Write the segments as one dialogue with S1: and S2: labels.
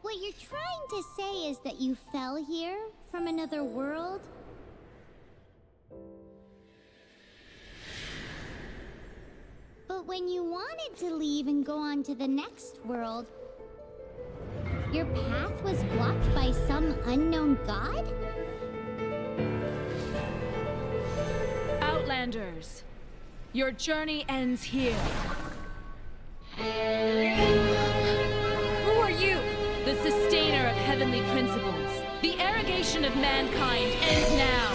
S1: what you're trying to say is that you fell here from another world? But when you wanted to leave and go on to the next world, your path was blocked by some unknown god?
S2: Outlanders, your journey ends here. Who are you? The sustainer of heavenly principles. The arrogation of mankind ends now.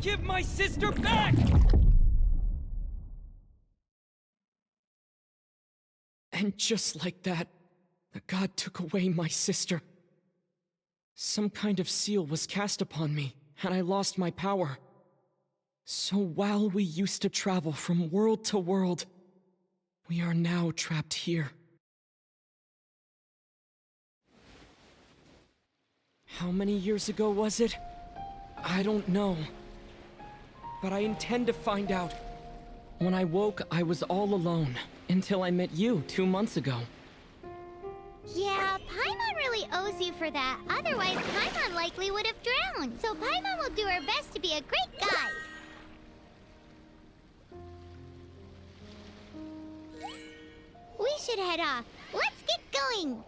S3: Give my sister back! And just like that, the god took away my sister. Some kind of seal was cast upon me, and I lost my power. So while we used to travel from world to world, we are now trapped here. How many years ago was it? I don't know. But I intend to find out. When I woke, I was all alone, until I met you 2 months ago.
S1: Yeah, Paimon really owes you for that. Otherwise, Paimon likely would have drowned. So Paimon will do her best to be a great guide. We should head off. Let's get going!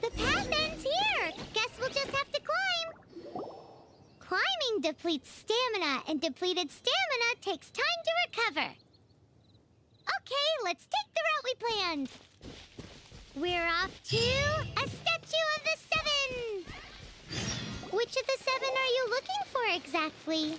S1: The path ends here! Guess we'll just have to climb! Climbing depletes stamina, and depleted stamina takes time to recover. Okay, let's take the route we planned. We're off to a Statue of the Seven! Which of the seven are you looking for exactly?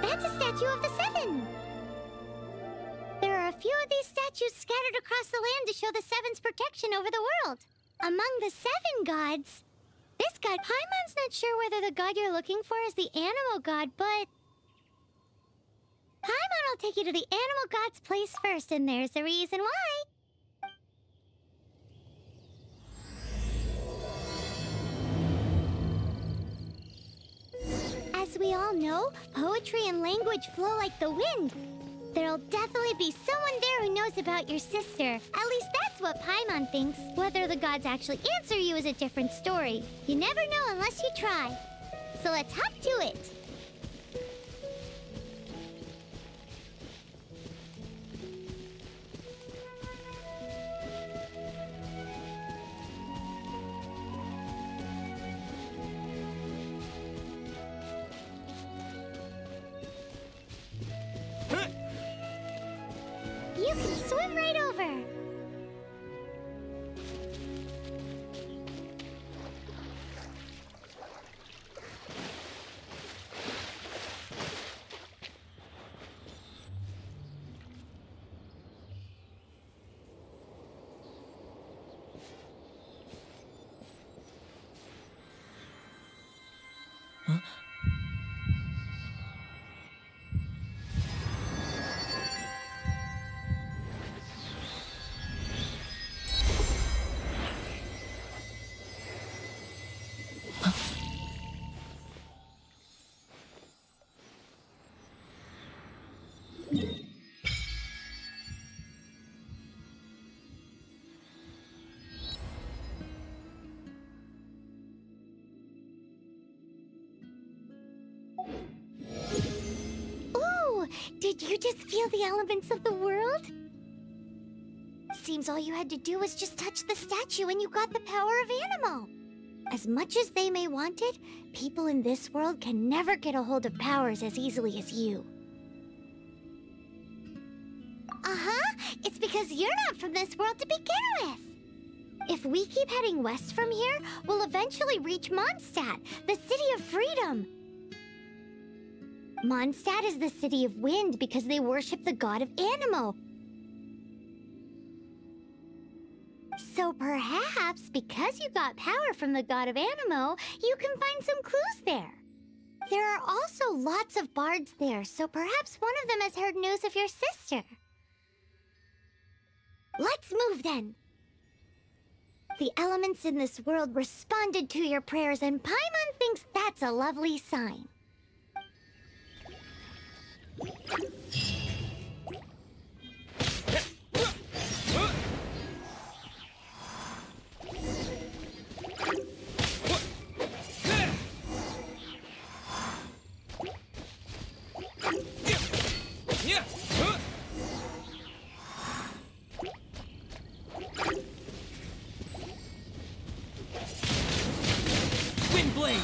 S1: That's a statue of the Seven. There are a few of these statues scattered across the land to show the Seven's protection over the world. Among the 7 gods, this god, Paimon's not sure whether the god you're looking for is the animal god, but Paimon will take you to the animal god's place first, and there's the reason why. As we all know, poetry and language flow like the wind. There'll definitely be someone there who knows about your sister. At least that's what Paimon thinks. Whether the gods actually answer you is a different story. You never know unless you try. So let's hop to it. You can swim right over. Ooh, did you just feel the elements of the world? Seems all you had to do was just touch the statue and you got the power of Animo. As much as they may want it, people in this world can never get a hold of powers as easily as you. It's because you're not from this world to begin with. If we keep heading west from here, we'll eventually reach Mondstadt, the city of freedom. Mondstadt is the city of wind because they worship the god of Animo. So perhaps, because you got power from the god of Animo, you can find some clues there. There are also lots of bards there, so perhaps one of them has heard news of your sister. Let's move then. The elements in this world responded to your prayers, and Paimon thinks that's a lovely sign.
S3: Windblade!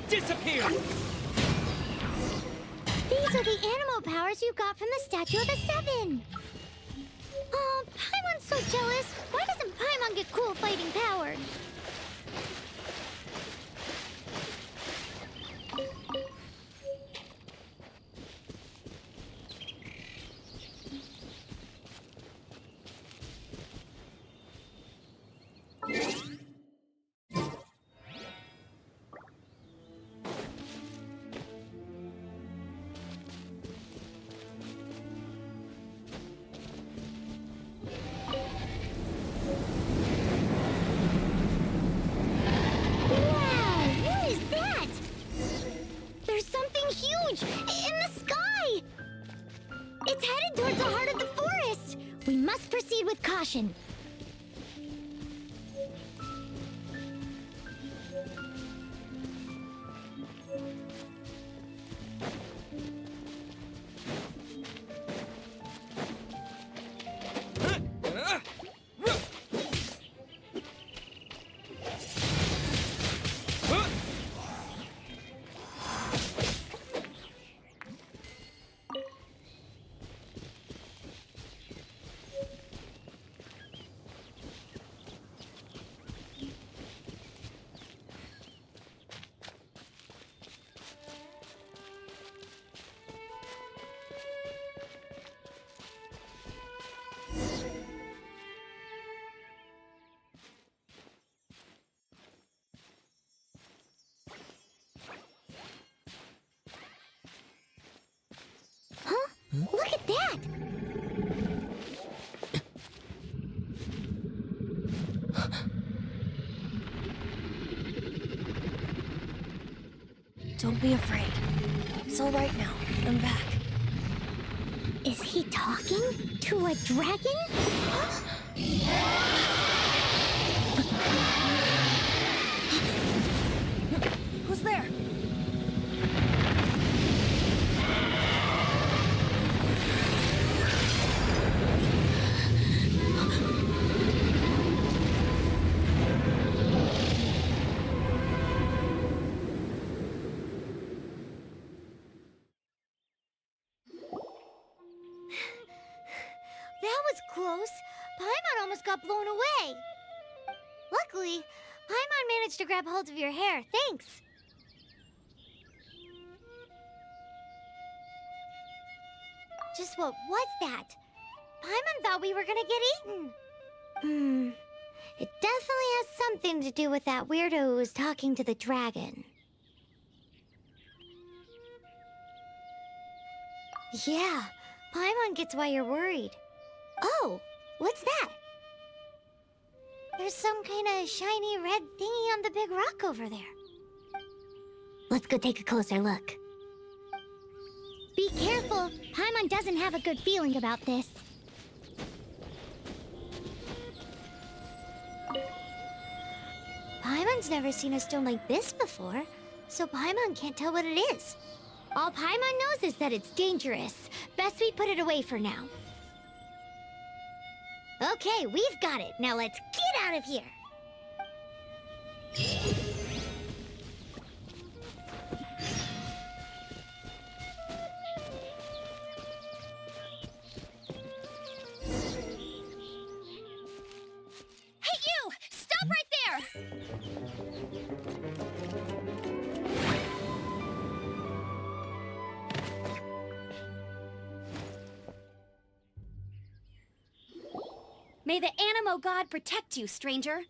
S3: Disappear!
S1: These are the animal powers you got from the Statue of the Seven. Oh, Paimon's so jealous. Why doesn't Paimon get cool fighting powers? Huge! In the sky! It's headed towards the heart of the forest! We must proceed with caution.
S4: Don't be afraid. It's all right now. I'm back.
S1: Is he talking to a dragon?
S4: Who's there?
S1: That was close. Paimon almost got blown away. Luckily, Paimon managed to grab hold of your hair. Thanks. Just what was that? Paimon thought we were gonna get eaten. It definitely has something to do with that weirdo who was talking to the dragon. Yeah, Paimon gets why you're worried. Oh, what's that? There's some kind of shiny red thingy on the big rock over there. Let's go take a closer look. Be careful. Paimon doesn't have a good feeling about this. Paimon's never seen a stone like this before, so Paimon can't tell what it is. All Paimon knows is that it's dangerous. Best we put it away for now. Okay, we've got it. Now let's get out of here.
S4: Hey, you! Stop right there! May the Animo God protect you, stranger.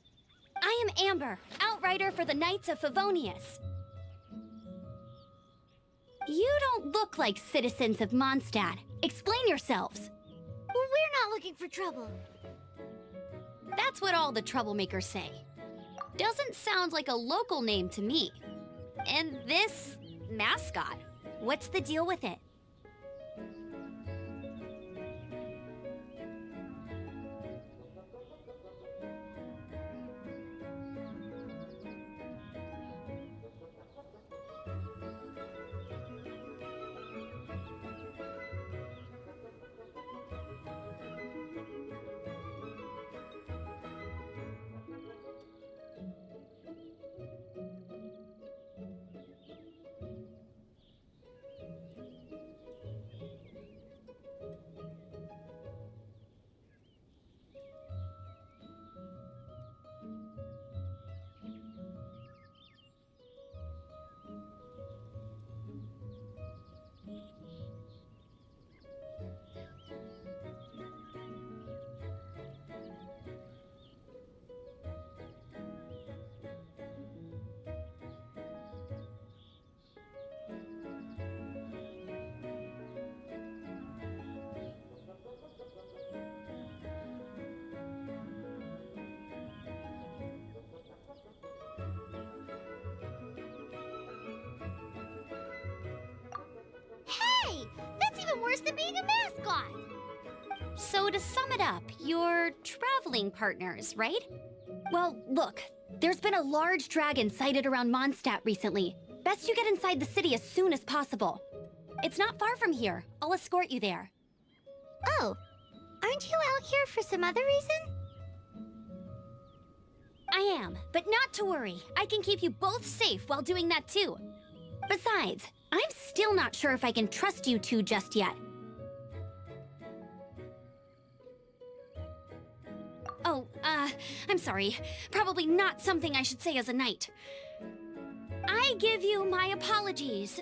S4: I am Amber, outrider for the Knights of Favonius. You don't look like citizens of Mondstadt. Explain yourselves.
S1: We're not looking for trouble.
S4: That's what all the troublemakers say. Doesn't sound like a local name to me. And this mascot, what's the deal with it?
S1: Hey, that's even worse than being a mascot.
S4: So to sum it up, you're traveling partners, right? Well, look, there's been a large dragon sighted around Mondstadt recently. Best you get inside the city as soon as possible. It's not far from here. I'll escort you there.
S1: Oh, aren't you out here for some other reason?
S4: I am, but not to worry. I can keep you both safe while doing that too. Besides, I'm still not sure if I can trust you two just yet. Oh, I'm sorry. Probably not something I should say as a knight. I give you my apologies,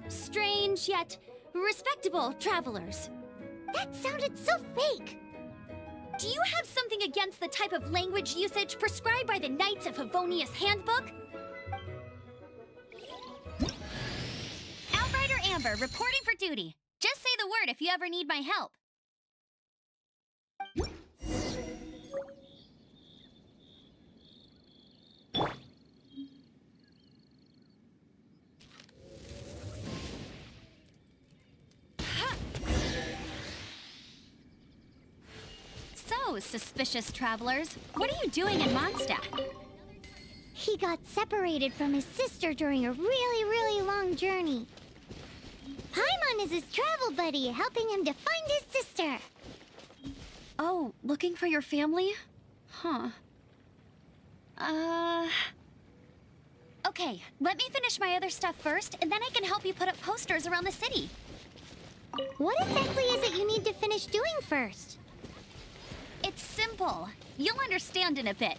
S4: strange yet respectable travelers.
S1: That sounded so fake.
S4: Do you have something against the type of language usage prescribed by the Knights of Favonius Handbook? Outrider Amber, reporting for duty. Just say the word if you ever need my help. suspicious travelers. What are you doing in Mondstadt?
S1: He got separated from his sister during a really long journey. Paimon is his travel buddy, helping him to find his sister.
S4: Oh, looking for your family? Huh. Okay, let me finish my other stuff first, and then I can help you put up posters around the city.
S1: What exactly is it you need to finish doing first?
S4: It's simple. You'll understand in a bit.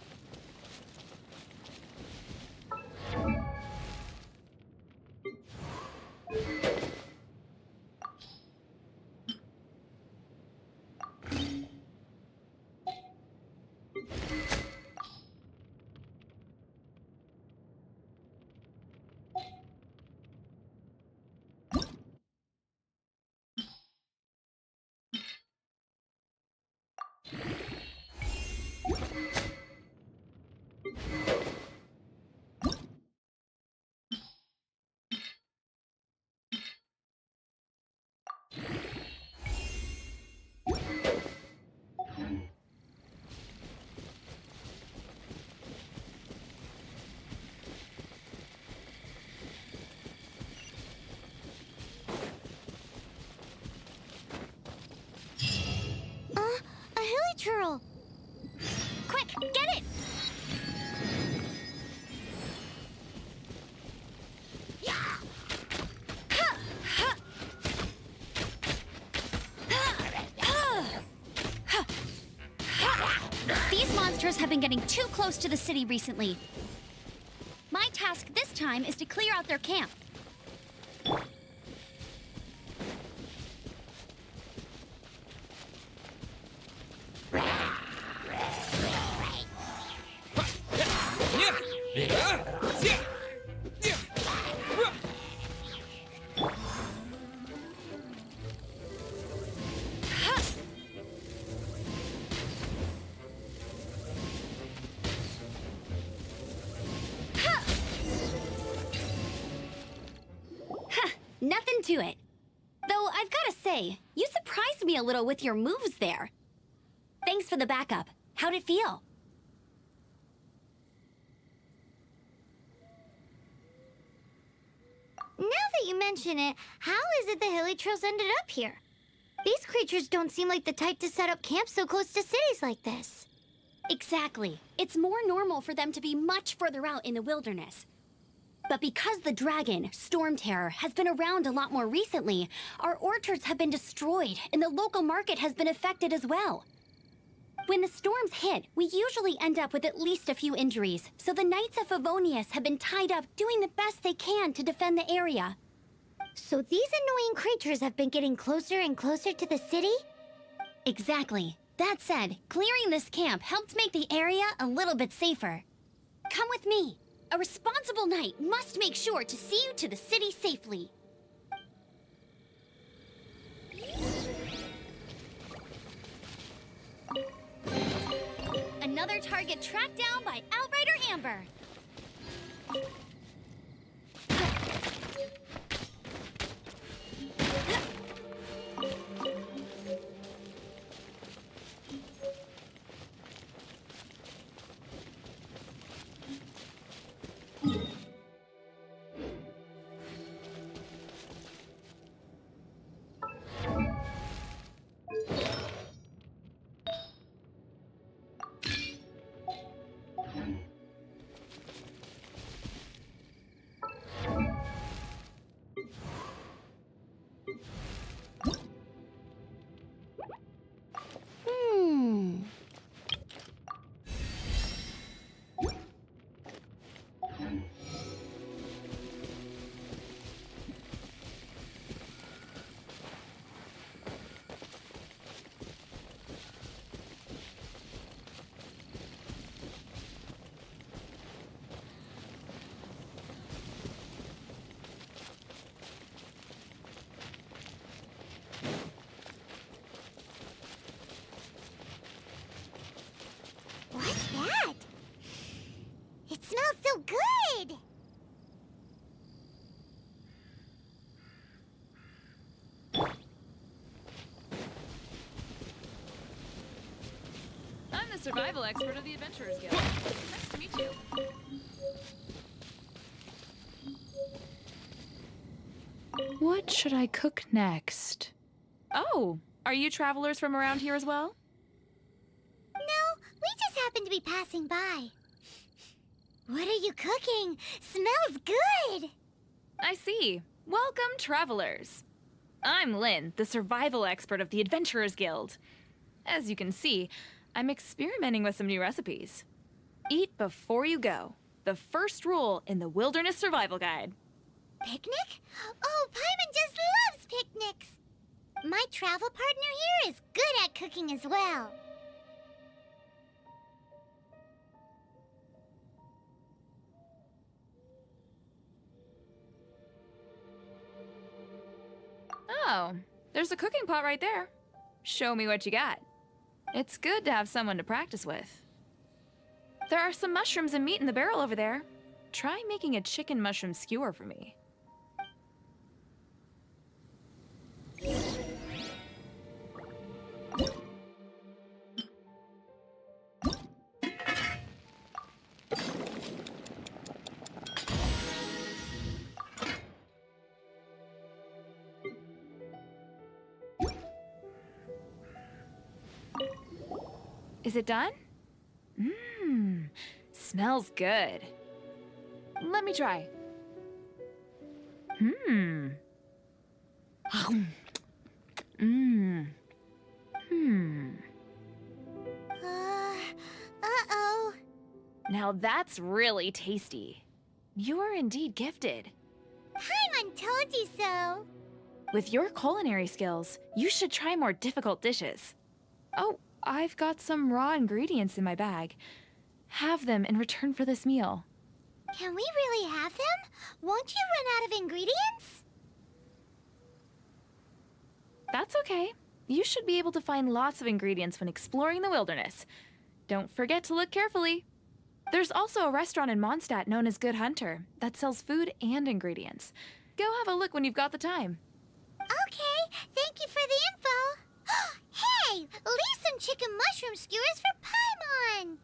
S1: A hilichurl.
S4: Quick, get it! These monsters have been getting too close to the city recently. My task this time is to clear out their camp. Nothing to it. Though I've gotta say, you surprised me a little with your moves there. Thanks for the backup. How'd it feel?
S1: Now that you mention it, how is it the hilichurls ended up here? These creatures don't seem like the type to set up camp so close to cities like this.
S4: Exactly. It's more normal for them to be much further out in the wilderness. But because the dragon, Storm Terror, has been around a lot more recently, our orchards have been destroyed and the local market has been affected as well. When the storms hit, we usually end up with at least a few injuries, so the Knights of Favonius have been tied up doing the best they can to defend the area.
S1: So these annoying creatures have been getting closer and closer to the city?
S4: Exactly. That said, clearing this camp helped make the area a little bit safer. Come with me. A responsible knight must make sure to see you to the city safely. Another target tracked down by Outrider Amber.
S2: survival expert of the Adventurers Guild. Nice to meet you. What should I cook next? Oh, are you travelers from around here as well?
S1: No, we just happen to be passing by. What are you cooking? Smells good!
S2: I see. Welcome, travelers. I'm Lynn, the survival expert of the Adventurers Guild. As you can see, I'm experimenting with some new recipes. Eat before you go. The first rule in the Wilderness Survival Guide.
S1: Picnic? Oh, Paimon just loves picnics! My travel partner here is good at cooking as well.
S2: Oh, there's a cooking pot right there. Show me what you got. It's good to have someone to practice with. There are some mushrooms and meat in the barrel over there. Try making a chicken mushroom skewer for me. Is it done? Mmm, smells good. Let me try. Mmm. Mmm. Hmm.
S1: Uh-oh.
S2: Now that's really tasty. You are indeed gifted.
S1: Paimon told you so.
S2: With your culinary skills, you should try more difficult dishes. Oh, I've got some raw ingredients in my bag. Have them in return for this meal.
S1: Can we really have them? Won't you run out of ingredients?
S2: That's okay. You should be able to find lots of ingredients when exploring the wilderness. Don't forget to look carefully. There's also a restaurant in Mondstadt known as Good Hunter that sells food and ingredients. Go have a look when you've got the time.
S1: Okay, thank you for the info. Hey, leave some chicken mushroom skewers for Paimon.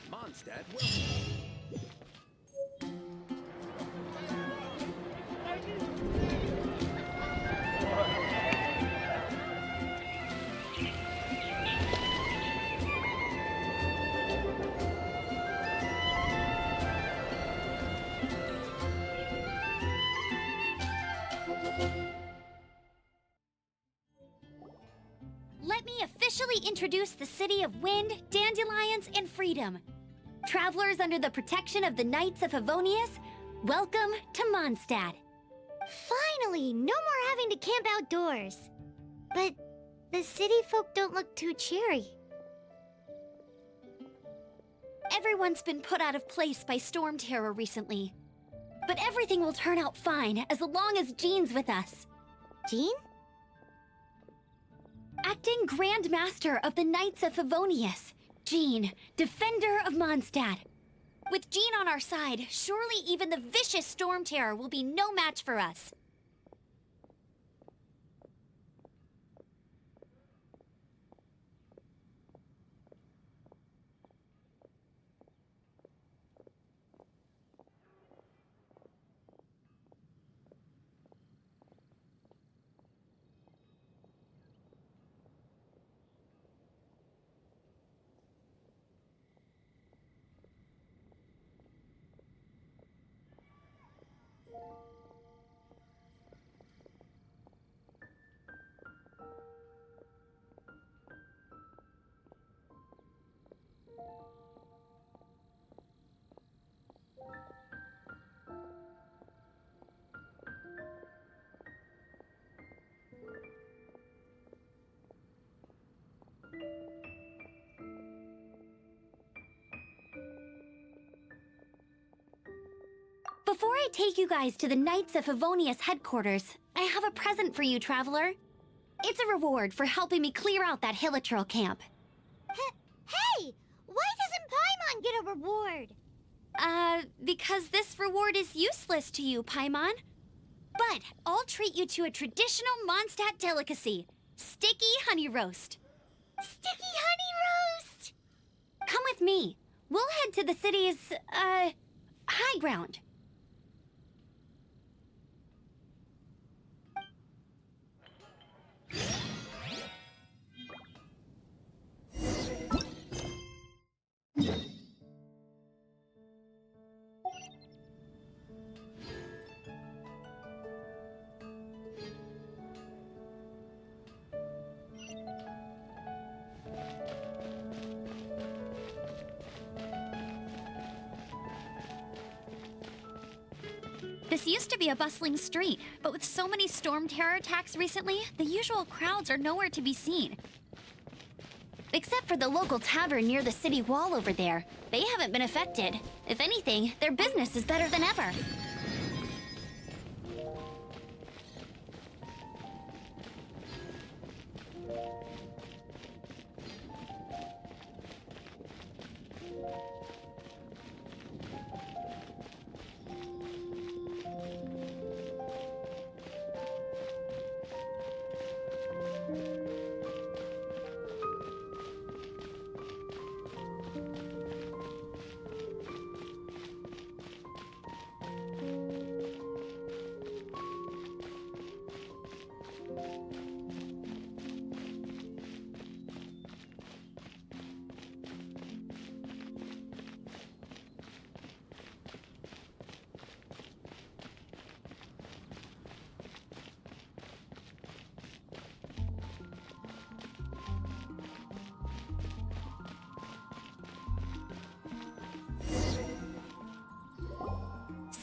S5: Mondstadt, welcome.
S4: Let me officially introduce the city of wind, dandelions, and freedom. Travelers under the protection of the Knights of Favonius, welcome to Mondstadt.
S1: Finally, no more having to camp outdoors. But the city folk don't look too cheery.
S4: Everyone's been put out of place by storm terror recently. But everything will turn out fine as long as Jean's with us.
S1: Jean?
S4: Acting Grand Master of the Knights of Favonius, Jean, Defender of Mondstadt. With Jean on our side, surely even the vicious storm terror will be no match for us. Before I take you guys to the Knights of Favonius headquarters, I have a present for you, Traveler. It's a reward for helping me clear out that Hilichurl camp.
S1: Hey! Why doesn't Paimon get a reward?
S4: Because this reward is useless to you, Paimon. But I'll treat you to a traditional Mondstadt delicacy, sticky honey roast.
S1: Sticky honey roast!
S4: Come with me. We'll head to the city's, high ground. This used to be a bustling street, but with so many storm terror attacks recently, the usual crowds are nowhere to be seen. Except for the local tavern near the city wall over there. They haven't been affected. If anything, their business is better than ever.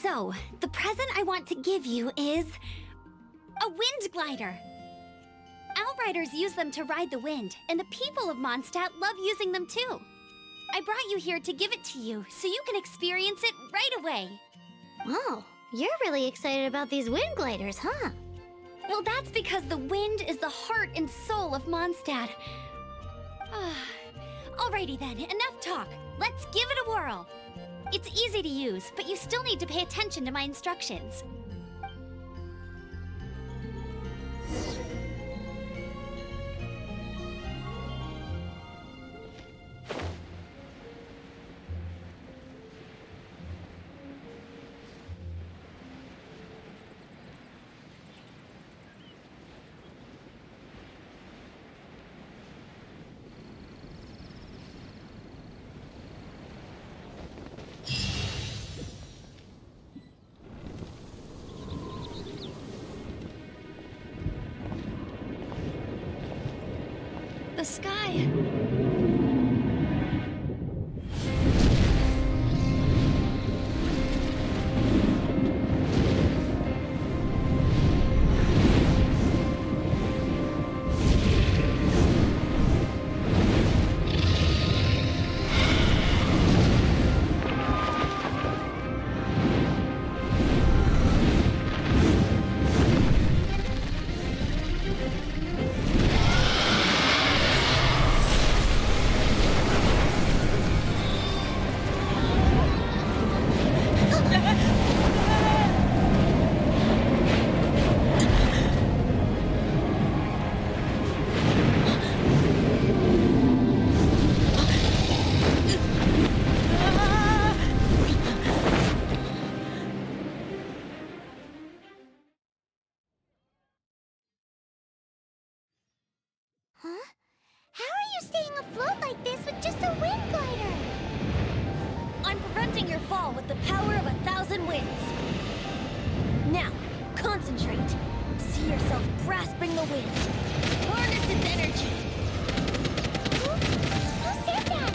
S4: So, the present I want to give you is a wind glider. Outriders use them to ride the wind, and the people of Mondstadt love using them too. I brought you here to give it to you, so you can experience it right away.
S1: Oh, you're really excited about these wind gliders, huh?
S4: Well, that's because the wind is the heart and soul of Mondstadt. Alrighty then, enough talk. Let's give it a whirl. It's easy to use, but you still need to pay attention to my instructions. The sky.
S1: Huh? How are you staying afloat like this with just a wind glider?
S4: I'm preventing your fall with the power of 1,000 winds. Now, concentrate. See yourself grasping the wind. Harness its energy.
S1: Who said that?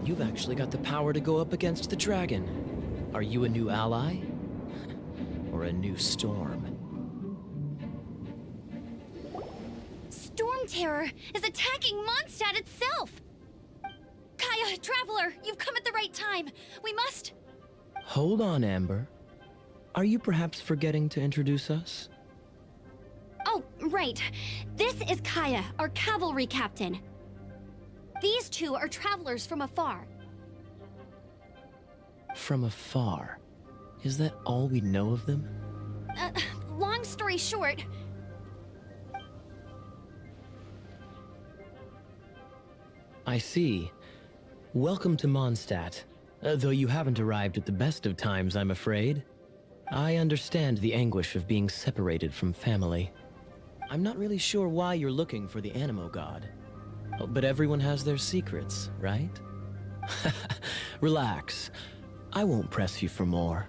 S6: You've actually got the power to go up against the dragon. Are you a new ally? Or a new storm?
S4: Storm Terror is attacking Mondstadt itself! Kaya, Traveler, you've come at the right time. We must...
S6: Hold on, Amber. Are you perhaps forgetting to introduce us?
S4: Oh, right. This is Kaya, our cavalry captain. These two are travelers from afar.
S6: From afar? Is that all we know of them?
S4: Long story short...
S6: I see. Welcome to Mondstadt. Though you haven't arrived at the best of times, I'm afraid. I understand the anguish of being separated from family. I'm not really sure why you're looking for the Animo God. Oh, but everyone has their secrets, right? Relax. I won't press you for more.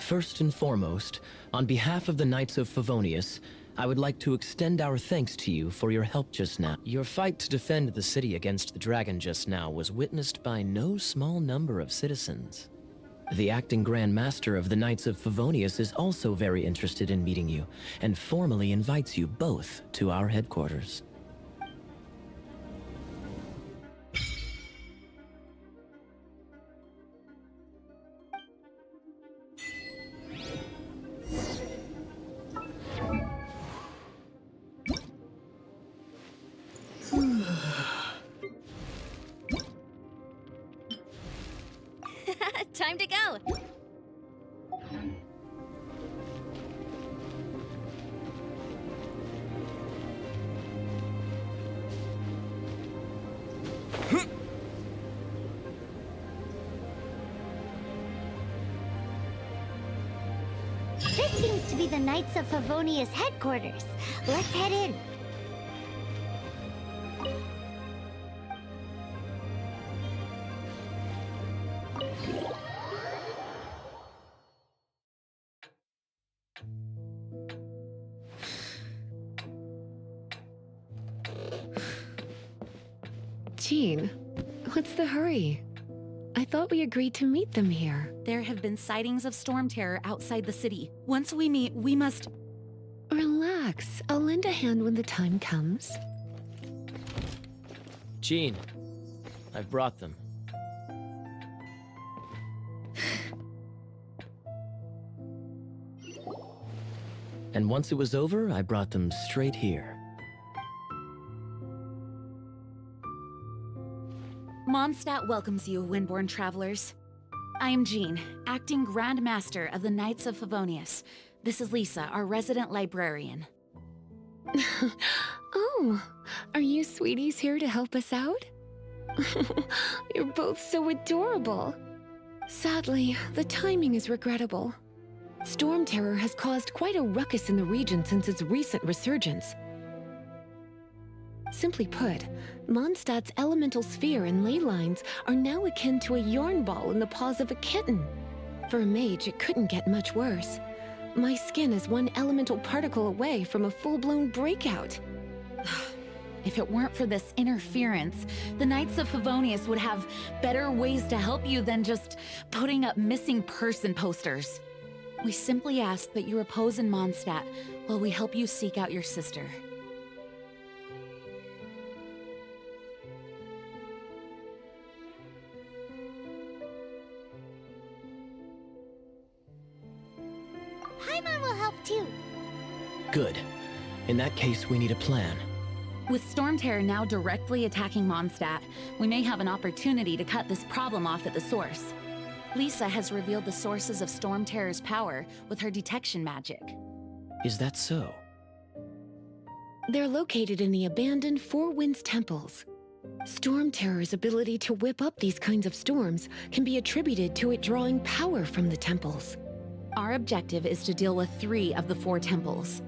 S6: First and foremost, on behalf of the Knights of Favonius, I would like to extend our thanks to you for your help just now. Your fight to defend the city against the dragon just now was witnessed by no small number of citizens. The acting Grand Master of the Knights of Favonius is also very interested in meeting you, and formally invites you both to our headquarters.
S4: Time to go!
S1: This seems to be the Knights of Favonius headquarters. Let's head in.
S7: Jean, what's the hurry? I thought we agreed to meet them here.
S8: There have been sightings of storm terror outside the city. Once we meet, we must...
S7: Relax. I'll lend a hand when the time comes.
S6: Jean, I've brought them. And once it was over, I brought them straight here.
S8: Mondstadt welcomes you, Windborn travelers. I am Jean, acting Grand Master of the Knights of Favonius. This is Lisa, our resident librarian.
S7: Oh, are you sweeties here to help us out? You're both so adorable. Sadly, the timing is regrettable. Storm Terror has caused quite a ruckus in the region since its recent resurgence. Simply put, Mondstadt's elemental sphere and ley lines are now akin to a yarn ball in the paws of a kitten. For a mage, it couldn't get much worse. My skin is one elemental particle away from a full-blown breakout.
S8: If it weren't for this interference, the Knights of Favonius would have better ways to help you than just putting up missing person posters. We simply ask that you repose in Mondstadt while we help you seek out your sister.
S1: Paimon will help too.
S6: Good. In that case, we need a plan.
S8: With Storm Terror now directly attacking Mondstadt, we may have an opportunity to cut this problem off at the source. Lisa has revealed the sources of Storm Terror's power with her detection magic.
S6: Is that so?
S7: They're located in the abandoned Four Winds temples. Storm Terror's ability to whip up these kinds of storms can be attributed to it drawing power from the temples.
S8: Our objective is to deal with 3 of the 4 temples.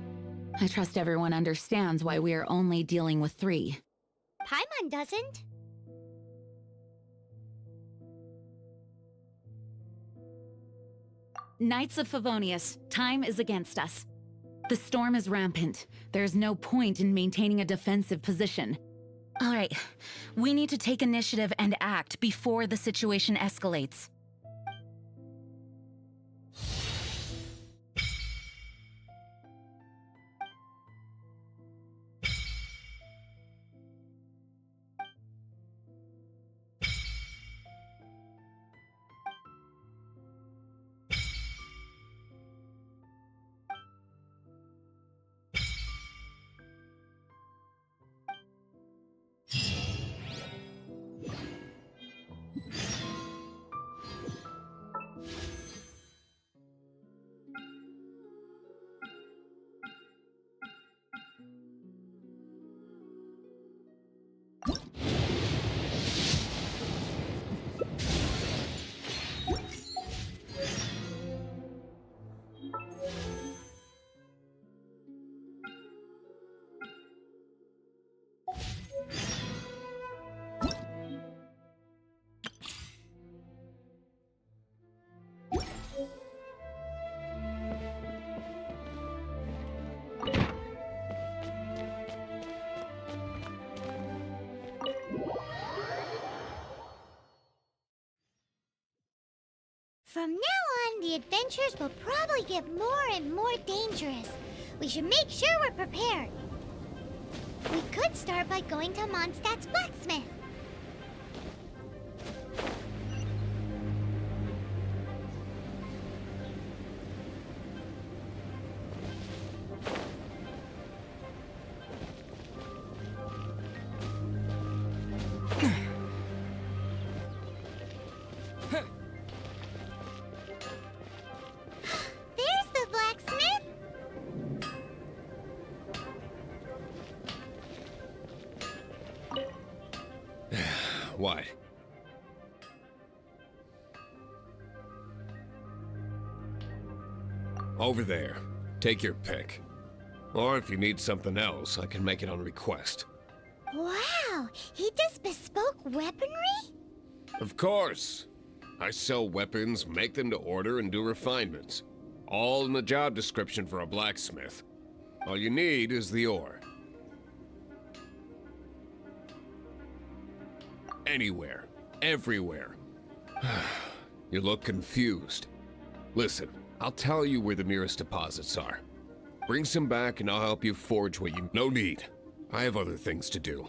S8: I trust everyone understands why we are only dealing with 3.
S1: Paimon doesn't.
S8: Knights of Favonius, time is against us. The storm is rampant. There's no point in maintaining a defensive position. All right, we need to take initiative and act before the situation escalates.
S1: From now on, the adventures will probably get more and more dangerous. We should make sure we're prepared. We could start by going to Mondstadt's blacksmith. There's the blacksmith.
S5: What? Over there. Take your pick. Or if you need something else, I can make it on request.
S1: Wow, he does bespoke weaponry?
S5: Of course. I sell weapons, make them to order, and do refinements. All in the job description for a blacksmith. All you need is the ore. Anywhere. Everywhere. You look confused. Listen, I'll tell you where the nearest deposits are. Bring some back and I'll help you forge what you... No need. I have other things to do.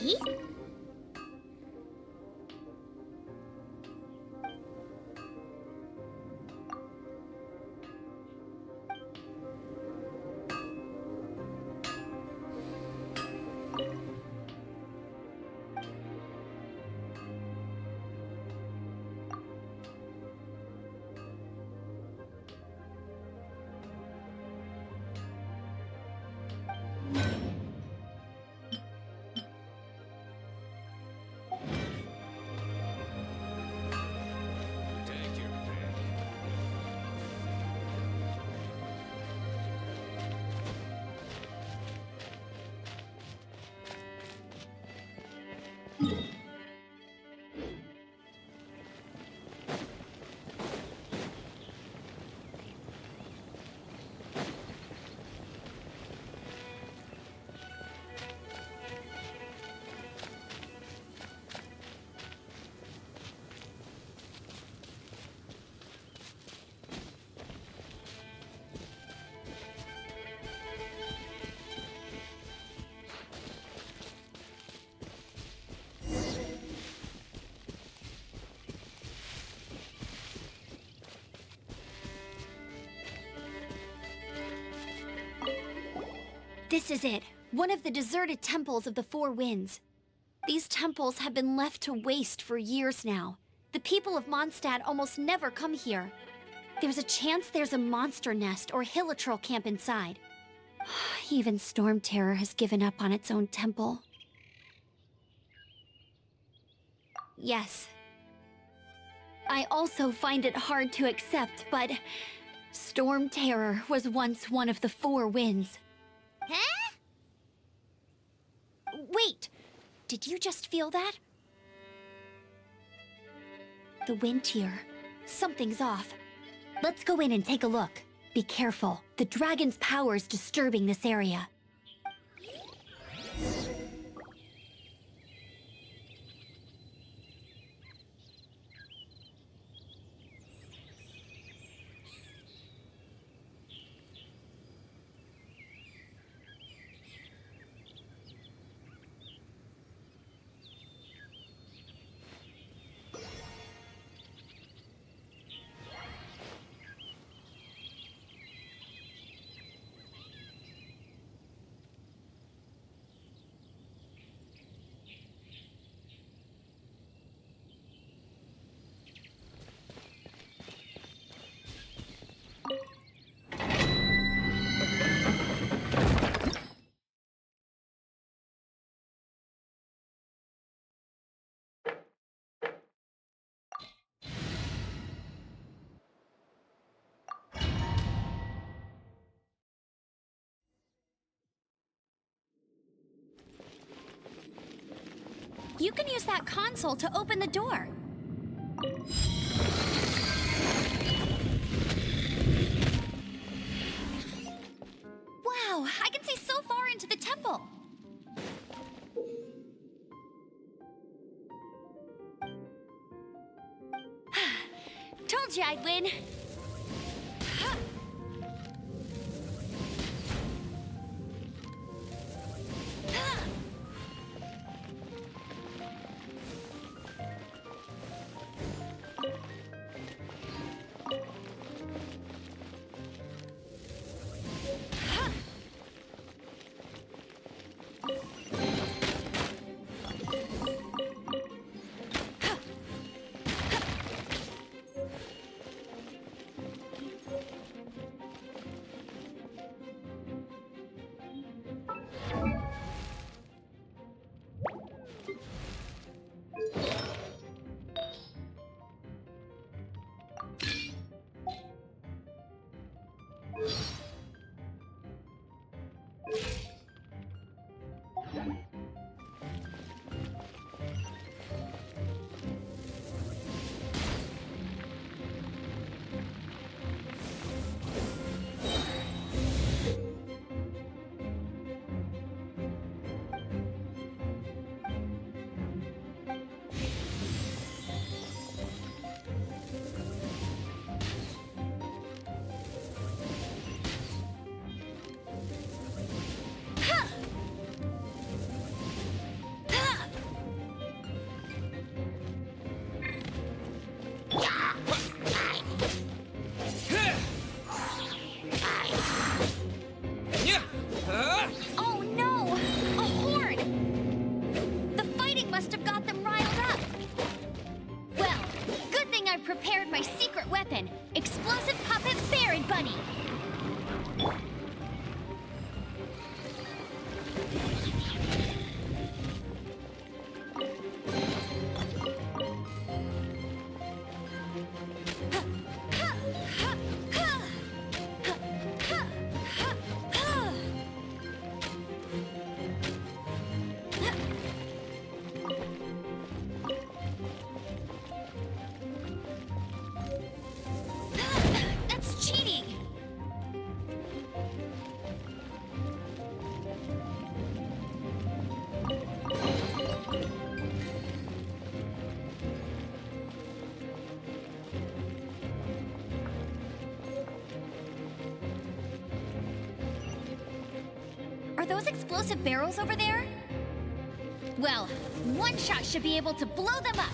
S1: He?
S5: Take your pick.
S4: This is it. One of the deserted temples of the Four Winds. These temples have been left to waste for years now. The people of Mondstadt almost never come here. There's a chance there's a monster nest or hilitrol camp inside. Even Storm Terror has given up on its own temple. Yes. I also find it hard to accept, but Storm Terror was once one of the Four Winds.
S1: Huh?
S4: Wait! Did you just feel that? The wind here. Something's off. Let's go in and take a look. Be careful. The dragon's power is disturbing this area. You can use that console to open the door. Wow, I can see so far into the temple. Told you I'd win. Oh no! A horde! The fighting must have got them riled up. Well, good thing I prepared my secret weapon, explosive puppet Fairy Bunny. That's cheating! Are those explosive barrels over there? Well, one shot should be able to blow them up.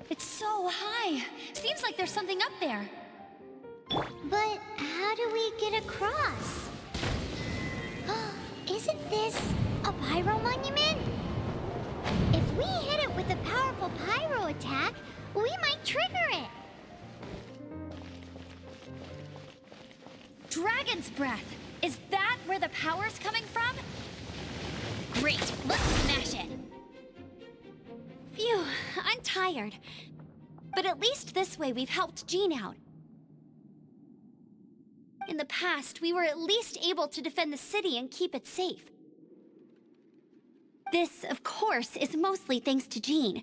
S4: It's so high. Seems like there's something up there.
S1: But how do we get across? Isn't this a pyro monument? If we hit it with a powerful pyro attack, we might trigger it.
S4: Dragon's breath. Is that where the power's coming from? Great, let's smash it. Phew, I'm tired. But at least this way we've helped Jean out. In the past, we were at least able to defend the city and keep it safe. This, of course, is mostly thanks to Jean.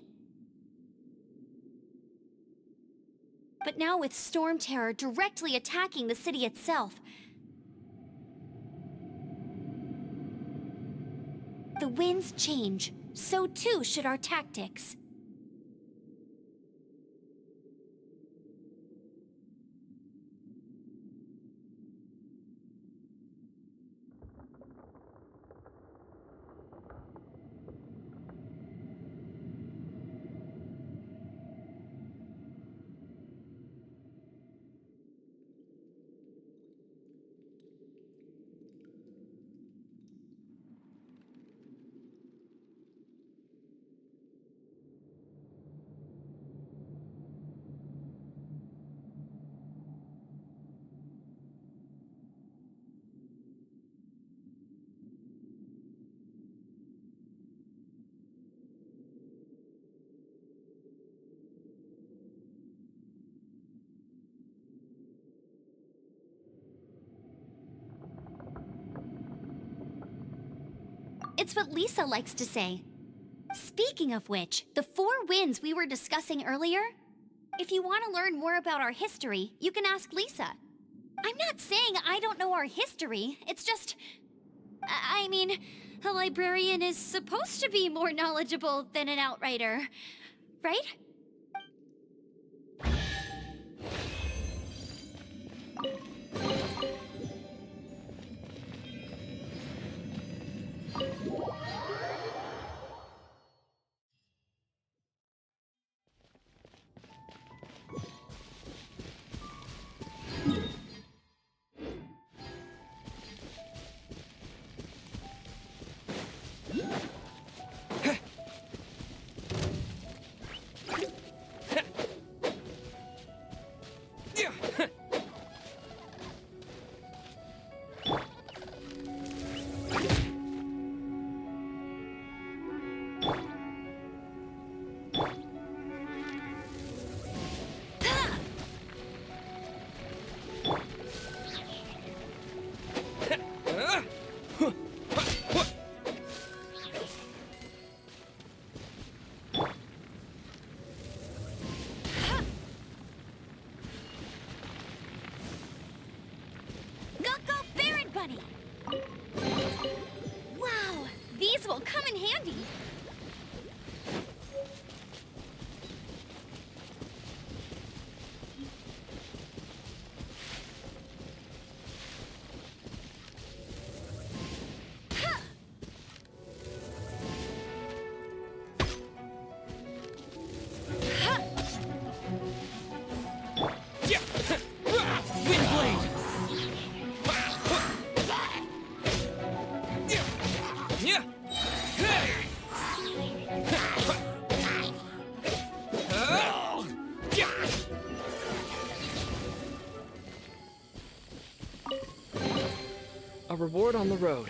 S4: But now with Storm Terror directly attacking the city itself, the winds change, so too should our tactics. It's what Lisa likes to say. Speaking of which, the 4 winds we were discussing earlier, if you want to learn more about our history, you can ask Lisa. I'm not saying I don't know our history, it's just... I mean, a librarian is supposed to be more knowledgeable than an outrider, right? Wow, these will come in handy.
S3: A reward on the road.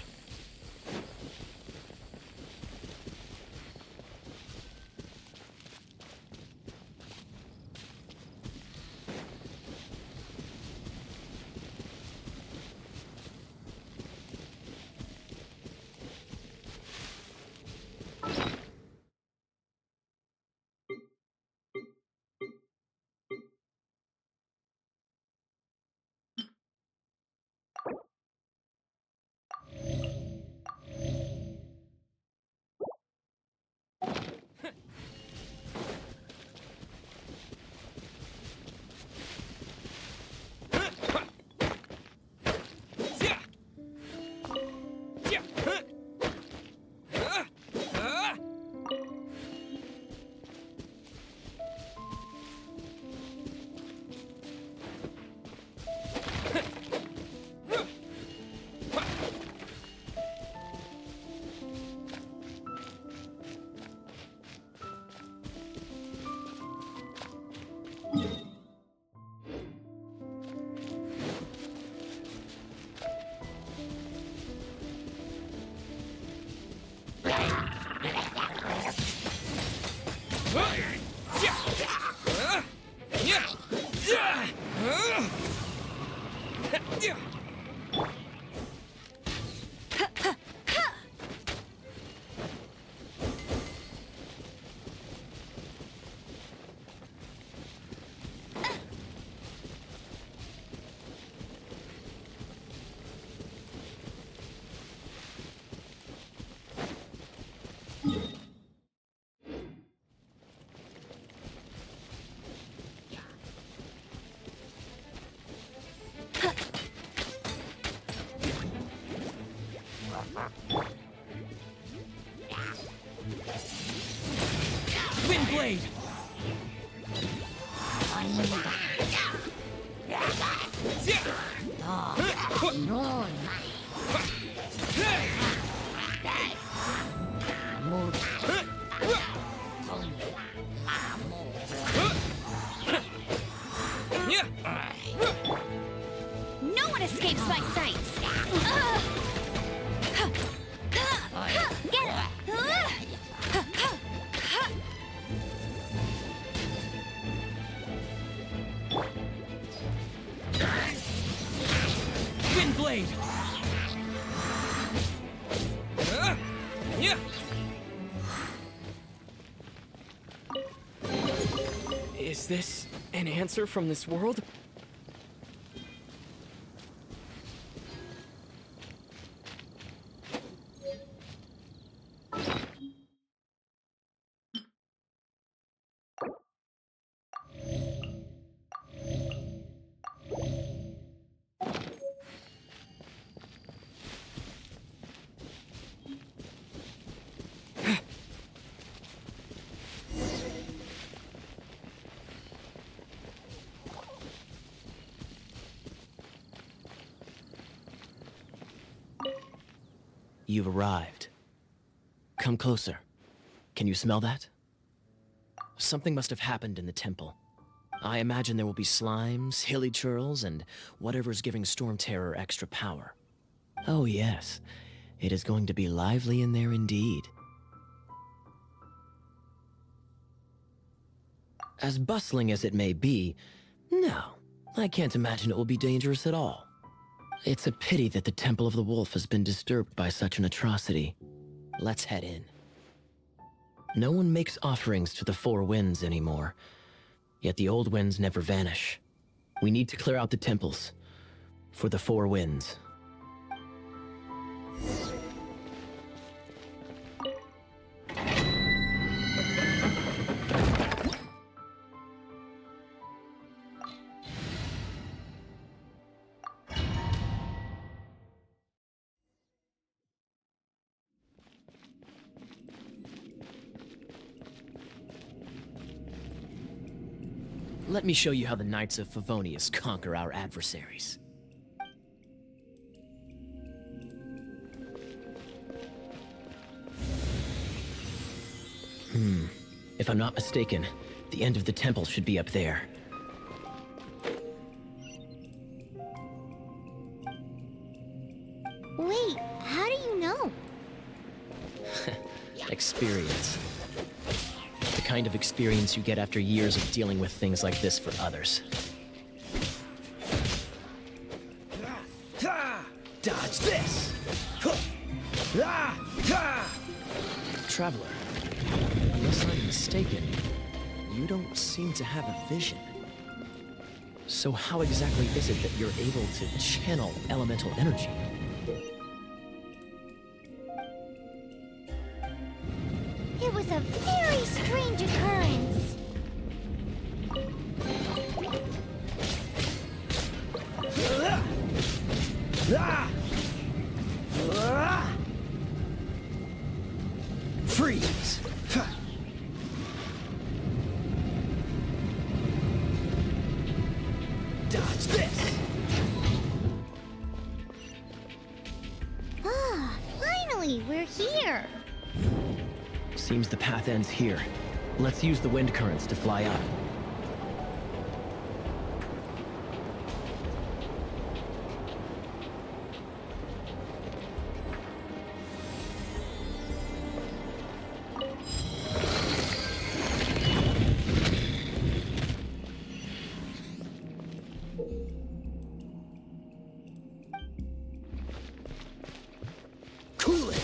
S3: Windblade!
S4: No one escapes my sights! Get it!
S3: Windblade! Is this an answer from this world?
S6: You've arrived. Come closer. Can you smell that? Something must have happened in the temple. I imagine there will be slimes, hilly churls, and whatever's giving Storm Terror extra power. Oh yes, it is going to be lively in there indeed. As bustling as it may be, no, I can't imagine it will be dangerous at all. It's a pity that the Temple of the Wolf has been disturbed by such an atrocity. Let's head in. No one makes offerings to the Four Winds anymore, yet the old winds never vanish. We need to clear out the temples for the Four Winds. Let me show you how the Knights of Favonius conquer our adversaries. If I'm not mistaken, the end of the temple should be up there.
S1: Wait, how do you know?
S6: Experience. The kind of experience you get after years of dealing with things like this for others. Dodge this! Traveler, unless I'm mistaken, you don't seem to have a vision. So how exactly is it that you're able to channel elemental energy?
S1: It was a very strange occurrence.
S6: Freeze! Dodge this!
S1: Ah, finally, we're here.
S6: Seems the path ends here. Let's use the wind currents to fly up. Cool it!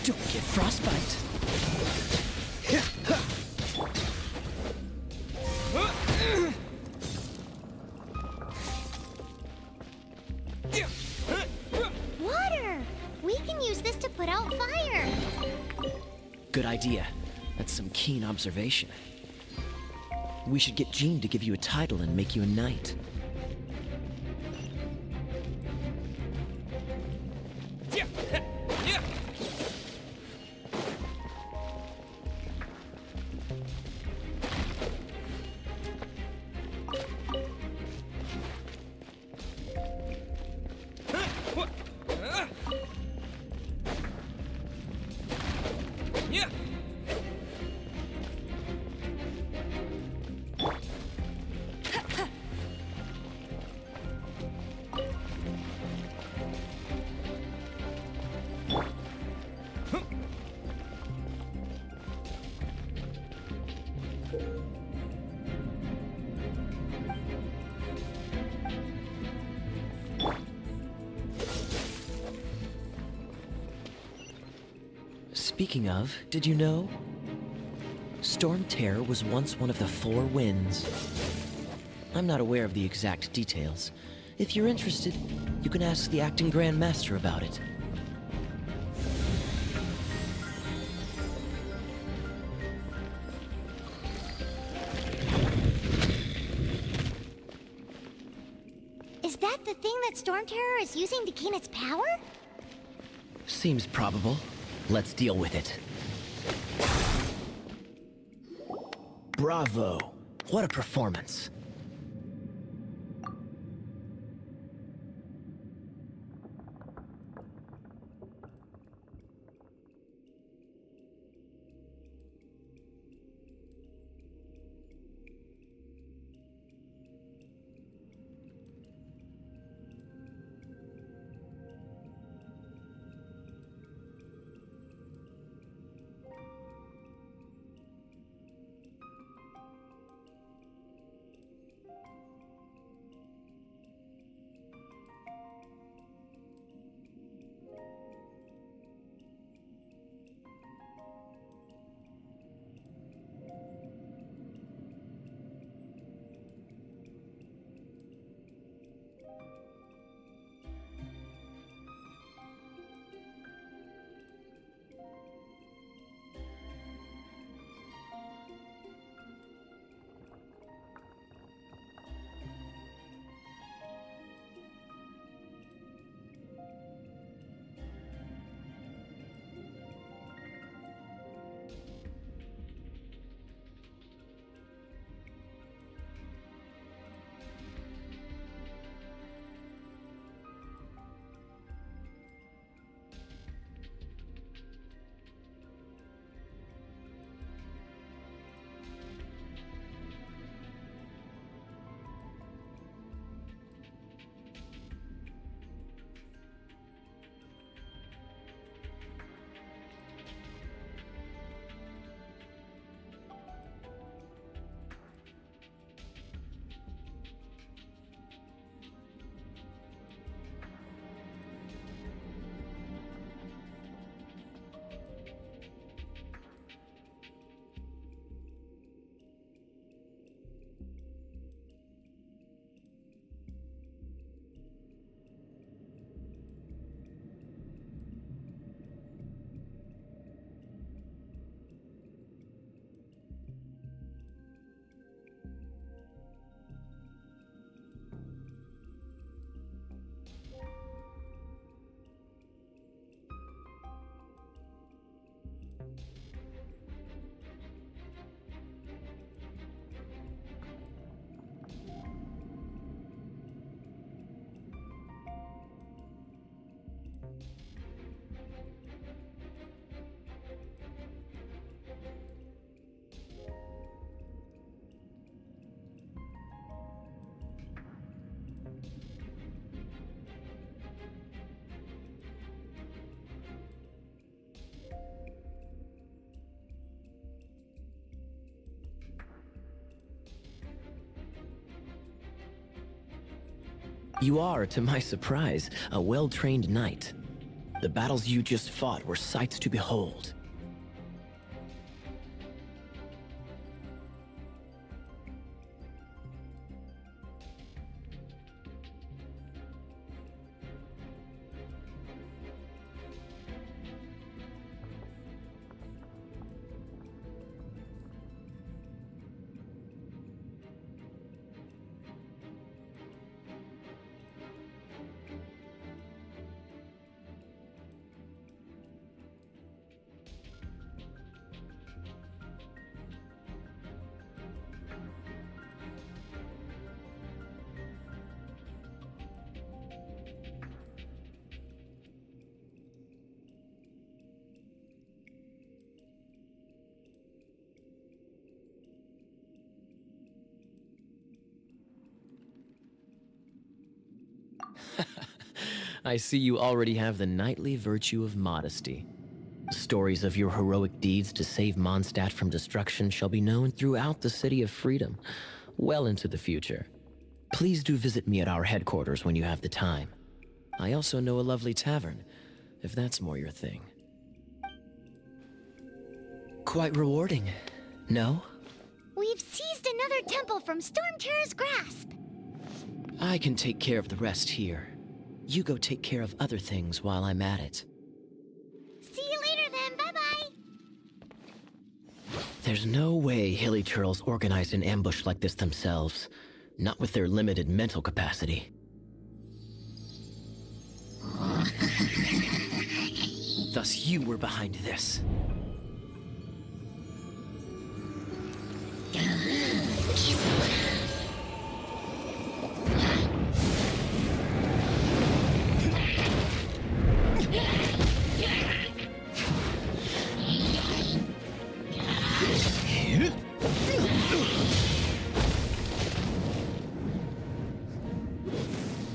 S6: Don't get frostbite.
S1: Water! We can use this to put out fire.
S6: Good idea. That's some keen observation. We should get Jean to give you a title and make you a knight. Speaking of, did you know? Storm Terror was once one of the Four Winds. I'm not aware of the exact details. If you're interested, you can ask the acting Grand Master about it.
S1: Is that the thing that Storm Terror is using to gain its power?
S6: Seems probable. Let's deal with it. Bravo! What a performance! You are, to my surprise, a well-trained knight. The battles you just fought were sights to behold. I see you already have the knightly virtue of modesty. Stories of your heroic deeds to save Mondstadt from destruction shall be known throughout the City of Freedom, well into the future. Please do visit me at our headquarters when you have the time. I also know a lovely tavern, if that's more your thing. Quite rewarding, no?
S1: We've seized another temple from Storm Terror's grasp.
S6: I can take care of the rest here. You go take care of other things while I'm at it.
S1: See you later then, bye-bye.
S6: There's no way Hilly Turtles organized an ambush like this themselves. Not with their limited mental capacity. Thus you were behind this.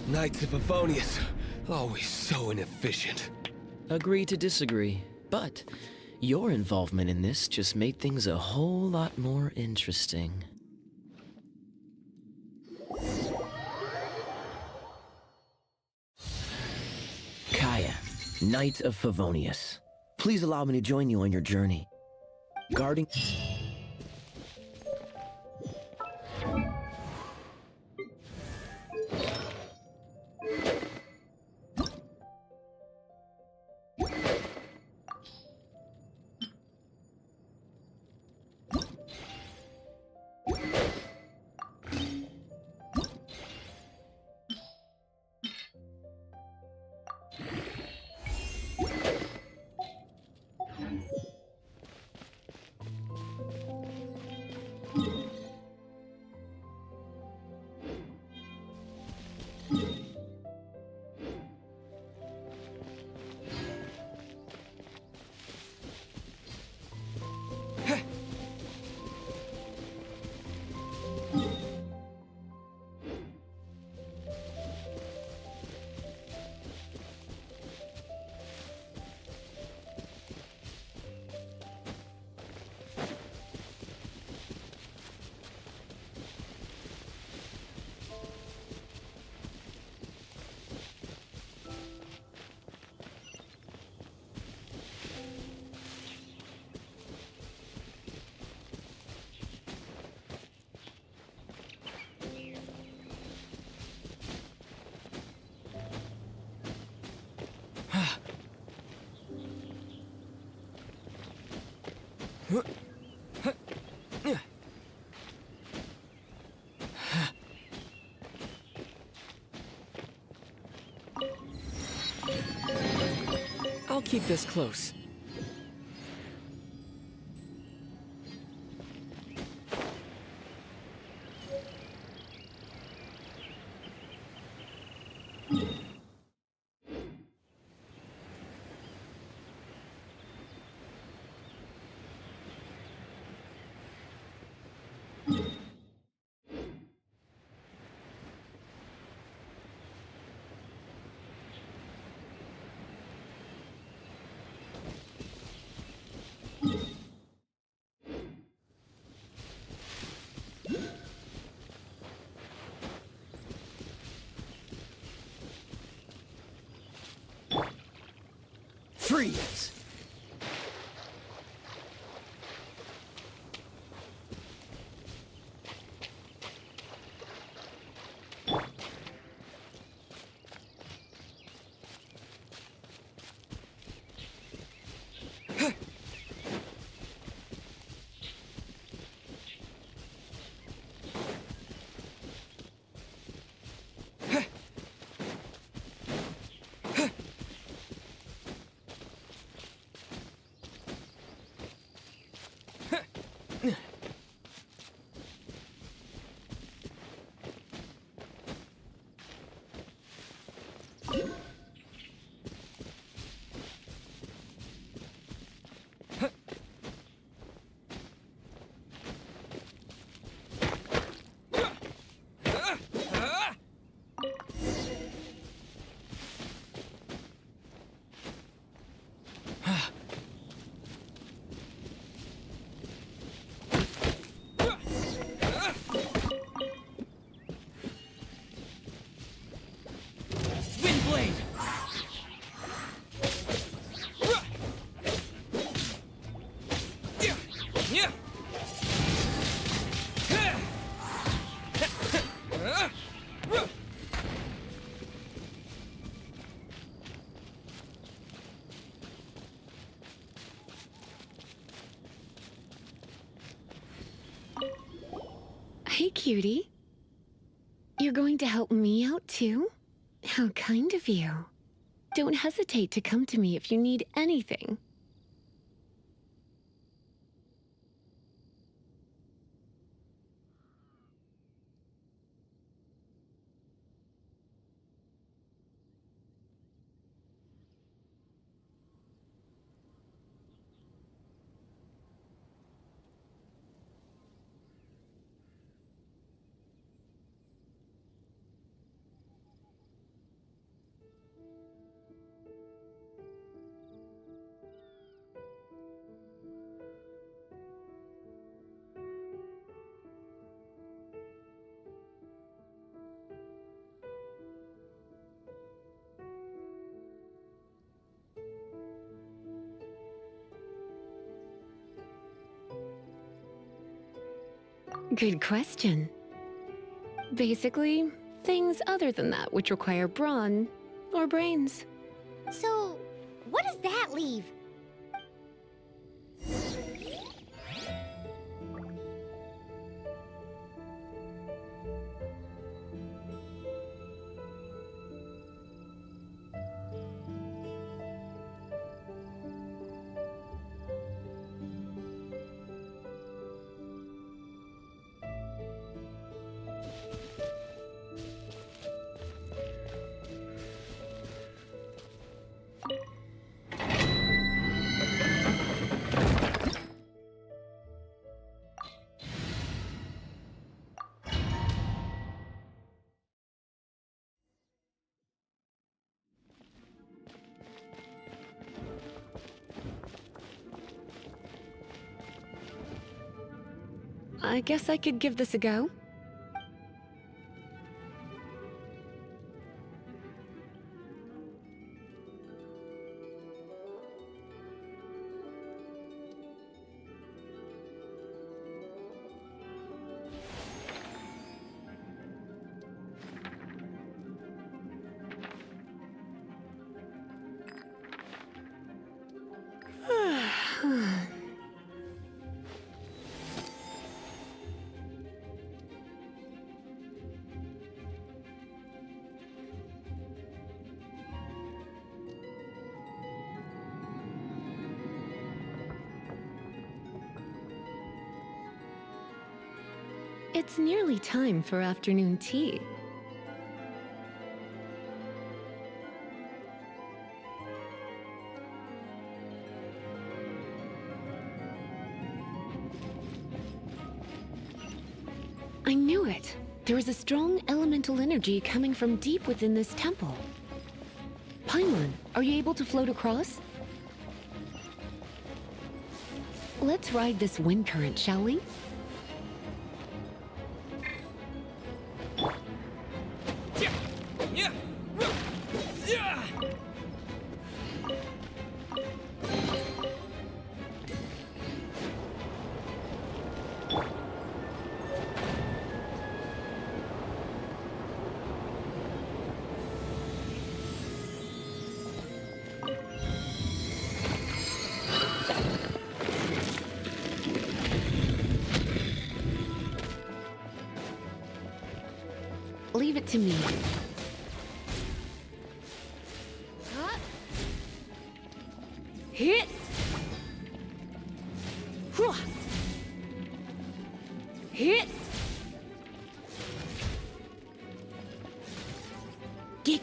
S5: Knights of Favonius, always so inefficient.
S6: Agree to disagree, but your involvement in this just made things a whole lot more interesting. Kaya, Knight of Favonius. Please allow me to join you on your journey. Guarding...
S3: I'll keep this close.
S6: Freeze!
S7: Hey, cutie. You're going to help me out, too? How kind of you. Don't hesitate to come to me if you need anything. Good question. Basically, things other than that which require brawn or brains.
S1: So, what does that leave?
S7: I guess I could give this a go. It's nearly time for afternoon tea. I knew it. There is a strong elemental energy coming from deep within this temple. Paimon, are you able to float across? Let's ride this wind current, shall we? Leave it to me. Hit! Hit! Get!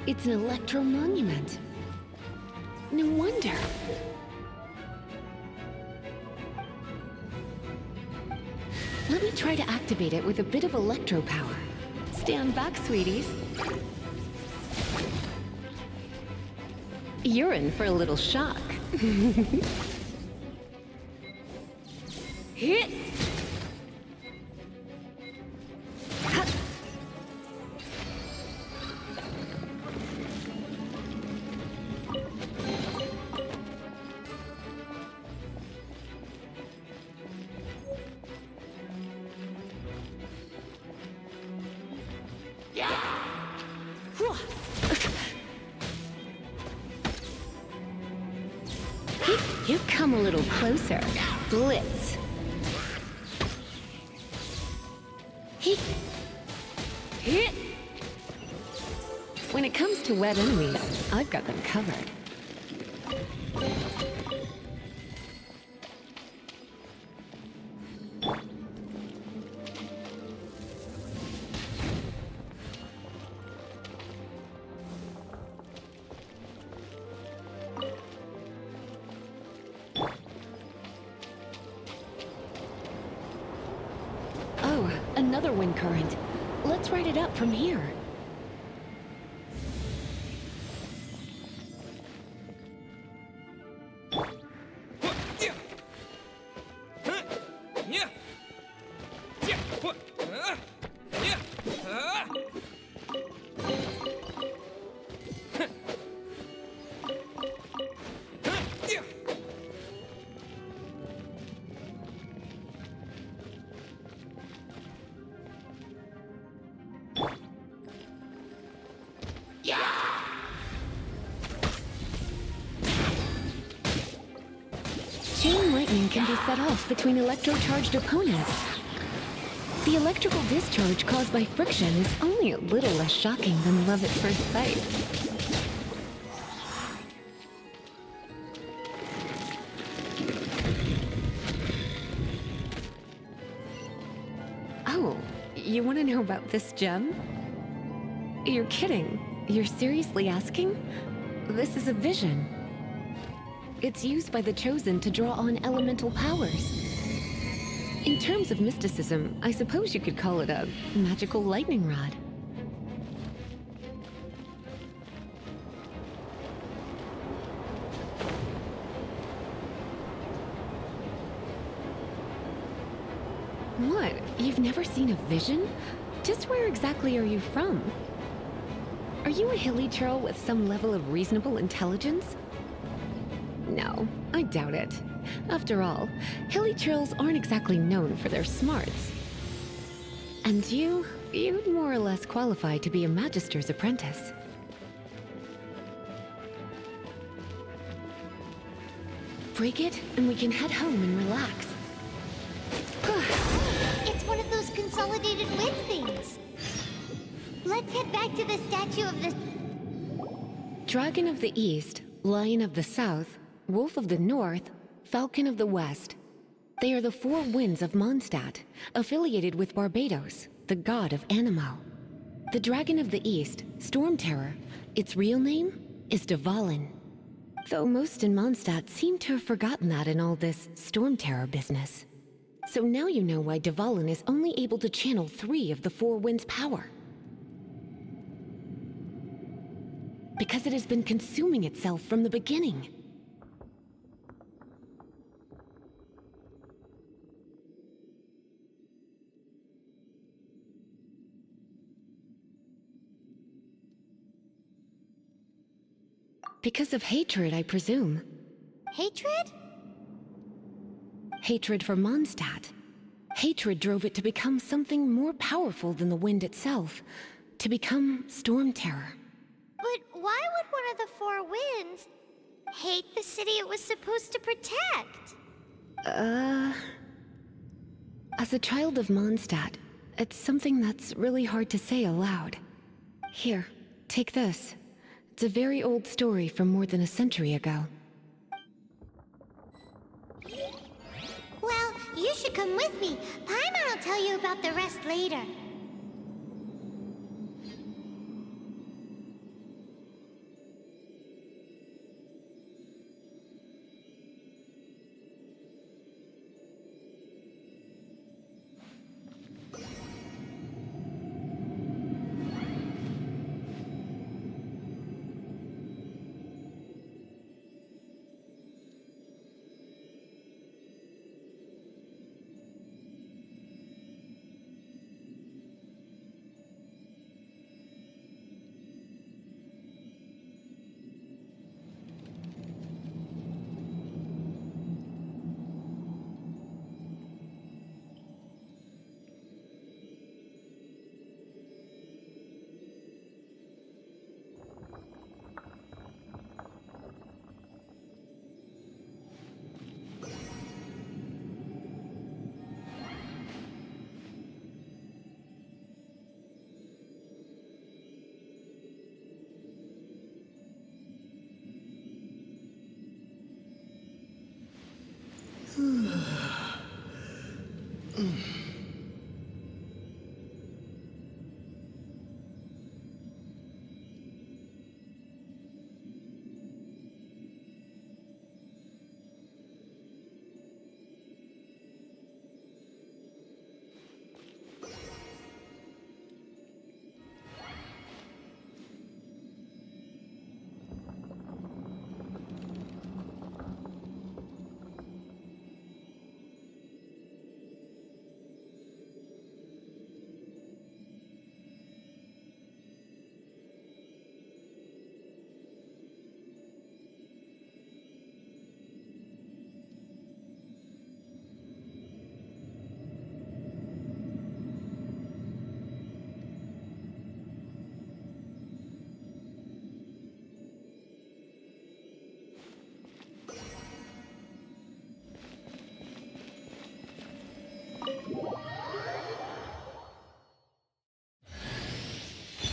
S7: It's an electro monument. No wonder. Let me try to activate it with a bit of electro power. Stand back, sweeties. You're in for a little shock. Hit! Ha! You come a little closer. Blitz. He. Hit. When it comes to wet enemies, I've got them covered. Oh, another wind current. Let's ride it up from here. Chain lightning can be set off between electrocharged opponents. The electrical discharge caused by friction is only a little less shocking than love at first sight. Oh, you want to know about this gem? You're kidding. You're seriously asking? This is a vision. It's used by the Chosen to draw on elemental powers. In terms of mysticism, I suppose you could call it a magical lightning rod. What? You've never seen a vision? Just where exactly are you from? Are you a hilly churl with some level of reasonable intelligence? No, I doubt it. After all, hilly churls aren't exactly known for their smarts. And you'd more or less qualify to be a magister's apprentice. Break it, and we can head home and relax.
S1: It's one of those consolidated wind things. Let's head back to the statue of the...
S7: Dragon of the East, Lion of the South, Wolf of the North, Falcon of the West. They are the four winds of Mondstadt, affiliated with Barbados, the god of Anemo. The Dragon of the East, Storm Terror, its real name is Dvalin. Though most in Mondstadt seem to have forgotten that in all this Storm Terror business. So now you know why Dvalin is only able to channel 3 of the four winds' power. Because it has been consuming itself from the beginning. Because of hatred, I presume.
S1: Hatred?
S7: Hatred for Mondstadt. Hatred drove it to become something more powerful than the wind itself. To become Storm Terror.
S1: But why would one of the four winds hate the city it was supposed to protect?
S7: As a child of Mondstadt, it's something that's really hard to say aloud. Here, take this. It's a very old story from more than a century ago.
S1: Well, you should come with me. Paimon will tell you about the rest later.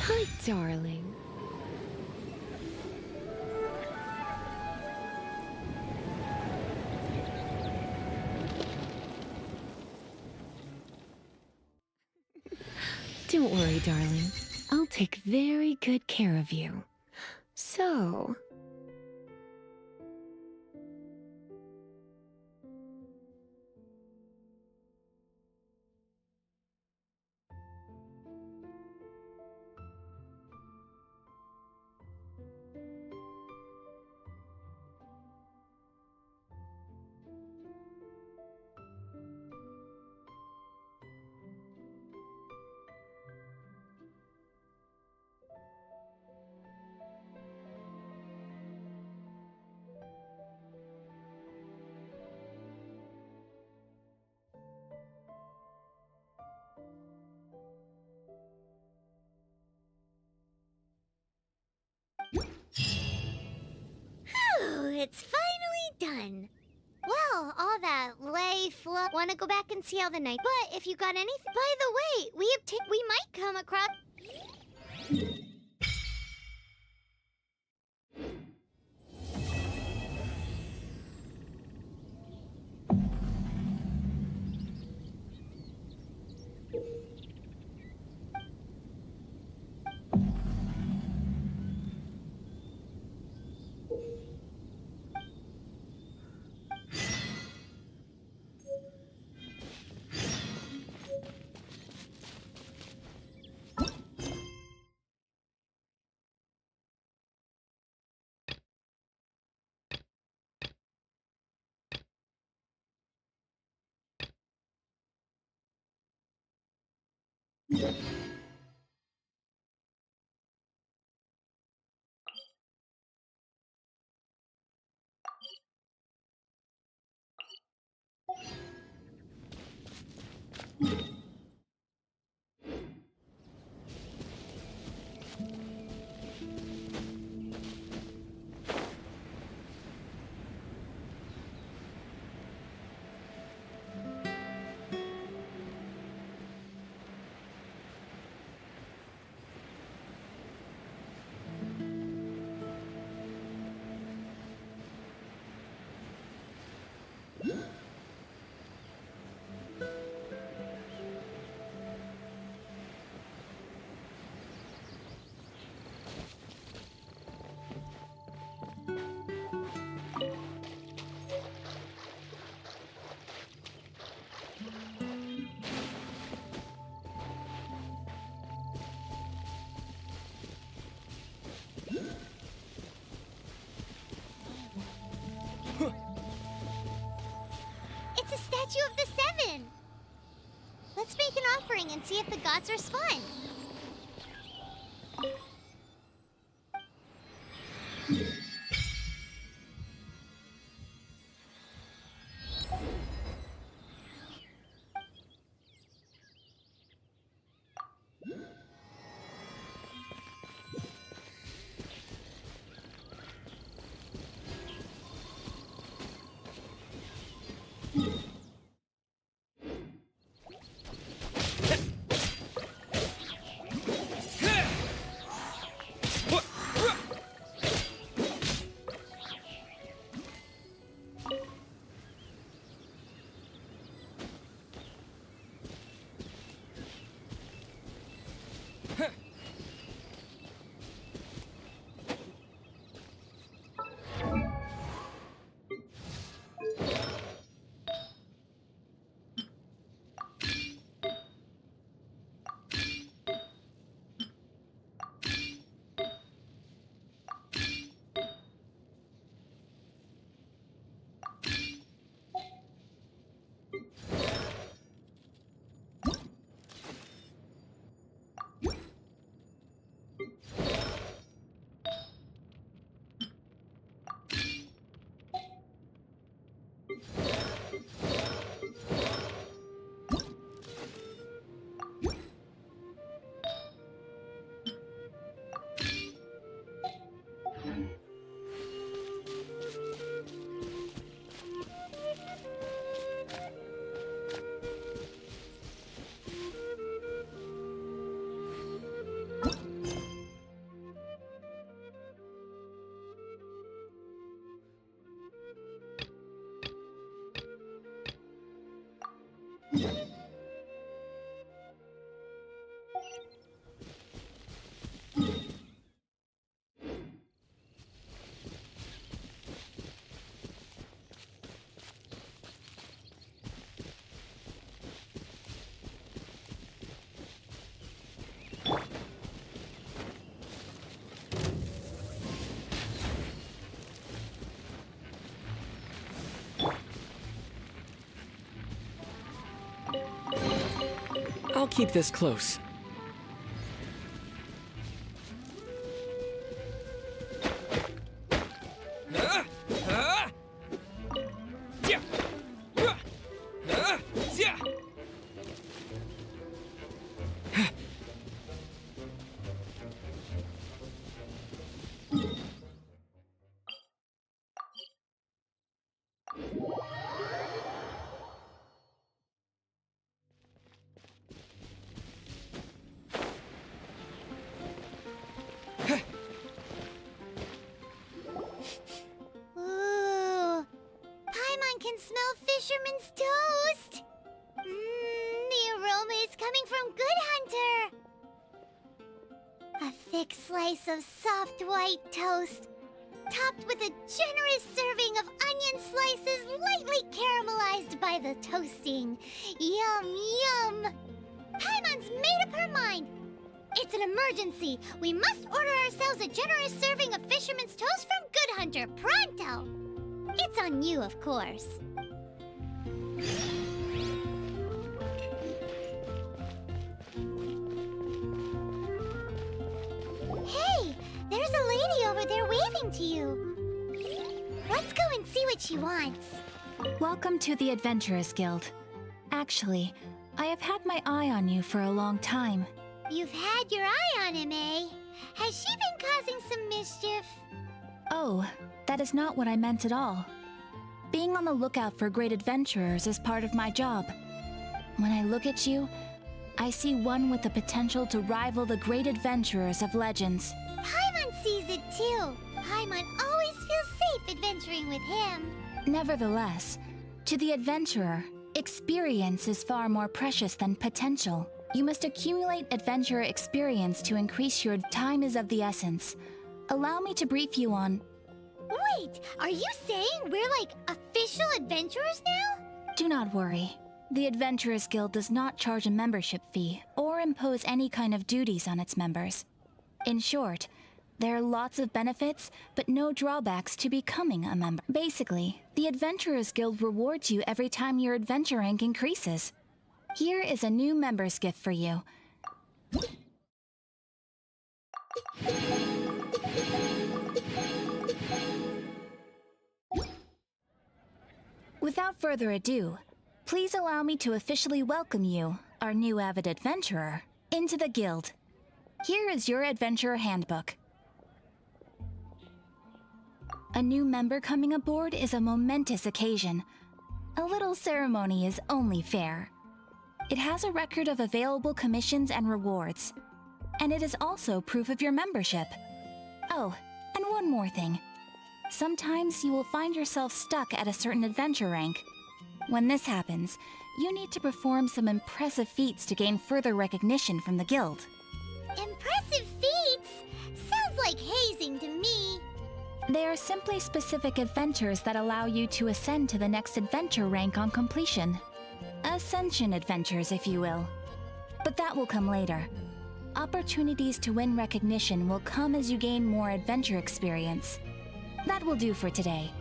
S7: Hi, darling. Don't worry, darling. I'll take very good care of you. So...
S1: Whew, it's finally done. Well, all that lay flow. Want to go back and see how the night? But if you got anything, by the way, we might come across. It's a statue of the Seven. Let's make an offering and see if the gods respond.
S3: I'll keep this close.
S1: Ooh. Paimon can smell fisherman's toast. The aroma is coming from Good Hunter. A thick slice of soft white toast, topped with a generous serving of onion slices lightly caramelized by the toasting. Yum, yum! Paimon's made up her mind. It's an emergency. We must order ourselves a generous serving of fisherman's toast from Good Hunter, pronto! It's on you, of course. Hey, there's a lady over there waving to you. Let's go and see what she wants.
S8: Welcome to the Adventurers Guild. Actually, I have had my eye on you for a long time.
S1: You've had your eye on him, eh? Has she been causing some mischief?
S8: Oh, that is not what I meant at all. Being on the lookout for great adventurers is part of my job. When I look at you, I see one with the potential to rival the great adventurers of legends.
S1: Paimon sees it too. Paimon always feels safe adventuring with him.
S8: Nevertheless, to the adventurer, experience is far more precious than potential. You must accumulate adventurer experience to increase your time is of the essence. Allow me to brief you on...
S1: Wait, are you saying we're like official adventurers now?
S8: Do not worry. The Adventurers Guild does not charge a membership fee or impose any kind of duties on its members. In short, there are lots of benefits, but no drawbacks to becoming a member. Basically, the Adventurers Guild rewards you every time your adventure rank increases. Here is a new member's gift for you. Without further ado, please allow me to officially welcome you, our new avid adventurer, into the guild. Here is your adventurer handbook. A new member coming aboard is a momentous occasion. A little ceremony is only fair. It has a record of available commissions and rewards. And it is also proof of your membership. Oh, and one more thing. Sometimes you will find yourself stuck at a certain adventure rank. When this happens, you need to perform some impressive feats to gain further recognition from the guild.
S1: Impressive feats? Sounds like hazing to me.
S8: They are simply specific adventures that allow you to ascend to the next adventure rank on completion. Ascension adventures, if you will. But that will come later. Opportunities to win recognition will come as you gain more adventure experience. That will do for today.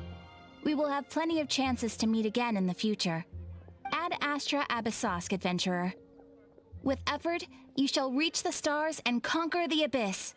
S8: We will have plenty of chances to meet again in the future. Ad Astra Abyssosk, adventurer. With effort, you shall reach the stars and conquer the abyss.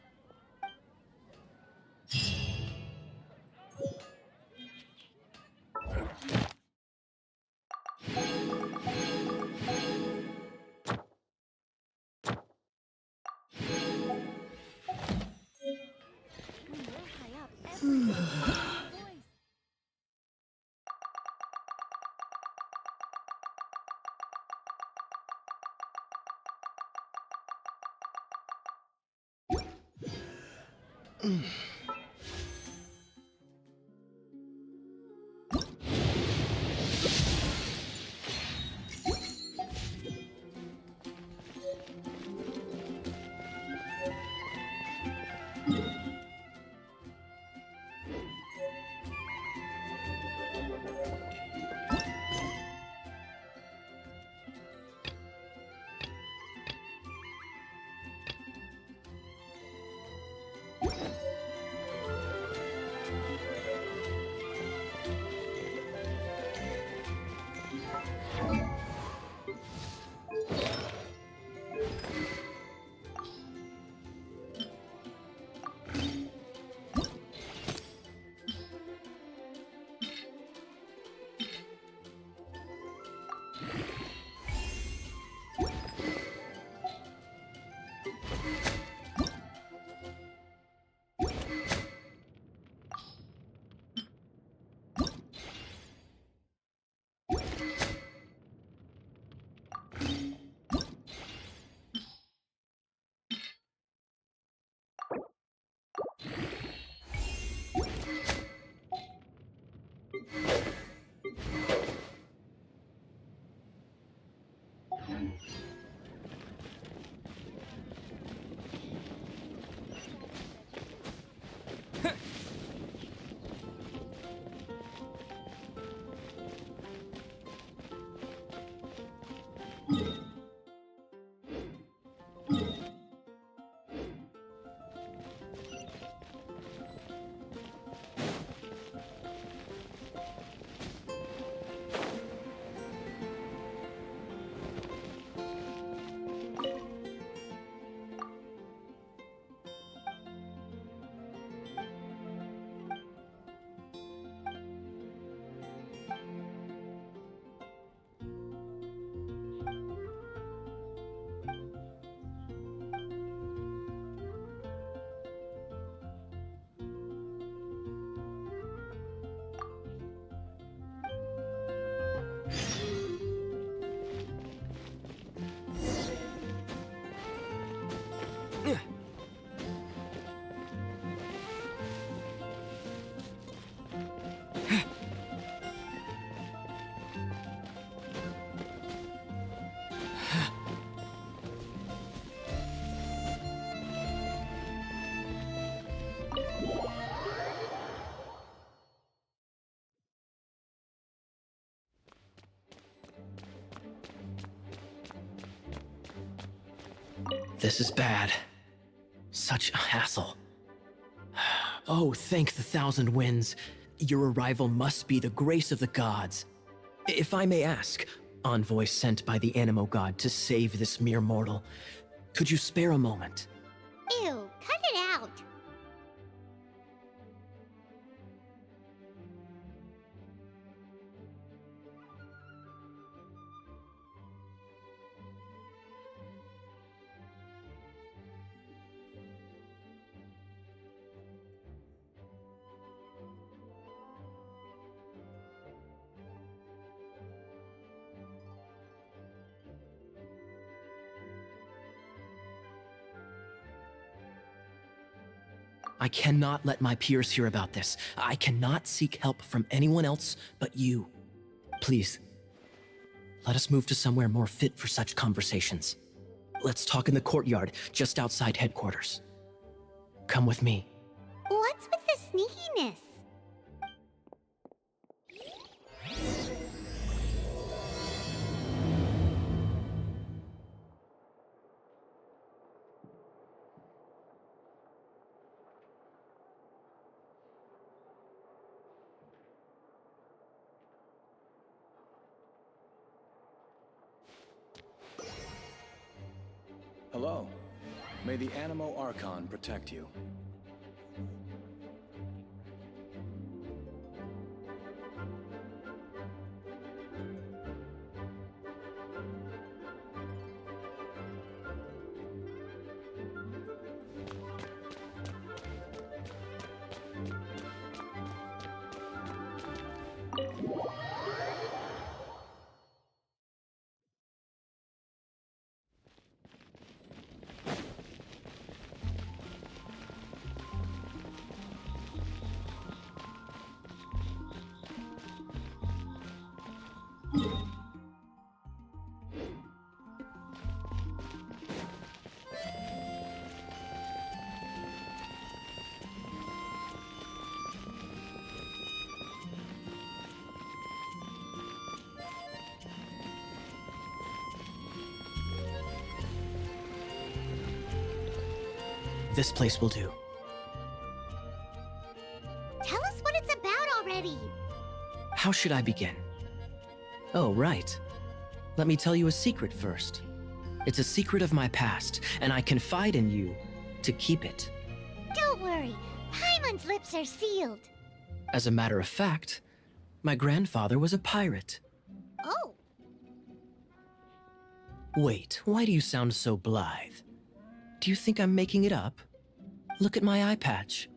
S6: This is bad. Such a hassle. Oh, thank the thousand winds. Your arrival must be the grace of the gods. If I may ask, envoy sent by the Animo god to save this mere mortal, could you spare a moment?
S1: Ew, cut it out.
S6: I cannot let my peers hear about this. I cannot seek help from anyone else but you. Please, let us move to somewhere more fit for such conversations. Let's talk in the courtyard, just outside headquarters. Come with me.
S1: What's with the sneakiness?
S9: Hello. May the Animo Archon protect you.
S6: This place will do.
S1: Tell us what it's about already.
S6: How should I begin? Oh, right. Let me tell you a secret first. It's a secret of my past, and I confide in you to keep it.
S1: Don't worry, Paimon's lips are sealed.
S6: As a matter of fact, my grandfather was a pirate.
S1: Oh,
S6: Wait, why do you sound so blithe? Do you think I'm making it up? Look at my eye patch.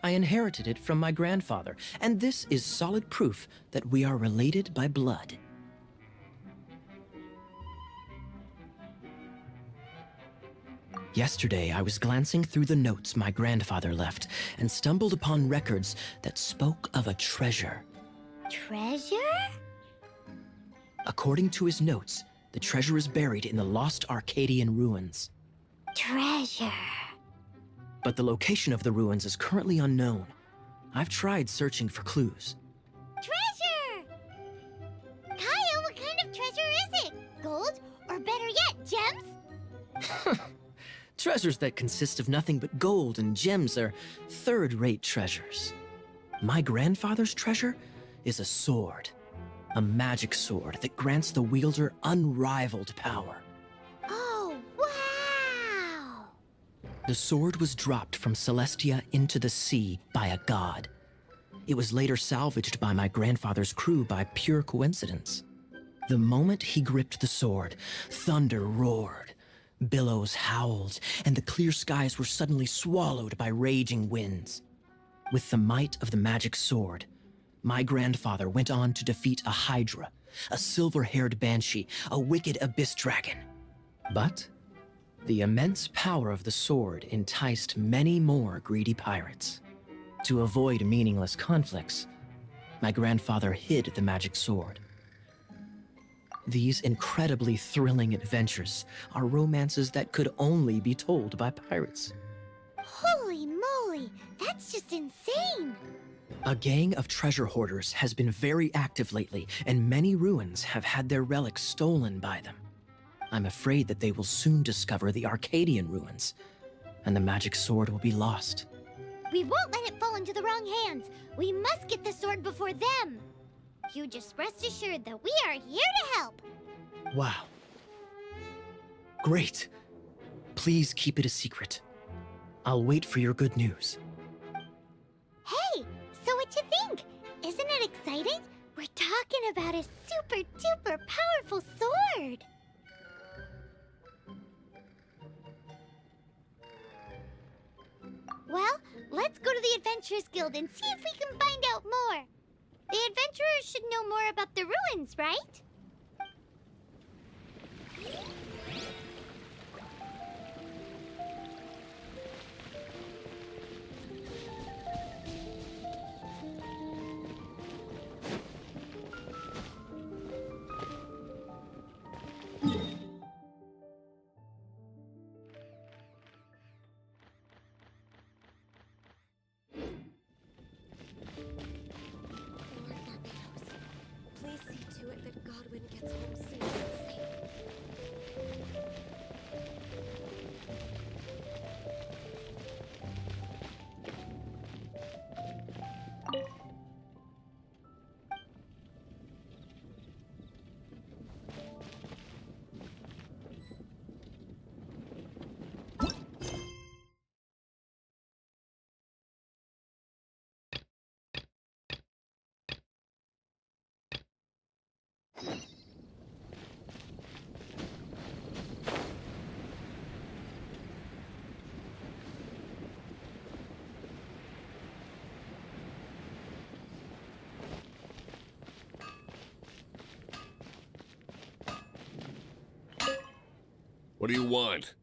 S6: I inherited it from my grandfather, and this is solid proof that we are related by blood. Yesterday, I was glancing through the notes my grandfather left and stumbled upon records that spoke of a treasure.
S1: treasure?
S6: According to his notes, The treasure is buried in the lost Arcadian ruins.
S1: Treasure.
S6: But the location of the ruins is currently unknown. I've tried searching for clues.
S1: Treasure! Kyle, what kind of treasure is it? Gold? Or better yet, gems?
S6: Treasures that consist of nothing but gold and gems are third-rate treasures. My grandfather's treasure is a sword. A magic sword that grants the wielder unrivaled power.
S1: Oh, wow!
S6: The sword was dropped from Celestia into the sea by a god. It was later salvaged by my grandfather's crew by pure coincidence. The moment he gripped the sword, thunder roared, billows howled, and the clear skies were suddenly swallowed by raging winds. With the might of the magic sword, my grandfather went on to defeat a hydra, a silver-haired banshee, a wicked abyss dragon. But the immense power of the sword enticed many more greedy pirates. To avoid meaningless conflicts, my grandfather hid the magic sword. These incredibly thrilling adventures are romances that could only be told by pirates.
S1: Holy moly, that's just insane!
S6: A gang of treasure hoarders has been very active lately, and many ruins have had their relics stolen by them. I'm afraid that they will soon discover the Arcadian ruins, and the magic sword will be lost.
S1: We won't let it fall into the wrong hands. We must get the sword before them. You just rest assured that we are here to help.
S6: Wow. Great. Please keep it a secret. I'll wait for your good news.
S1: Hey, so what you think? Isn't it exciting? We're talking about a super duper powerful sword. Well, let's go to the Adventurers Guild and see if we can find out more. The adventurers should know more about the ruins, right?
S10: Please see to it that Godwin gets home safe and safe.
S5: What do you want?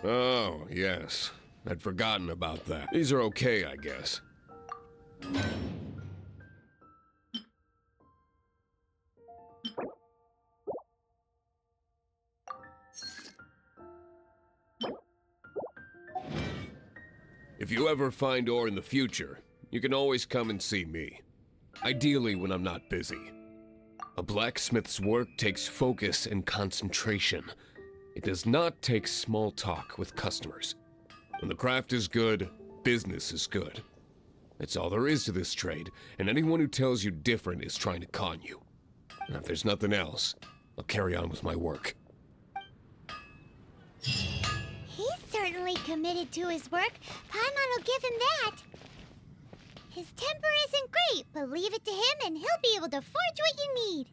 S5: Oh, yes. I'd forgotten about that. These are okay, I guess. If you ever find ore in the future, you can always come and see me. Ideally when I'm not busy. A blacksmith's work takes focus and concentration. It does not take small talk with customers. When the craft is good, business is good. That's all there is to this trade, and anyone who tells you different is trying to con you. And if there's nothing else, I'll carry on with my work.
S1: He's certainly committed to his work. Paimon will give him that. His temper isn't great, but leave it to him and he'll be able to forge what you need.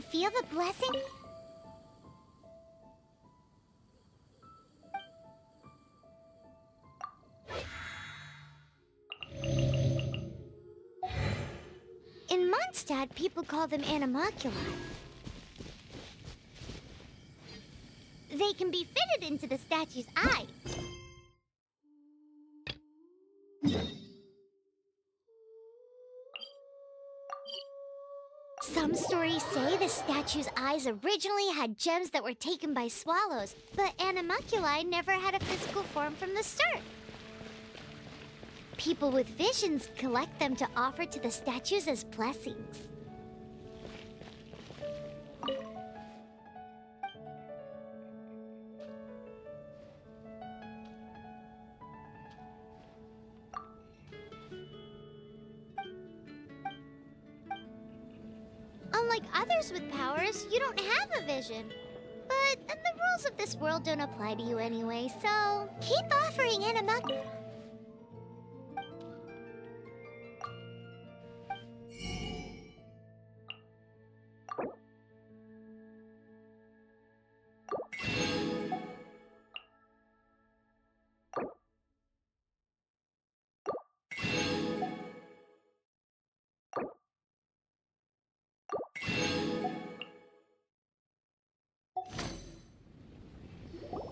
S1: feel the blessing? In Mondstadt, people call them animalculi. They can be fitted into the statue's eyes. Some stories say the statue's eyes originally had gems that were taken by swallows, but animalculi never had a physical form from the start. People with visions collect them to offer to the statues as blessings. Unlike others with powers, you don't have a vision. But the rules of this world don't apply to you anyway, so keep offering animalculi.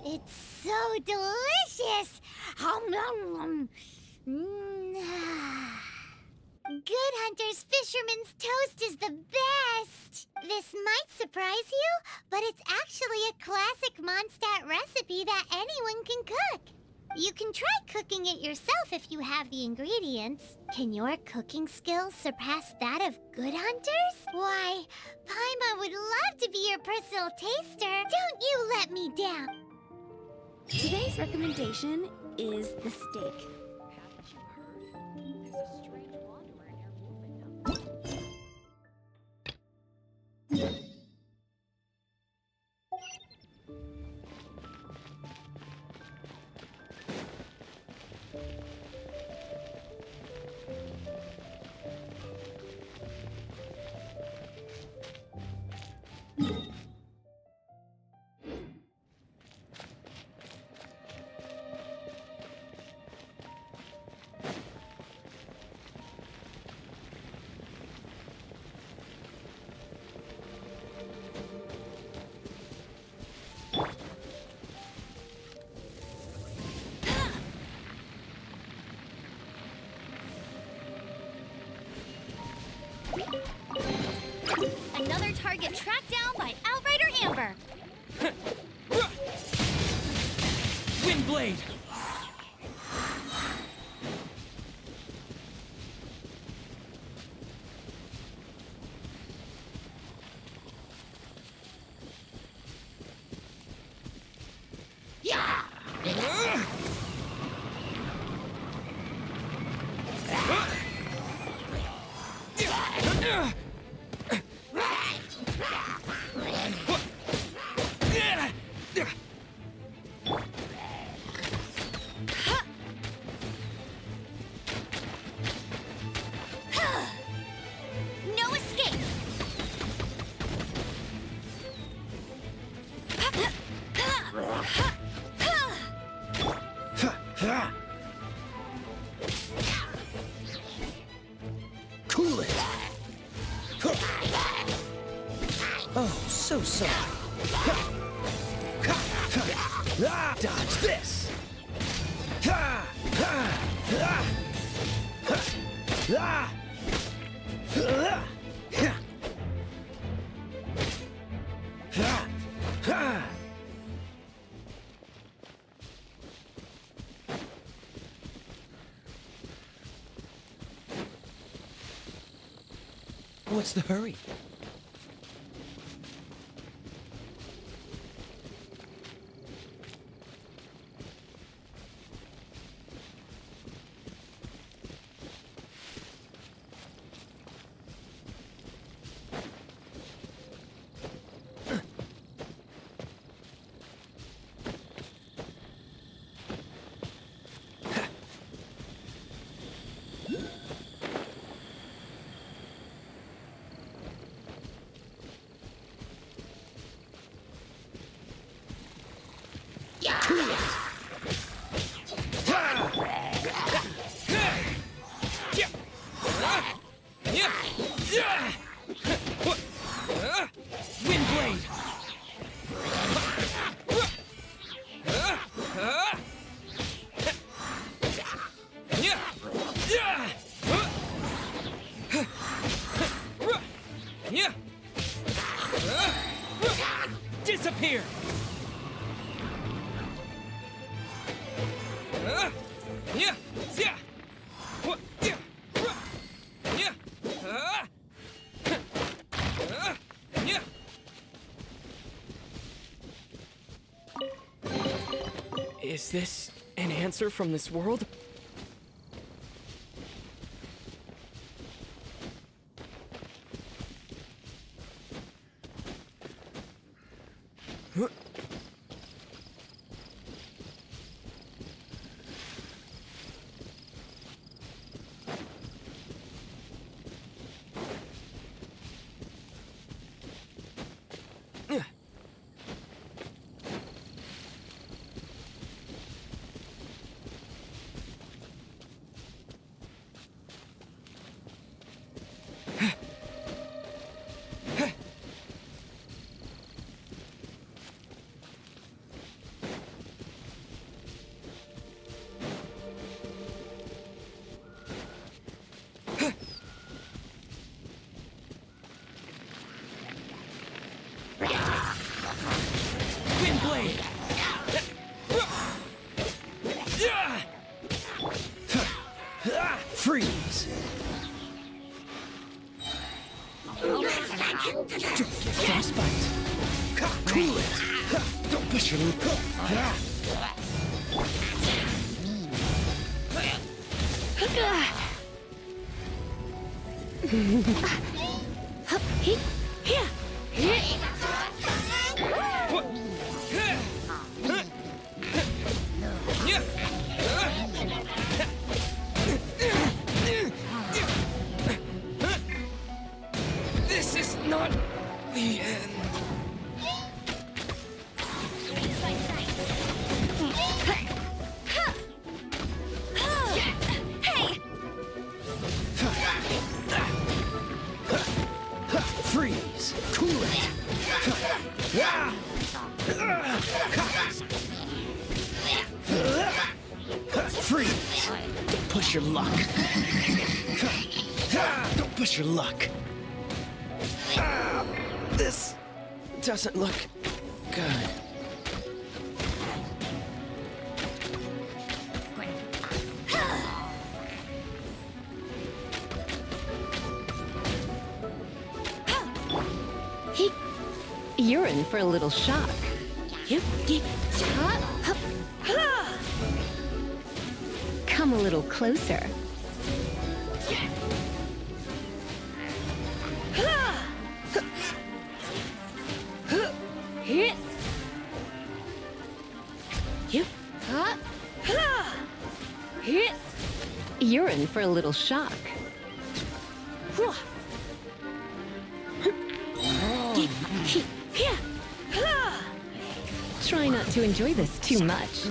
S1: It's so delicious! Good Hunter's Fisherman's Toast is the best! This might surprise you, but it's actually a classic Mondstadt recipe that anyone can cook. You can try cooking it yourself if you have the ingredients. Can your cooking skills surpass that of Good Hunter's? Why, Paimon would love to be your personal taster. Don't you let me down!
S10: Today's recommendation is the steak.
S2: Haven't you heard? There's a strange wanderer near Wolfenham.
S4: Another target tracked down by Outrider Amber.
S3: Windblade!
S4: No escape.
S6: Cool it! Oh, so sorry. Dodge this! What's the hurry?
S3: Windblade! Disappear! Is this an answer from this world? Huh? Windblade! Freeze! Frostbite! Cool it! Don't push your This is not the end. Freeze! Cool it! Freeze! Don't push your luck. Don't push your luck. This doesn't look good.
S7: You're in for a little shock. Come a little closer. You're in for a little shock. Try not to enjoy this too much.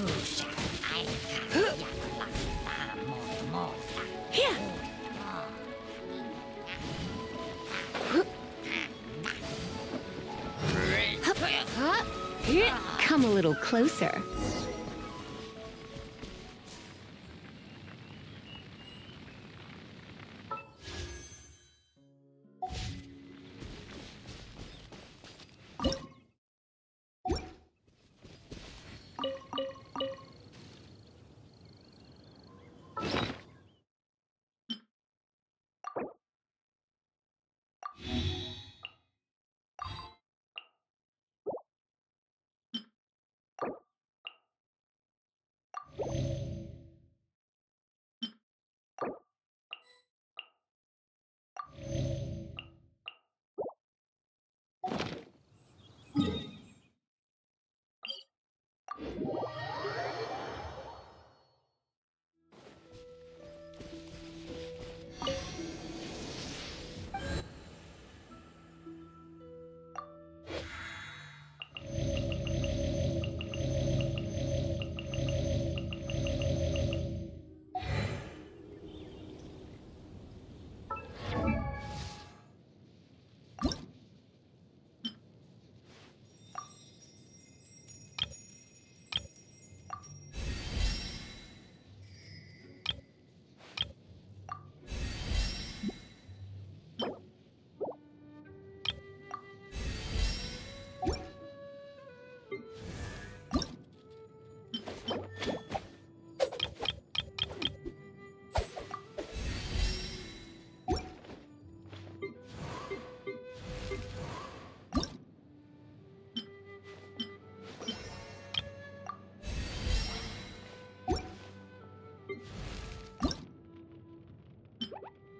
S7: Come a little closer.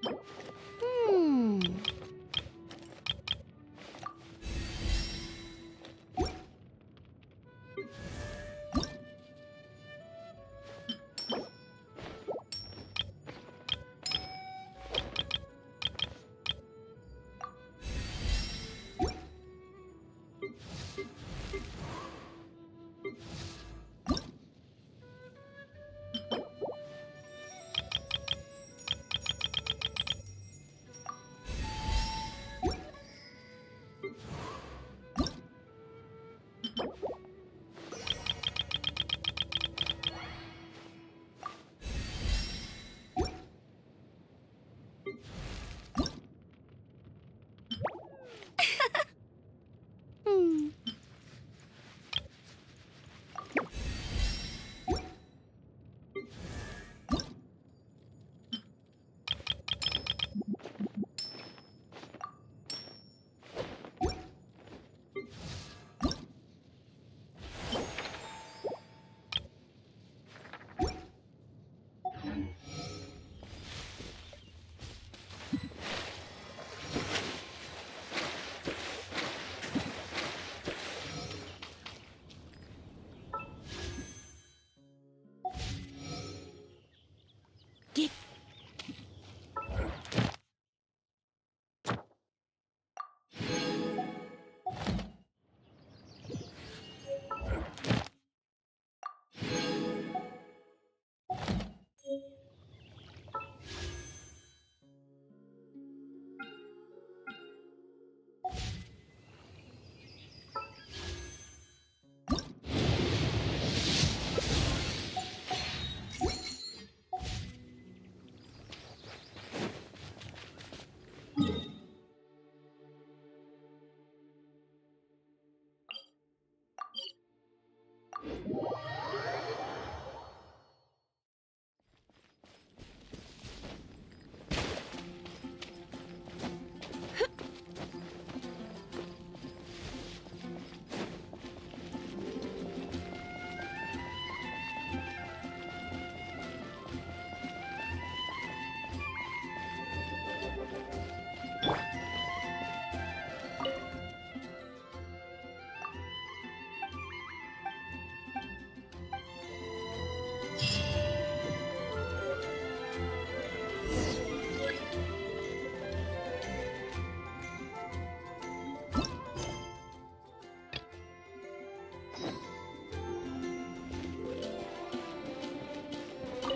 S4: Hmm. Hmm.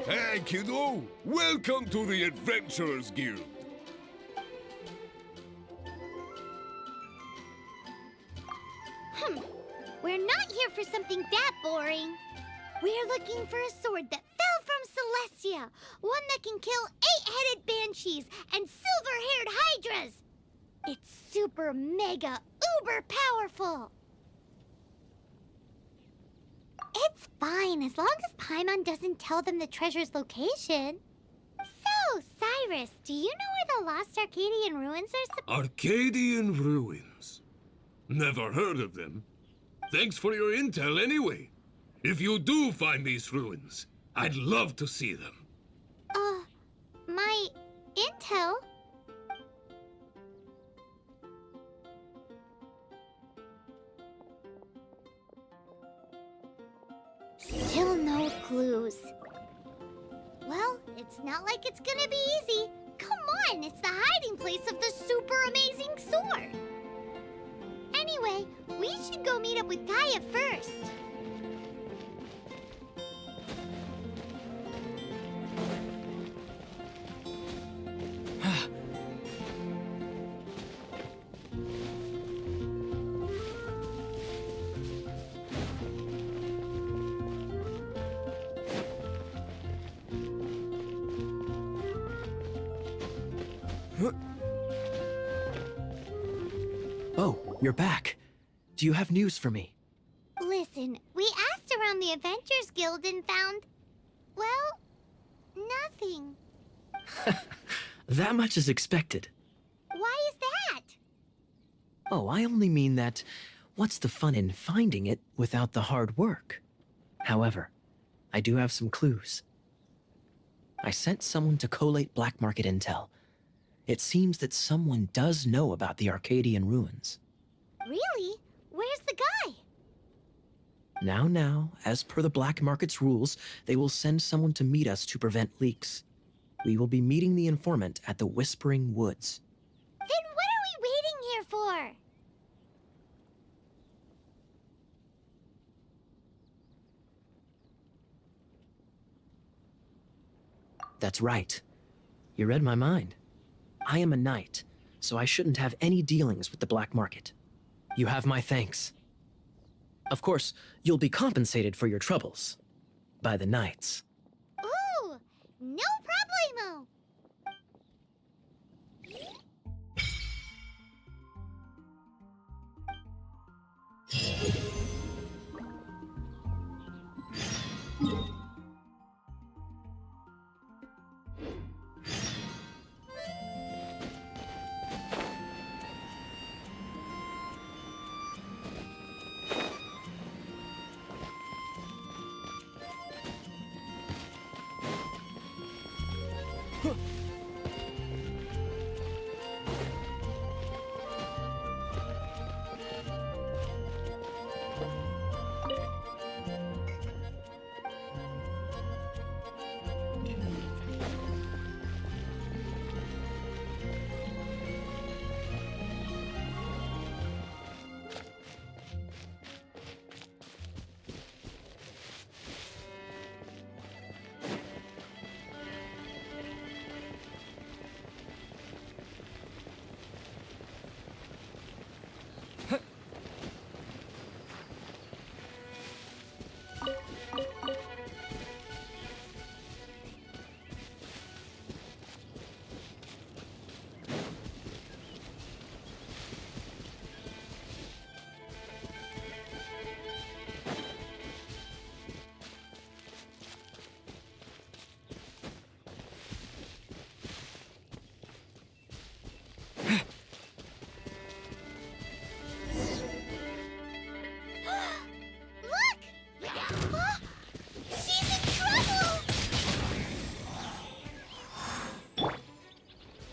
S5: Hey, kiddo! Welcome to the Adventurers Guild!
S1: We're not here for something that boring. We're looking for a sword that fell from Celestia. One that can kill 8-headed banshees and silver-haired hydras. It's super mega uber powerful. It's fine as long as Paimon doesn't tell them the treasure's location. So, Cyrus, do you know where the lost Arcadian ruins are?
S11: Arcadian ruins? Never heard of them. Thanks for your intel anyway. If you do find these ruins, I'd love to see them.
S1: My intel? Still no clues. Well, it's not like it's gonna be easy. Come on, it's the hiding place of the super amazing sword. Anyway, we should go meet up with Gaia first.
S6: Oh, you're back. Do you have news for me?
S1: Listen, we asked around the Adventurers Guild and found, well, nothing.
S6: That much is expected.
S1: Why is that?
S6: Oh, I only mean that what's the fun in finding it without the hard work? However, I do have some clues. I sent someone to collate black market intel, It seems that someone does know about the Arcadian ruins.
S1: Really? Where's the guy?
S6: Now, as per the black market's rules, they will send someone to meet us to prevent leaks. We will be meeting the informant at the Whispering Woods.
S1: Then what are we waiting here for?
S6: That's right. You read my mind. I am a knight, so I shouldn't have any dealings with the black market. You have my thanks. Of course, you'll be compensated for your troubles. By the knights.
S1: Ooh, no problemo.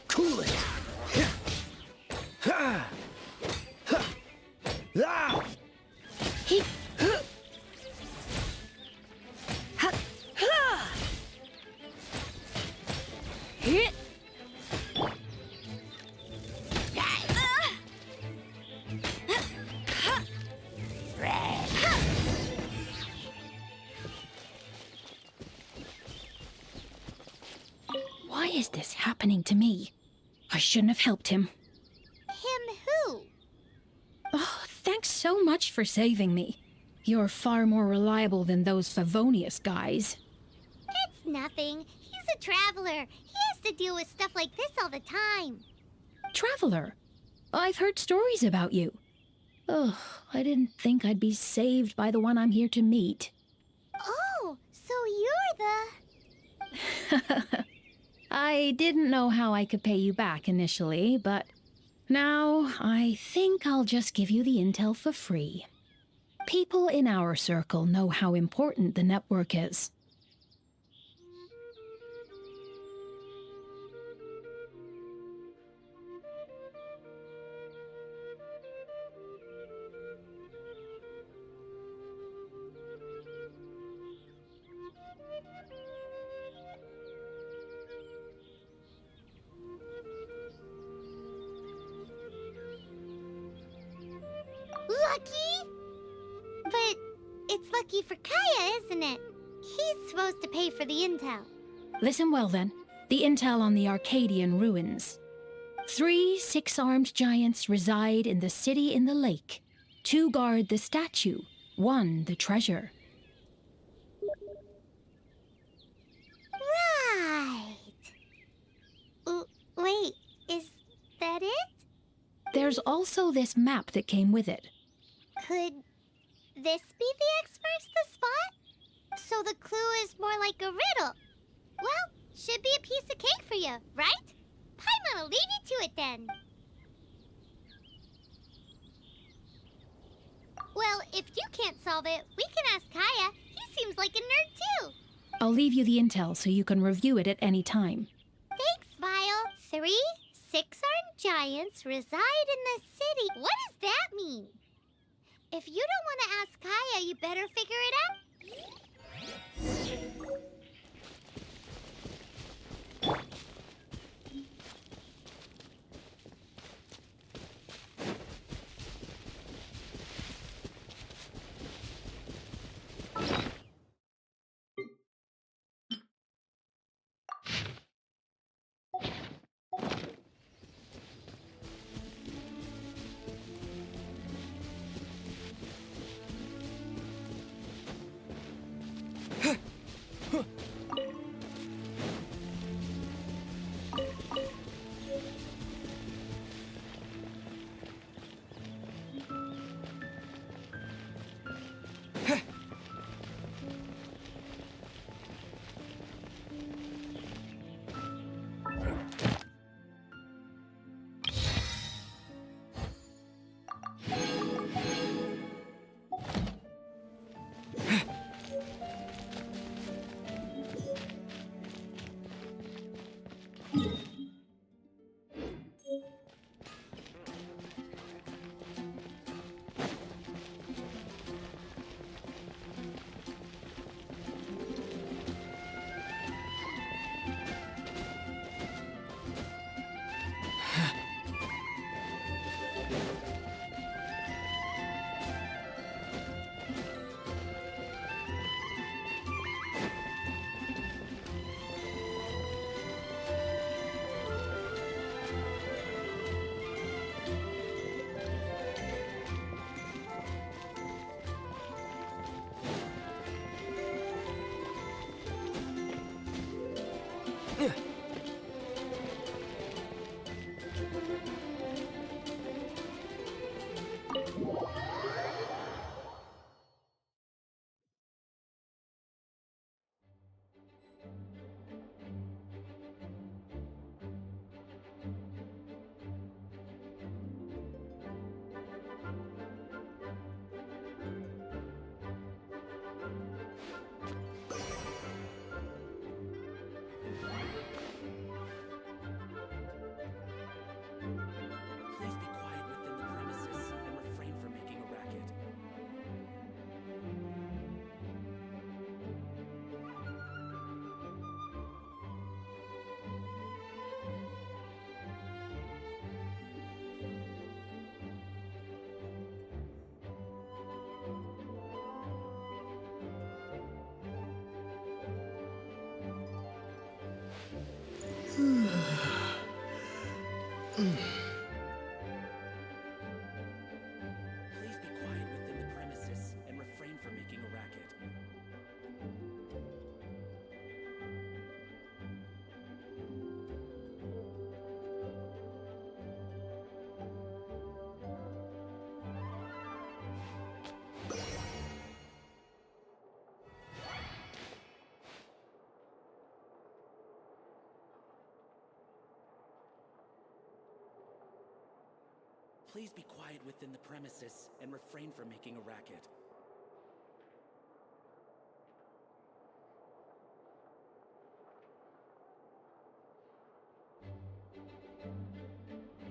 S6: Cool it! Ha! Ha! Ah!
S8: He... Ha! Ha! Hit! Why is this happening to me? I shouldn't have helped him.
S1: Him who?
S8: Oh, thanks so much for saving me. You're far more reliable than those Favonius guys.
S1: It's nothing. He's a traveler. He has to deal with stuff like this all the time.
S8: Traveler? I've heard stories about you. Oh, I didn't think I'd be saved by the one I'm here to meet.
S1: Oh, so you're the...
S8: I didn't know how I could pay you back initially, but now I think I'll just give you the intel for free. People in our circle know how important the network is.
S1: Lucky? But it's lucky for Kaya, isn't it? He's supposed to pay for the intel.
S8: Listen well then. The intel on the Arcadian ruins. 3 6-armed giants reside in the city in the lake. 2 guard the statue, 1 the treasure.
S1: Right. Wait, is that it?
S8: There's also this map that came with it.
S1: Could this be the experts the spot? So the clue is more like a riddle. Well, should be a piece of cake for you, right? Paimon'll leave you to it then. Well, if you can't solve it, we can ask Kaya. He seems like a nerd too.
S8: I'll leave you the intel so you can review it at any time.
S1: Thanks, Vile. 3 6 armed giants reside in the city. What does that mean? If you don't want to ask Kaya, you better figure it out.
S12: Please be quiet within the premises and refrain from making a racket. Please be quiet within the premises and refrain from making a racket. Please be quiet within the premises and refrain from making a racket. Please be quiet within the premises and refrain from making a racket.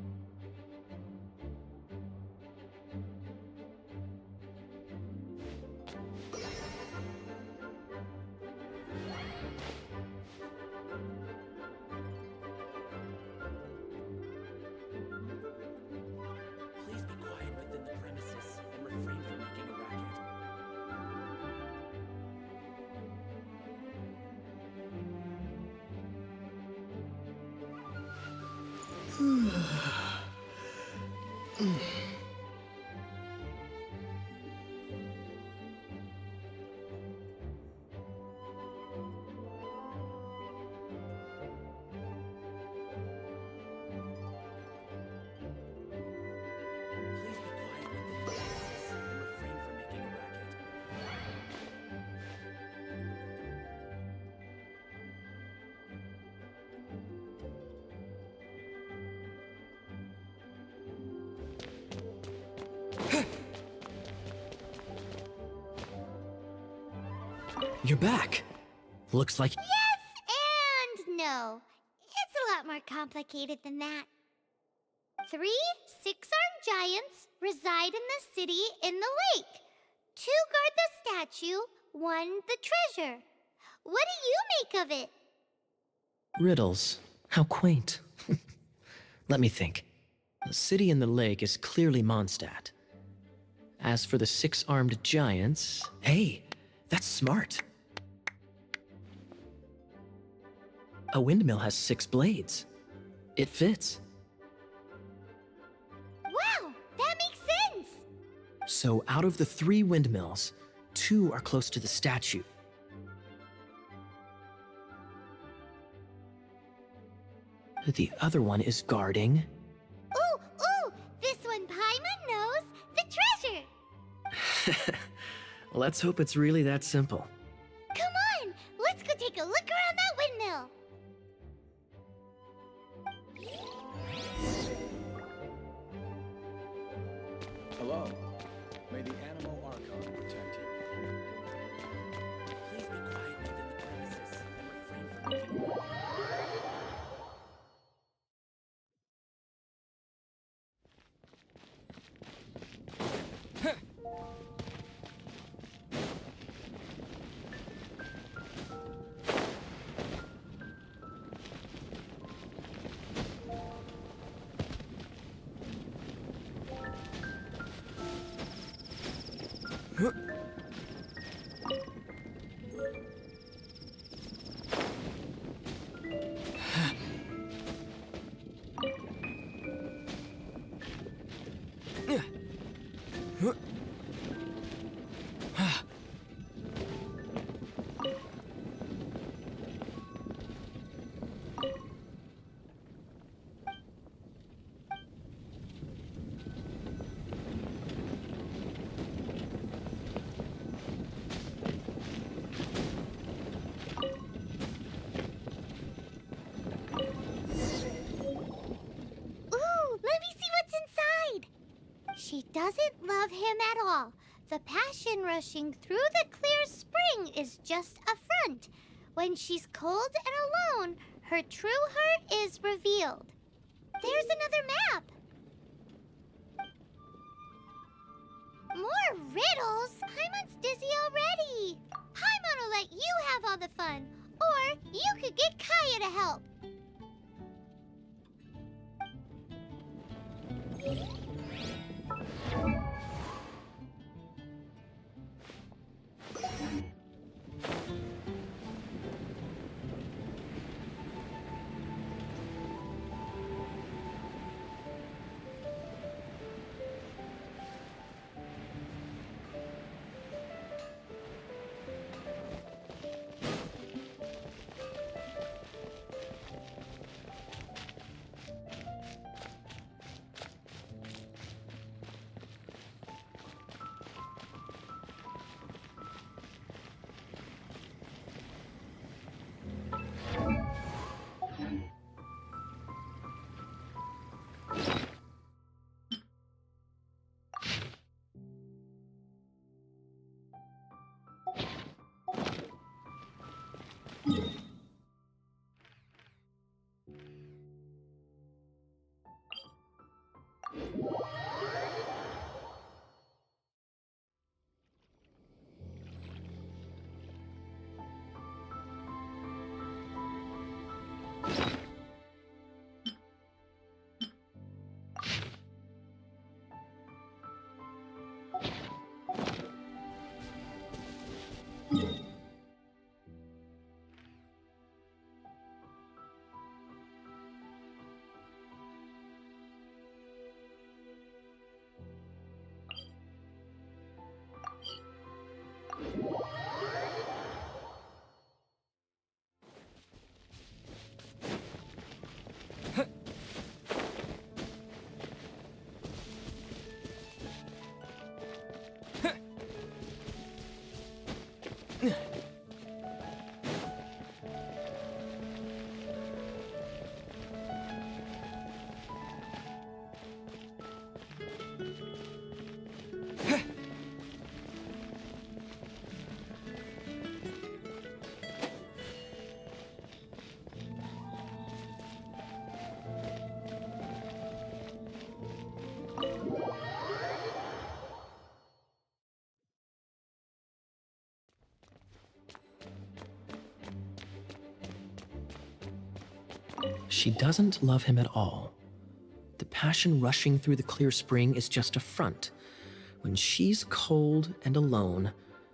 S12: Please be quiet within the premises and refrain from making a racket.
S6: You're back. Looks like...
S1: Yes and no. It's a lot more complicated than that. 3 six-armed giants reside in the city in the lake. 2 guard the statue, 1 the treasure. What do you make of it?
S6: Riddles. How quaint. Let me think. The city in the lake is clearly Mondstadt. As for the 6-armed giants... Hey, that's smart. A windmill has 6 blades. It fits.
S1: Wow, that makes sense!
S6: So out of the 3 windmills, 2 are close to the statue. The other one is guarding...
S1: Ooh, this one Paimon knows, the treasure!
S6: Let's hope it's really that simple.
S1: Come on, let's go take a look around that windmill.
S9: Hello. May the Animal Archon protect you.
S12: Please be quiet within the premises and refrain from making a racket.
S1: She doesn't love him at all. The passion rushing through the clear spring is just a front. When she's cold and alone, her true heart is revealed. There's another map. More riddles? Paimon's dizzy already. Paimon will let you have all the fun. Or you could get Kaya to help.
S6: She doesn't love him at all. The passion rushing through the clear spring is just a front. When she's cold and alone,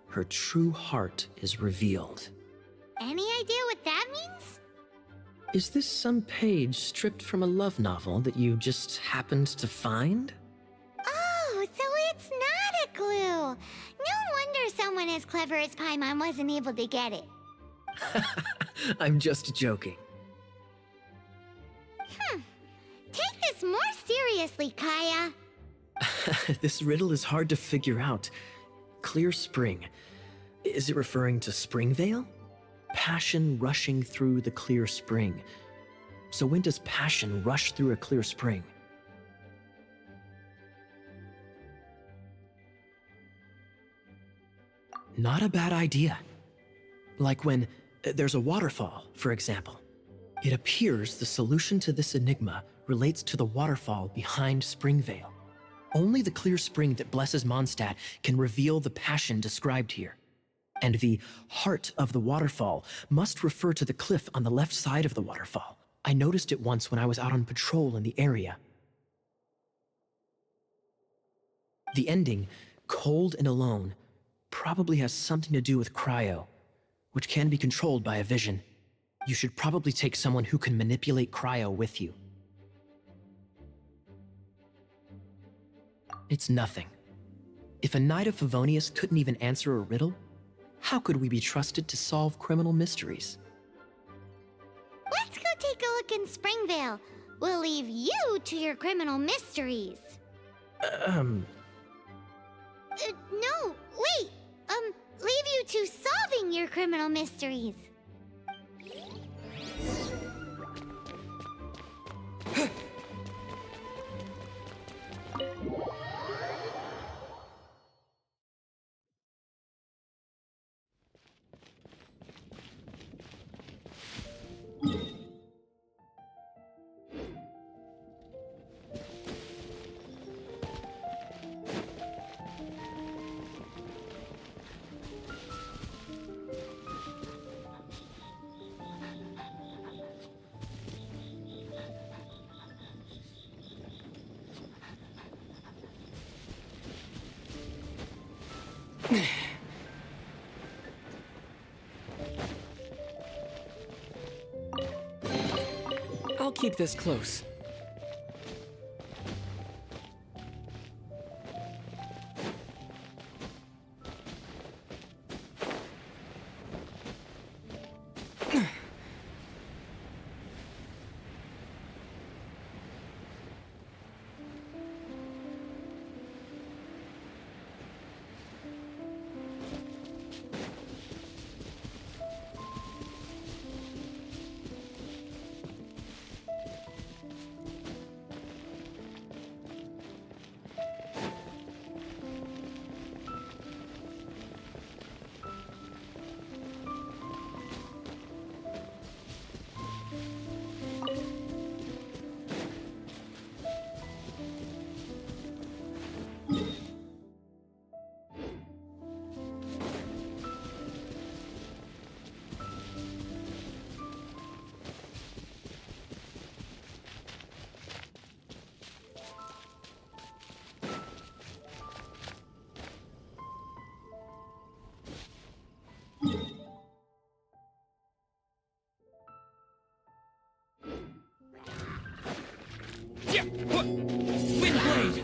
S6: her true heart is revealed.
S1: Any idea what that means?
S6: Is this some page stripped from a love novel that you just happened to find?
S1: Oh, so it's not a clue. No wonder someone as clever as Paimon wasn't able to get it.
S6: I'm just joking.
S1: Take this more seriously, Kaya.
S6: This riddle is hard to figure out. Clear spring. Is it referring to Springvale? Passion rushing through the clear spring. So when does passion rush through a clear spring? Not a bad idea. Like when there's a waterfall, for example. It appears the solution to this enigma relates to the waterfall behind Springvale. Only the clear spring that blesses Mondstadt can reveal the passion described here. And the heart of the waterfall must refer to the cliff on the left side of the waterfall. I noticed it once when I was out on patrol in the area. The ending, cold and alone, probably has something to do with cryo, which can be controlled by a vision. You should probably take someone who can manipulate cryo with you. It's nothing. If a Knight of Favonius couldn't even answer a riddle, how could we be trusted to solve criminal mysteries?
S1: Let's go take a look in Springvale. We'll leave you to your criminal mysteries. No, wait. Leave you to solving your criminal mysteries.
S3: I'll keep this close. Windblade!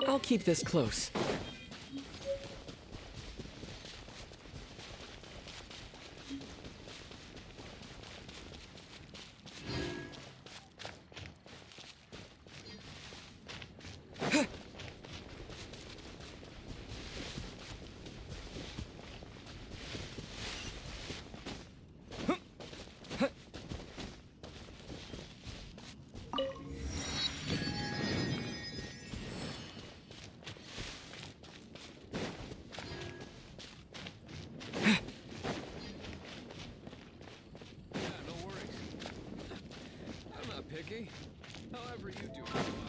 S3: I'll keep this close.
S5: are you doing?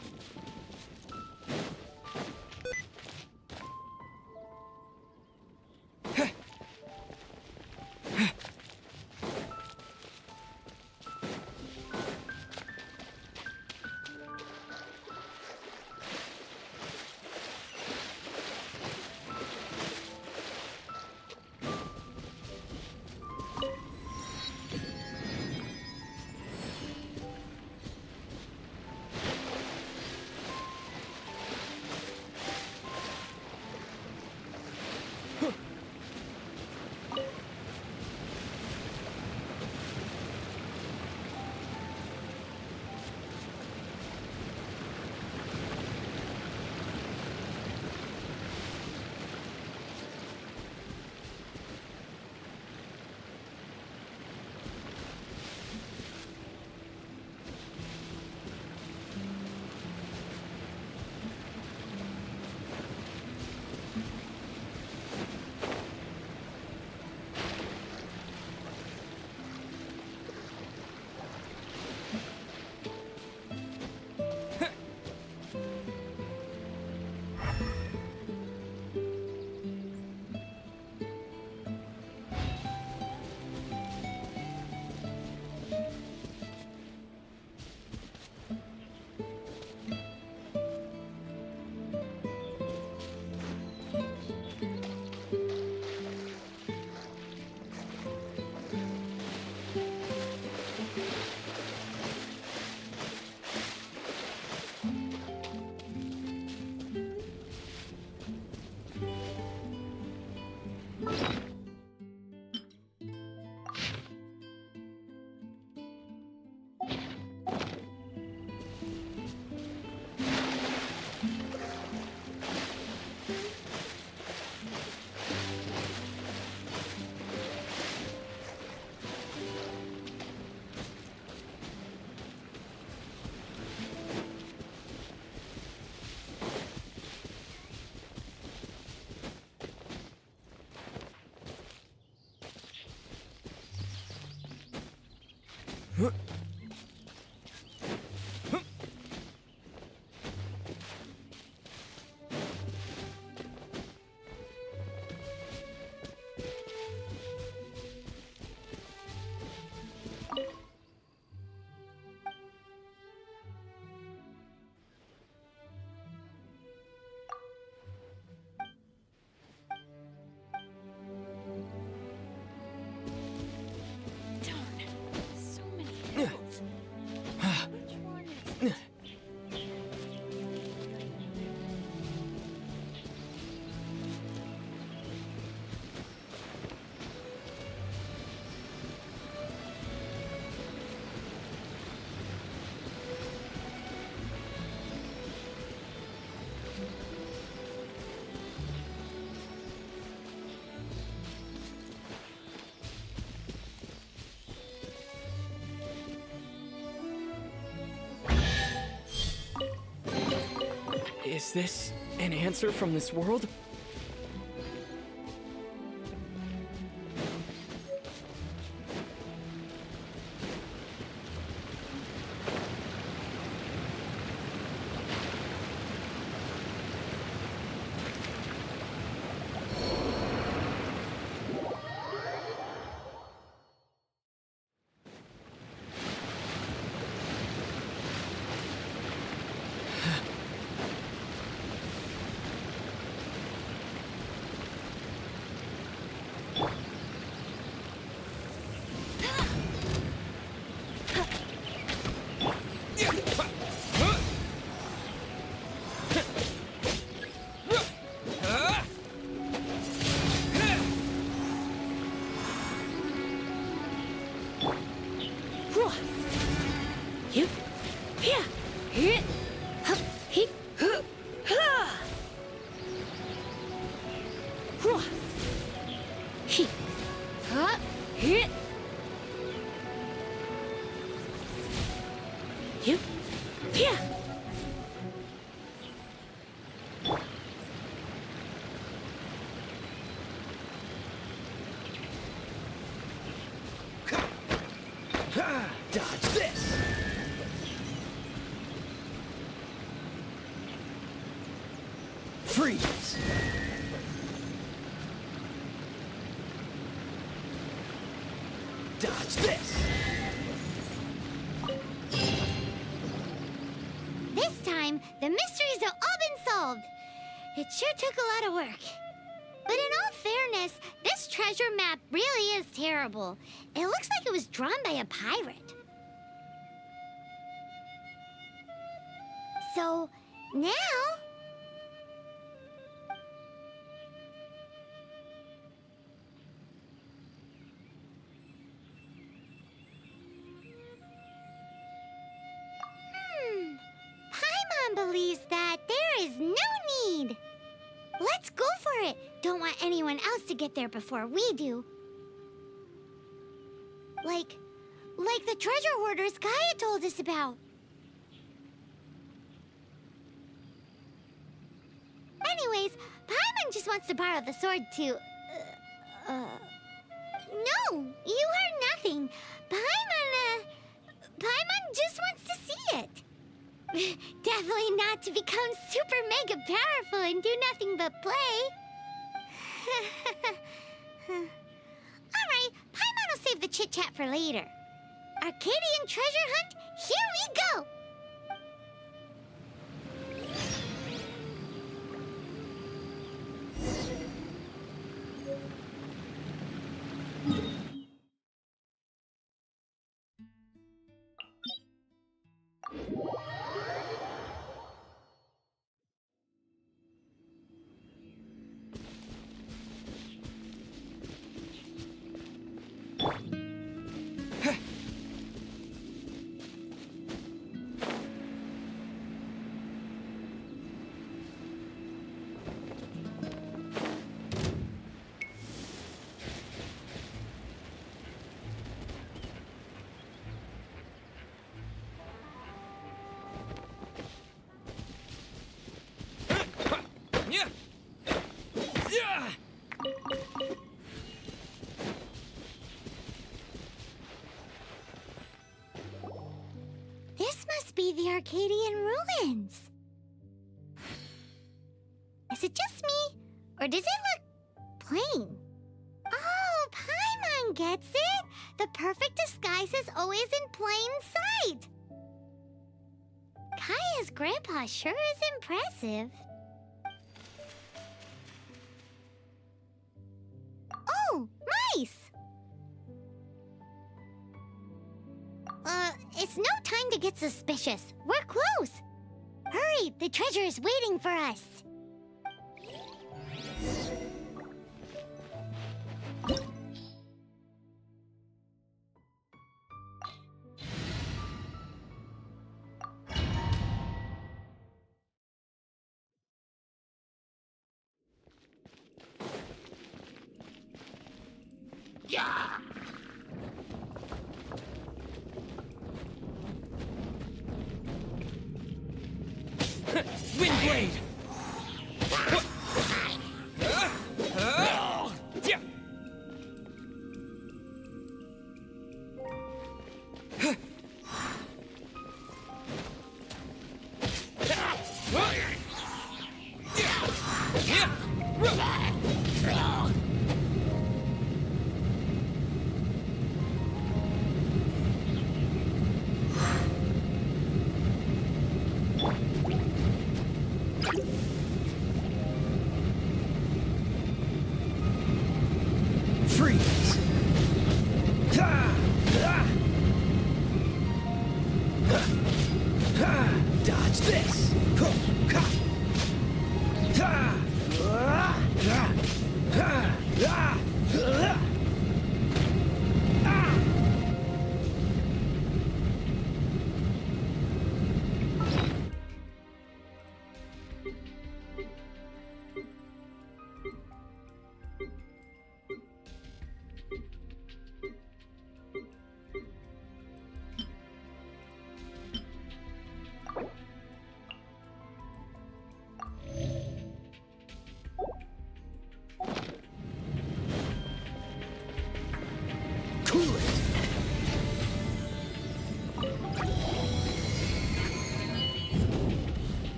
S3: Is this an answer from this world?
S6: Freeze! Dodge this!
S1: This time, the mysteries have all been solved. It sure took a lot of work. But in all fairness, this treasure map really is terrible. It looks like it was drawn by a pirate. So, now... Paimon believes that there is no need. Let's go for it. Don't want anyone else to get there before we do. Like the treasure hoarders Gaia told us about. Anyways, Paimon just wants to borrow the sword to... No, you heard nothing. Paimon just wants to see it. Definitely not to become super mega powerful and do nothing but play. Alright, Paimon will save the chit-chat for later. Arcadian treasure hunt, here we go! This must be the Arcadian ruins. Is it just me? Or does it look plain? Oh, Paimon gets it! The perfect disguise is always in plain sight! Kaya's grandpa sure is impressive. Oh, mice! It's no time to get suspicious. We're close. Hurry, the treasure is waiting for us.
S3: Windblade! Freeze! Dodge this!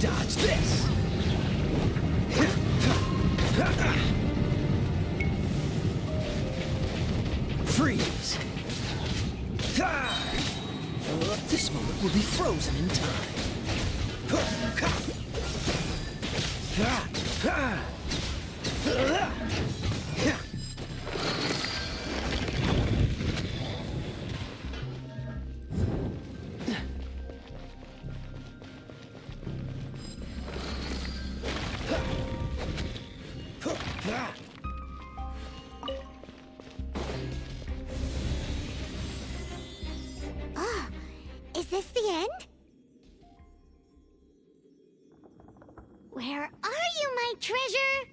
S6: Dodge this! Freeze! This moment will be frozen in time.
S1: Oh, is this the end? Where are you, my treasure?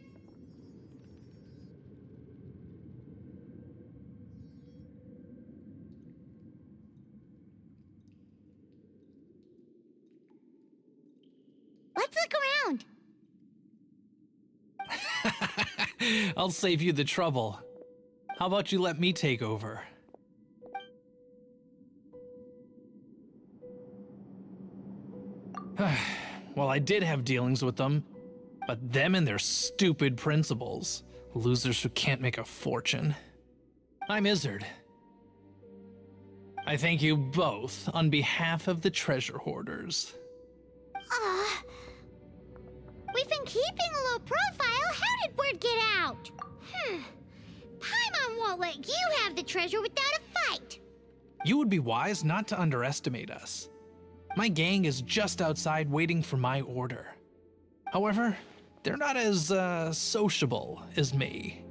S1: Let's look around.
S13: I'll save you the trouble. How about you let me take over? Well, I did have dealings with them, but them and their stupid principles. Losers who can't make a fortune. I'm Izzard. I thank you both on behalf of the treasure hoarders.
S1: We've been keeping a low profile. How did word get out? Paimon won't let you have the treasure without a fight.
S13: You would be wise not to underestimate us. My gang is just outside waiting for my order. However, they're not as, sociable as me.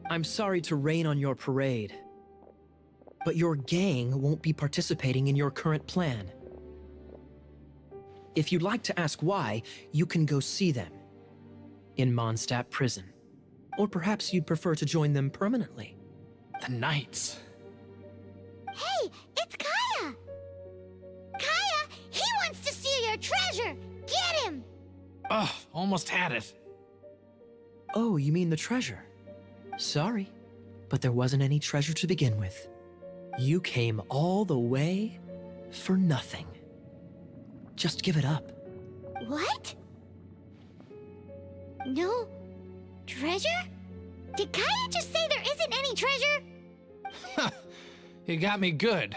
S6: I'm sorry to rain on your parade, but your gang won't be participating in your current plan. If you'd like to ask why, you can go see them in Mondstadt prison. Or perhaps you'd prefer to join them permanently.
S13: The Knights.
S1: Hey, it's Kaya! Kaya, he wants to steal your treasure! Get him!
S13: Ugh, almost had it.
S6: Oh, you mean the treasure? Sorry, but there wasn't any treasure to begin with. You came all the way for nothing. Just give it up.
S1: What? No treasure? Did Kaya just say there isn't any treasure?
S13: You got me good.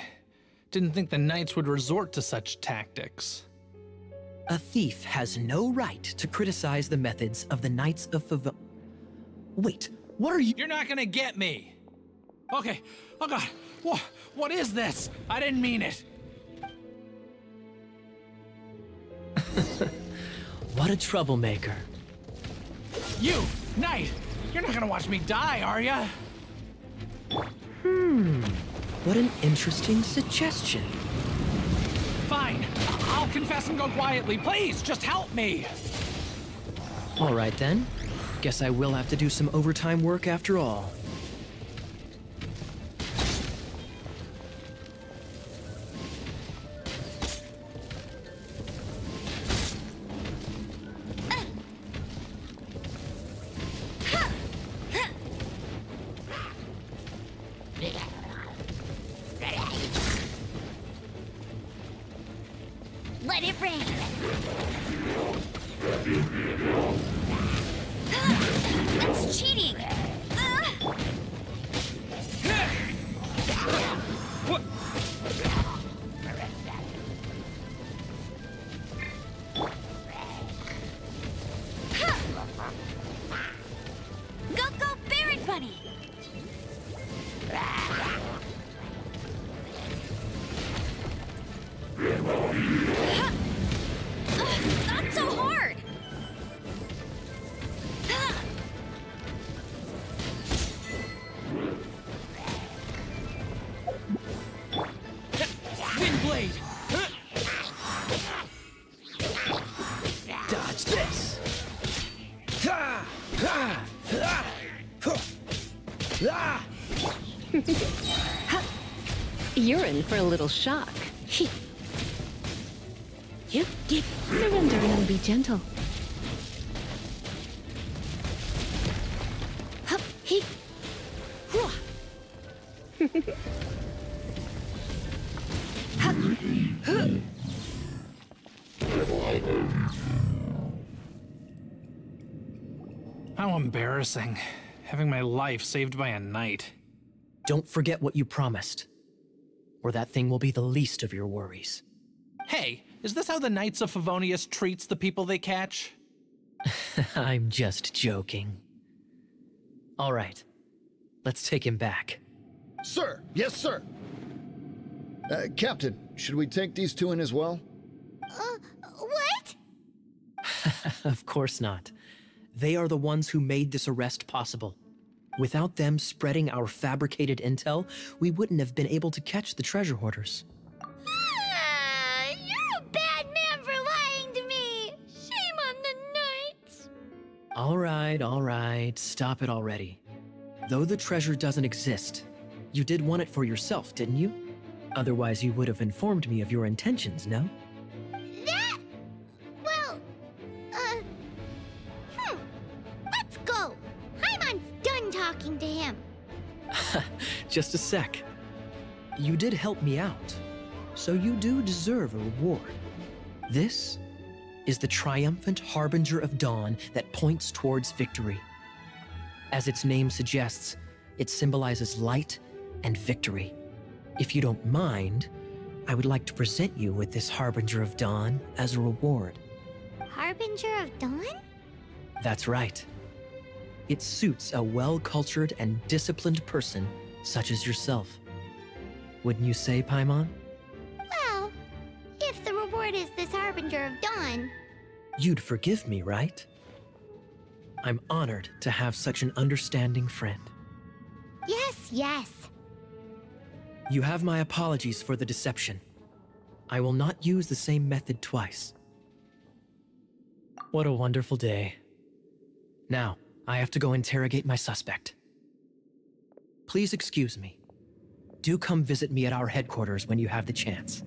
S13: Didn't think the Knights would resort to such tactics.
S6: A thief has no right to criticize the methods of the Knights of Wait, what are you—
S13: You're not gonna get me! Okay, oh god, what is this? I didn't mean it.
S6: What a troublemaker.
S13: You, Knight! You're not gonna watch me die, are ya?
S6: What an interesting suggestion.
S13: Fine, I'll confess and go quietly. Please, just help me!
S6: All right then. Guess I will have to do some overtime work after all.
S1: Let it rain!
S4: That's cheating!
S13: What?
S4: Go, Baron Bunny! Not so hard!
S13: Wind blade!
S6: Dodge this!
S7: You're in for a little shock. You surrender and be gentle. Hup, he. Hua. Hup. Huh.
S13: How embarrassing. Having my life saved by a knight.
S6: Don't forget what you promised, or that thing will be the least of your worries.
S13: Hey, is this how the Knights of Favonius treats the people they catch?
S6: I'm just joking. All right, let's take him back.
S14: Sir! Yes, sir! Captain, should we take these two in as well?
S1: What?
S6: Of course not. They are the ones who made this arrest possible. Without them spreading our fabricated intel, we wouldn't have been able to catch the treasure hoarders.
S1: You're a bad man for lying to me! Shame on the knights!
S6: All right, stop it already. Though the treasure doesn't exist, you did want it for yourself, didn't you? Otherwise, you would have informed me of your intentions, no?
S1: Let's go! Paimon's done talking to him.
S6: Just a sec. You did help me out, so you do deserve a reward. This is the triumphant harbinger of dawn that points towards victory. As its name suggests, it symbolizes light and victory. If you don't mind, I would like to present you with this harbinger of dawn as a reward.
S1: Harbinger of Dawn?
S6: That's right. It suits a well-cultured and disciplined person such as yourself. Wouldn't you say, Paimon?
S1: Well, if the reward is this Harbinger of Dawn...
S6: You'd forgive me, right? I'm honored to have such an understanding friend.
S1: Yes.
S6: You have my apologies for the deception. I will not use the same method twice. What a wonderful day. Now, I have to go interrogate my suspect. Please excuse me. Do come visit me at our headquarters when you have the chance.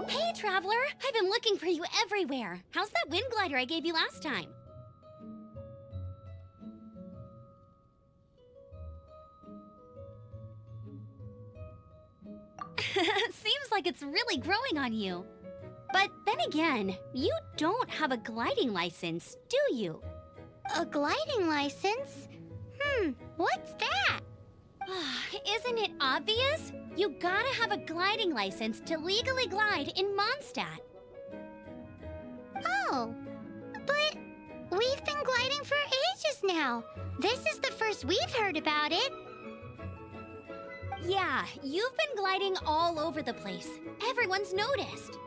S4: Hey, Traveler! I've been looking for you everywhere. How's that wind glider I gave you last time? Seems like it's really growing on you. But then again, you don't have a gliding license, do you?
S1: A gliding license? What's that?
S4: Isn't it obvious? You gotta have a gliding license to legally glide in Mondstadt.
S1: Oh, but we've been gliding for ages now. This is the first we've heard about it.
S4: Yeah, you've been gliding all over the place. Everyone's noticed.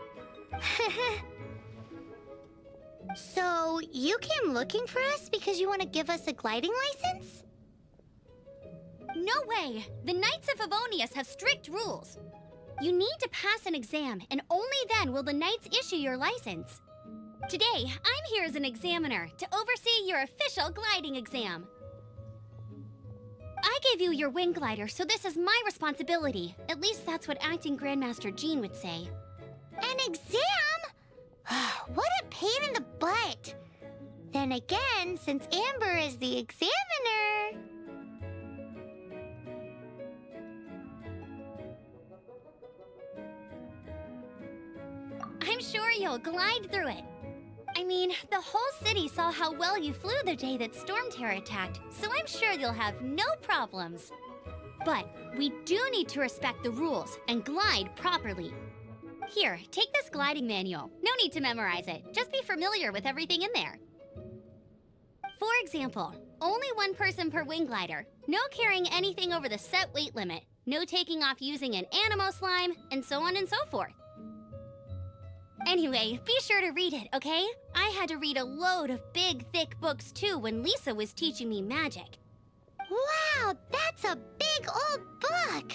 S1: So, you came looking for us because you want to give us a gliding license?
S4: No way! The Knights of Favonius have strict rules. You need to pass an exam, and only then will the Knights issue your license. Today, I'm here as an examiner to oversee your official gliding exam. I gave you your wing glider, so this is my responsibility. At least that's what Acting Grandmaster Jean would say.
S1: An exam? What a pain in the butt. Then again, since Amber is the examiner...
S4: I'm sure you'll glide through it. I mean, the whole city saw how well you flew the day that Storm Terror attacked, so I'm sure you'll have no problems. But we do need to respect the rules and glide properly. Here, take this gliding manual. No need to memorize it. Just be familiar with everything in there. For example, only one person per wing glider. No carrying anything over the set weight limit. No taking off using an animo slime, and so on and so forth. Anyway, be sure to read it, okay? I had to read a load of big, thick books too when Lisa was teaching me magic.
S1: Wow, that's a big old book!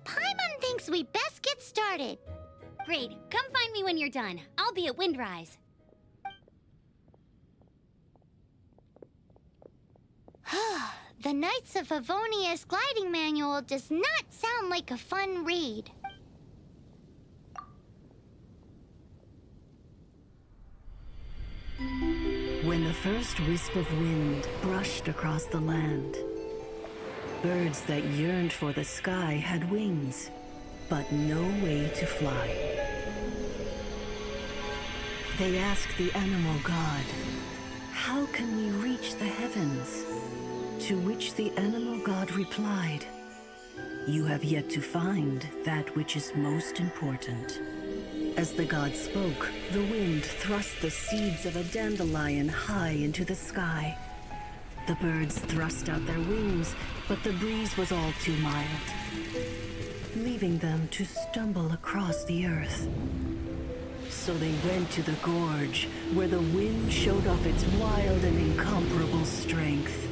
S1: Paimon thinks we best get started.
S4: Great, come find me when you're done. I'll be at Windrise.
S1: The Knights of Favonius gliding manual does not sound like a fun read.
S15: When the first wisp of wind brushed across the land, birds that yearned for the sky had wings, but no way to fly. They asked the animal god, "How can we reach the heavens?" To which the animal god replied, "You have yet to find that which is most important." As the god spoke, the wind thrust the seeds of a dandelion high into the sky. The birds thrust out their wings, but the breeze was all too mild, leaving them to stumble across the earth. So they went to the gorge, where the wind showed off its wild and incomparable strength.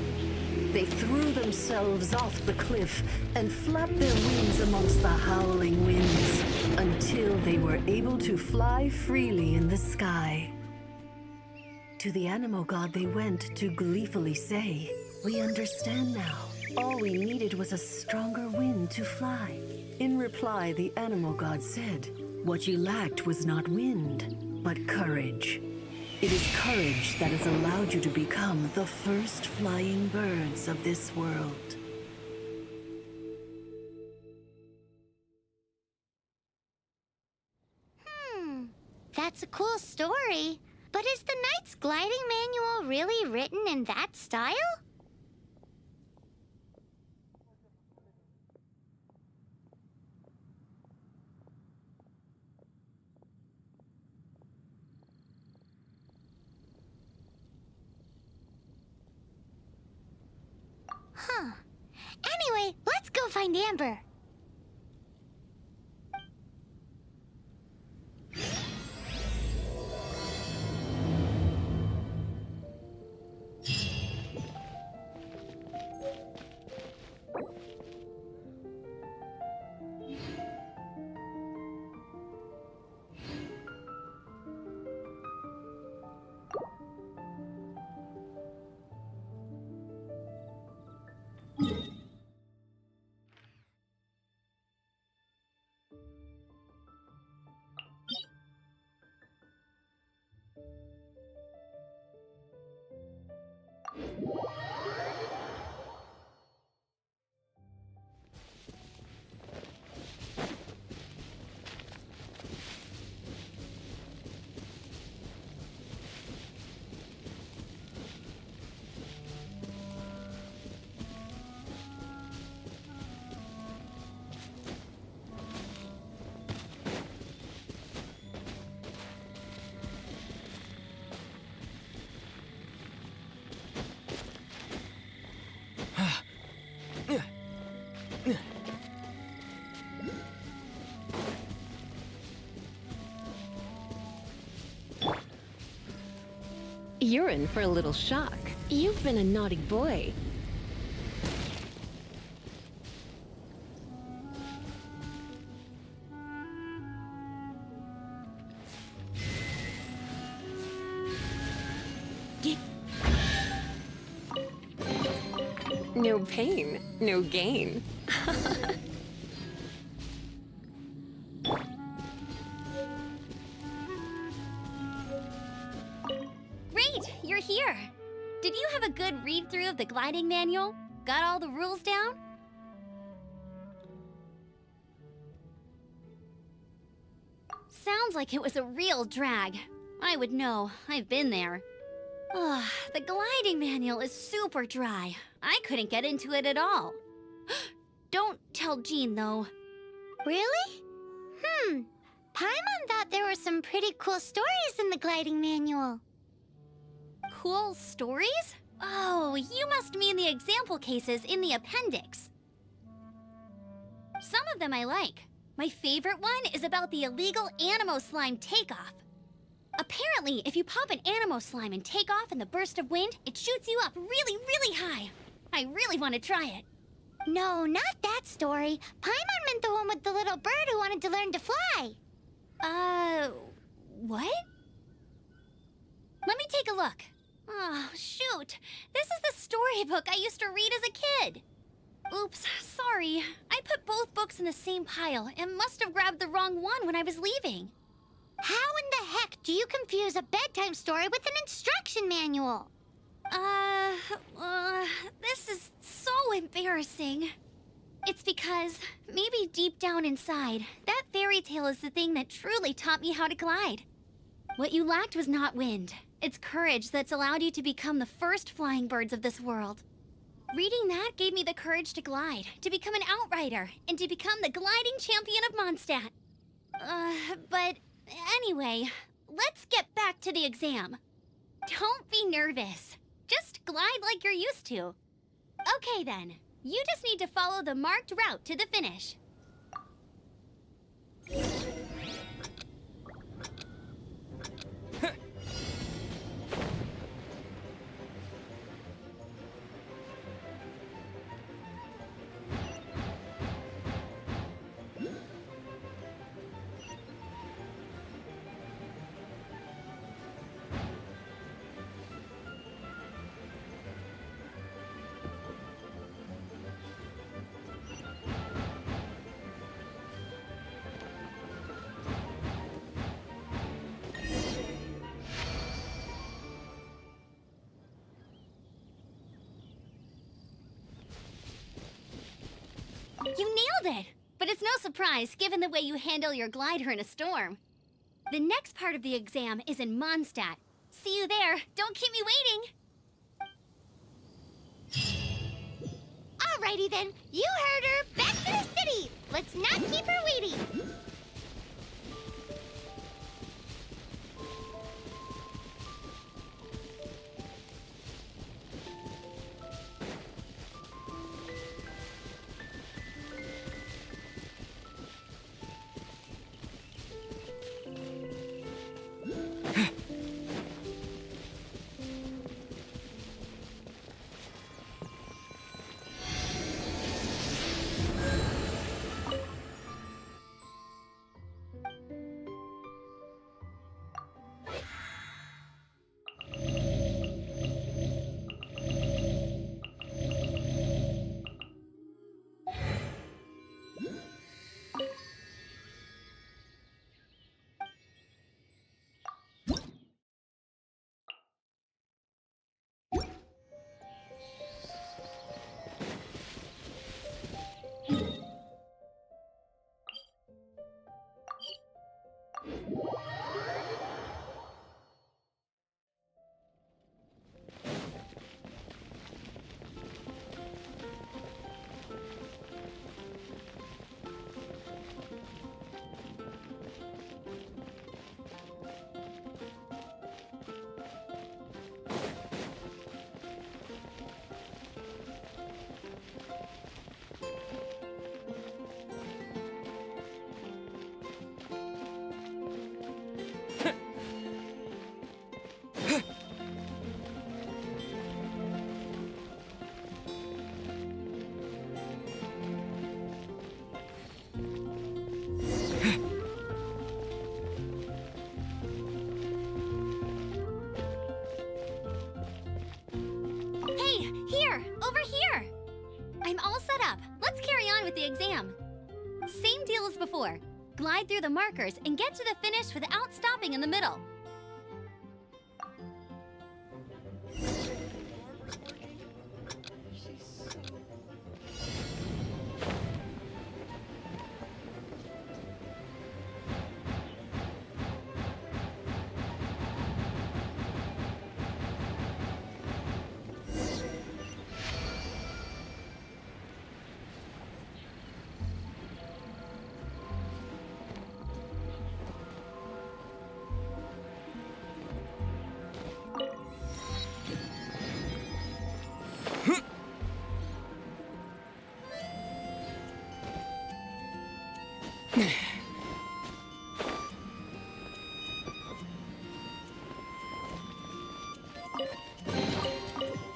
S15: They threw themselves off the cliff and flapped their wings amongst the howling winds until they were able to fly freely in the sky. To the animal god they went to gleefully say, "We understand now. All we needed was a stronger wind to fly." In reply, the animal god said, "What you lacked was not wind, but courage. It is courage that has allowed you to become the first flying birds of this world."
S1: That's a cool story. But is the Knight's gliding manual really written in that style? Huh. Anyway, let's go find Amber.
S7: You're in for a little shock. You've been a naughty boy. No pain, no gain.
S4: Great, you're here. Did you have a good read-through of the gliding manual? Got all the rules down? Sounds like it was a real drag. I would know, I've been there. Ugh, the gliding manual is super dry. I couldn't get into it at all. Don't tell Jean, though.
S1: Really? Paimon thought there were some pretty cool stories in the gliding manual.
S4: Cool stories? Oh, you must mean the example cases in the appendix. Some of them I like. My favorite one is about the illegal Animo Slime takeoff. Apparently, if you pop an Animo Slime and take off in the burst of wind, it shoots you up really, really high. I really want to try it.
S1: No, not that story. Paimon meant the one with the little bird who wanted to learn to fly.
S4: What? Let me take a look. Oh, shoot. This is the storybook I used to read as a kid. Oops, sorry. I put both books in the same pile and must have grabbed the wrong one when I was leaving.
S1: How in the heck do you confuse a bedtime story with an instruction manual?
S4: This is so embarrassing. It's because, maybe deep down inside, that fairy tale is the thing that truly taught me how to glide. What you lacked was not wind. It's courage that's allowed you to become the first flying birds of this world. Reading that gave me the courage to glide, to become an outrider, and to become the gliding champion of Mondstadt. But anyway, let's get back to the exam. Don't be nervous. Just glide like you're used to. Okay then, you just need to follow the marked route to the finish. You nailed it! But it's no surprise, given the way you handle your glider in a storm. The next part of the exam is in Mondstadt. See you there. Don't keep me waiting!
S1: Alrighty then, you heard her. Back to the city. Let's not keep her waiting.
S4: Same deal as before. Glide through the markers and get to the finish without stopping in the middle.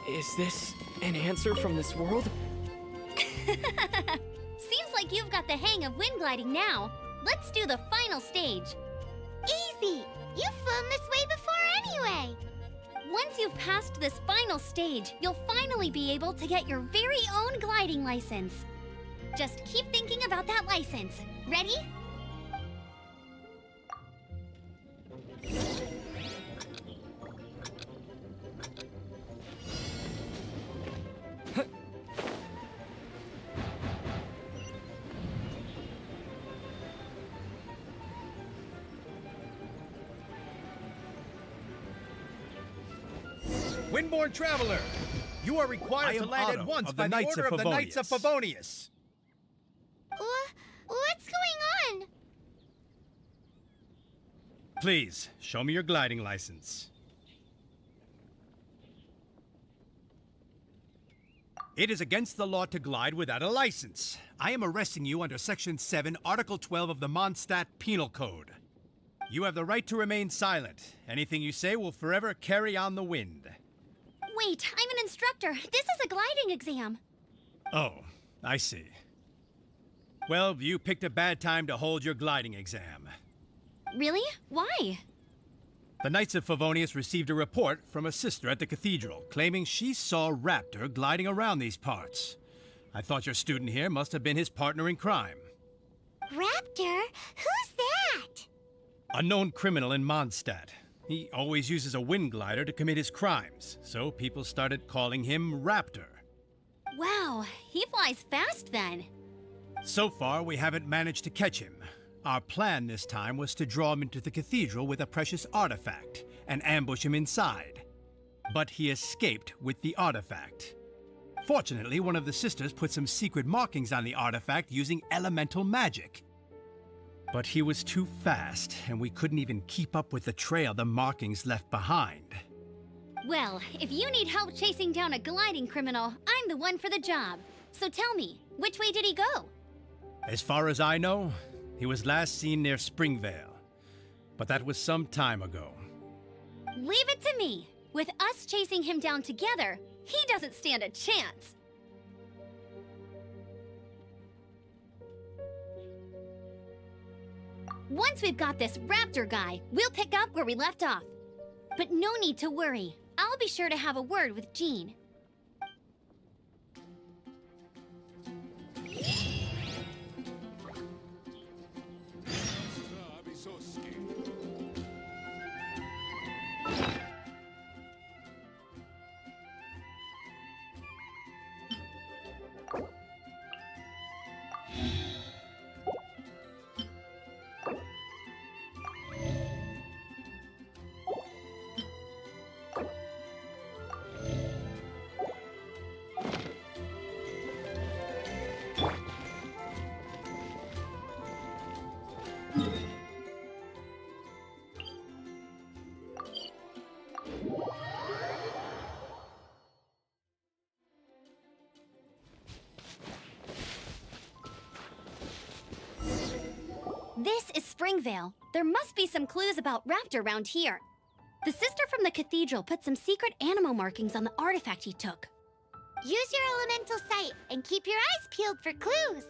S3: Is this an answer from this world?
S4: Seems like you've got the hang of wind gliding now. Let's do the final stage.
S1: Easy! You've flown this way before anyway!
S4: Once you've passed this final stage, you'll finally be able to get your very own gliding license. Just keep thinking about that license. Ready?
S16: Windborne Traveler, you are required to land at once by the order of the Knights of Favonius.
S1: What's going on?
S16: Please, show me your gliding license. It is against the law to glide without a license. I am arresting you under Section 7, Article 12 of the Mondstadt Penal Code. You have the right to remain silent. Anything you say will forever carry on the wind.
S4: Wait, I'm an instructor. This is a gliding exam.
S16: Oh, I see. Well, you picked a bad time to hold your gliding exam.
S4: Really? Why?
S16: The Knights of Favonius received a report from a sister at the cathedral claiming she saw Raptor gliding around these parts. I thought your student here must have been his partner in crime.
S1: Raptor? Who's that?
S16: A known criminal in Mondstadt. He always uses a wind glider to commit his crimes, so people started calling him Raptor.
S4: Wow, he flies fast then.
S16: So far, we haven't managed to catch him. Our plan this time was to draw him into the cathedral with a precious artifact and ambush him inside. But he escaped with the artifact. Fortunately, one of the sisters put some secret markings on the artifact using elemental magic. But he was too fast, and we couldn't even keep up with the trail the markings left behind.
S4: Well, if you need help chasing down a gliding criminal, I'm the one for the job. So tell me, which way did he go?
S16: As far as I know, he was last seen near Springvale. But that was some time ago.
S4: Leave it to me. With us chasing him down together, he doesn't stand a chance. Once we've got this Raptor guy, we'll pick up where we left off. But no need to worry. I'll be sure to have a word with Jean. This is Springvale. There must be some clues about Raptor around here. The sister from the cathedral put some secret animal markings on the artifact he took.
S1: Use your elemental sight and keep your eyes peeled for clues.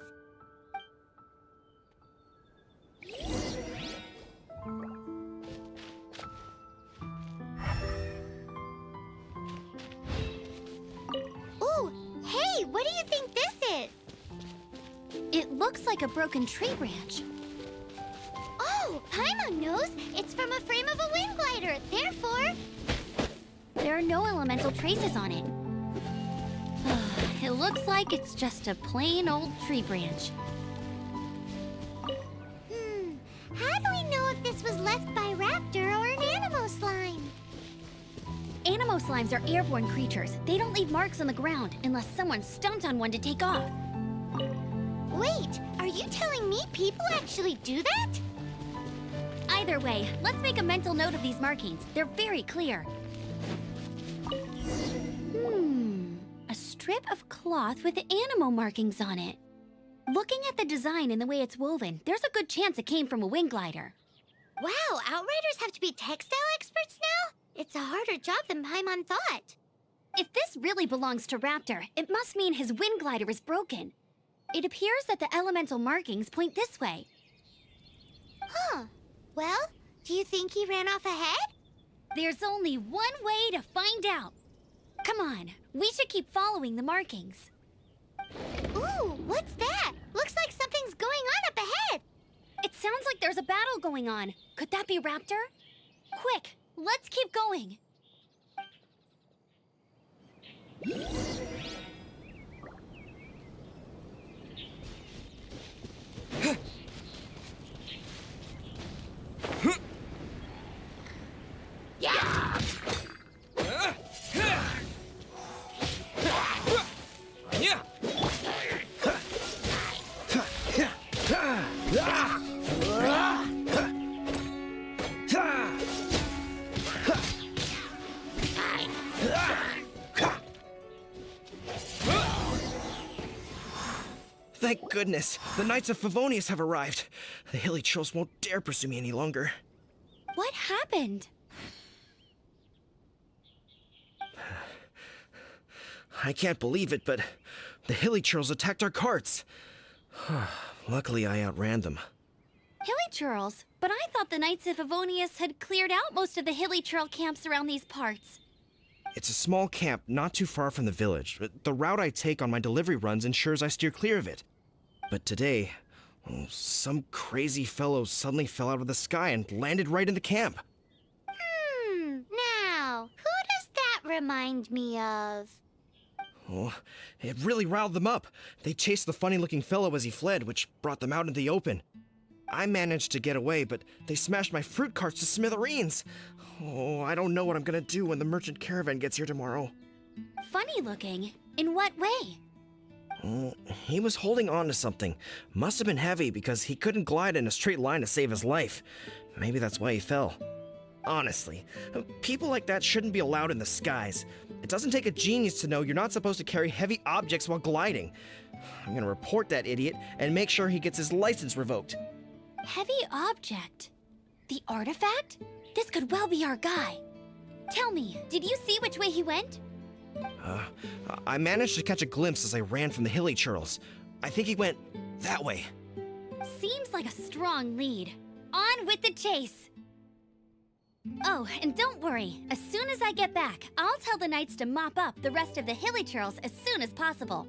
S1: Ooh, hey, what do you think this is?
S4: It looks looks like a broken tree branch.
S1: Oh, Paimon knows. It's from a frame of a wind glider. Therefore...
S4: There are no elemental traces on it. It looks like it's just a plain old tree branch.
S1: How do we know if this was left by Raptor or an Animo slime?
S4: Animo slimes are airborne creatures. They don't leave marks on the ground unless someone stomped on one to take off.
S1: Wait, are you telling me people actually do that?
S4: Either way, let's make a mental note of these markings. They're very clear. A strip of cloth with Animo markings on it. Looking at the design and the way it's woven, there's a good chance it came from a wind glider.
S1: Wow, Outriders have to be textile experts now? It's a harder job than Paimon thought.
S4: If this really belongs to Raptor, it must mean his wind glider is broken. It appears that the elemental markings point this way.
S1: Huh. Well, do you think he ran off ahead?
S4: There's only one way to find out. Come on, we should keep following the markings.
S1: Ooh, what's that? Looks like something's going on up ahead.
S4: It sounds like there's a battle going on. Could that be Raptor? Quick, let's keep going.
S17: Thank goodness, the Knights of Favonius have arrived. The hilly trolls won't dare pursue me any longer.
S4: What happened?
S17: I can't believe it, but the hilly trolls attacked our carts. Luckily, I outran them.
S4: Hilly churls? But I thought the Knights of Favonius had cleared out most of the hilly churl camps around these parts.
S17: It's a small camp not too far from the village. The route I take on my delivery runs ensures I steer clear of it. But today, some crazy fellow suddenly fell out of the sky and landed right in the camp.
S1: Now, who does that remind me of?
S17: Oh, it really riled them up. They chased the funny-looking fellow as he fled, which brought them out in the open. I managed to get away, but they smashed my fruit carts to smithereens. Oh, I don't know what I'm gonna do when the merchant caravan gets here tomorrow.
S4: Funny looking? In what way?
S17: He was holding on to something. Must have been heavy because he couldn't glide in a straight line to save his life. Maybe that's why he fell. Honestly, people like that shouldn't be allowed in the skies. It doesn't take a genius to know you're not supposed to carry heavy objects while gliding. I'm gonna report that idiot and make sure he gets his license revoked.
S4: Heavy object? The artifact? This could well be our guy. Tell me, did you see which way he went?
S17: I managed to catch a glimpse as I ran from the hilly churls. I think he went that way.
S4: Seems like a strong lead. On with the chase! Oh, and don't worry. As soon as I get back, I'll tell the knights to mop up the rest of the hilly churls as soon as possible.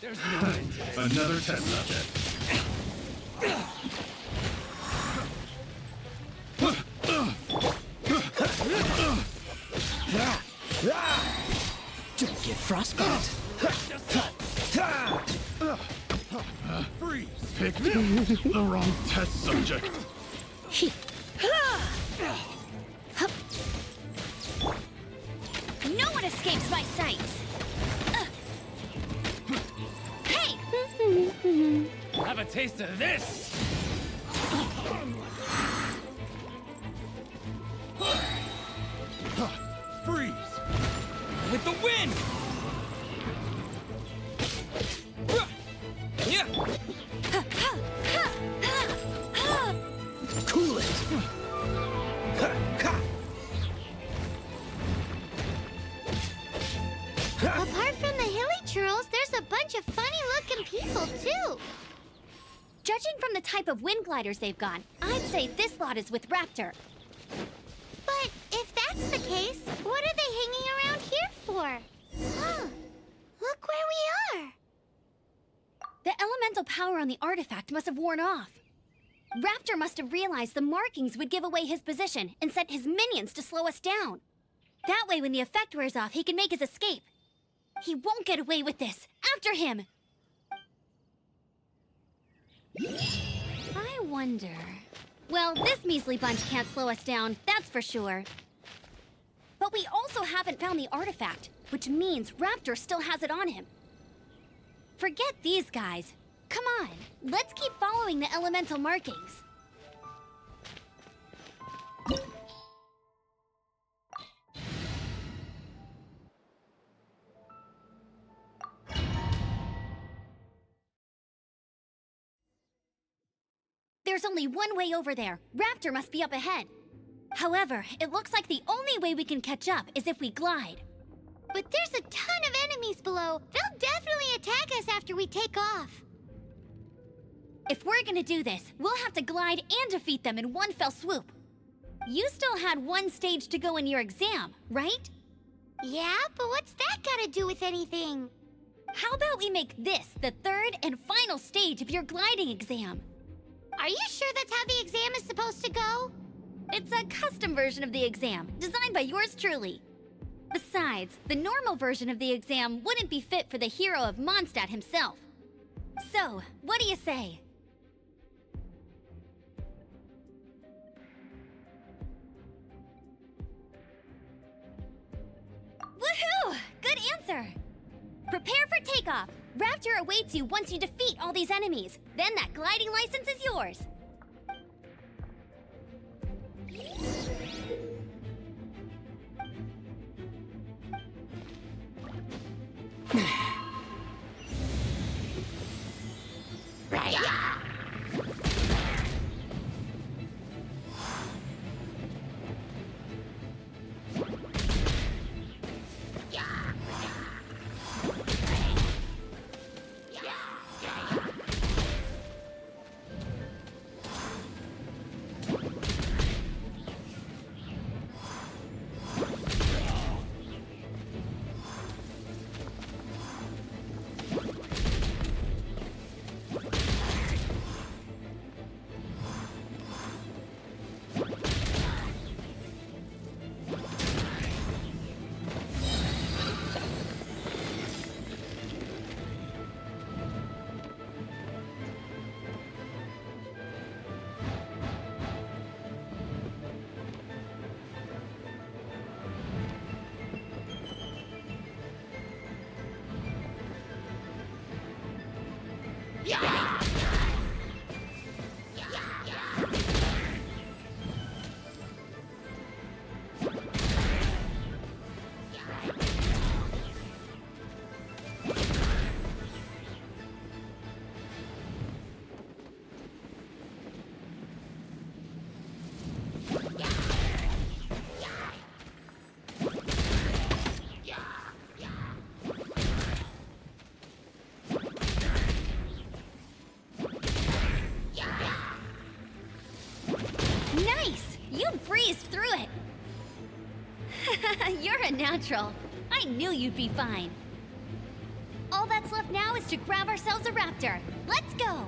S11: There's no end. Another test subject.
S6: Don't get frostbite.
S11: Freeze! Pick the wrong test subject.
S4: No one escapes my sights! Hey!
S12: Have a taste of this!
S11: Freeze!
S12: With the wind! Yeah!
S6: Cool it!
S4: Judging from the type of wind gliders they've got, I'd say this lot is with Raptor.
S1: But if that's the case, what are they hanging around here for? Huh. Look where we are.
S4: The elemental power on the artifact must have worn off. Raptor must have realized the markings would give away his position and sent his minions to slow us down. That way, when the effect wears off, he can make his escape. He won't get away with this. After him! I wonder... Well, this measly bunch can't slow us down, that's for sure. But we also haven't found the artifact, which means Raptor still has it on him. Forget these guys. Come on, let's keep following the elemental markings. There's only one way over there. Raptor must be up ahead. However, it looks like the only way we can catch up is if we glide.
S1: But there's a ton of enemies below. They'll definitely attack us after we take off.
S4: If we're gonna do this, we'll have to glide and defeat them in one fell swoop. You still had one stage to go in your exam, right?
S1: Yeah, but what's that gotta do with anything?
S4: How about we make this the third and final stage of your gliding exam?
S1: Are you sure that's how the exam is supposed to go?
S4: It's a custom version of the exam, designed by yours truly. Besides, the normal version of the exam wouldn't be fit for the hero of Mondstadt himself. So, what do you say? Woohoo! Good answer! Prepare for takeoff! Raptor awaits you once you defeat all these enemies. Then that gliding license is yours. Nice! You breezed through it! You're a natural. I knew you'd be fine. All that's left now is to grab ourselves a raptor. Let's go!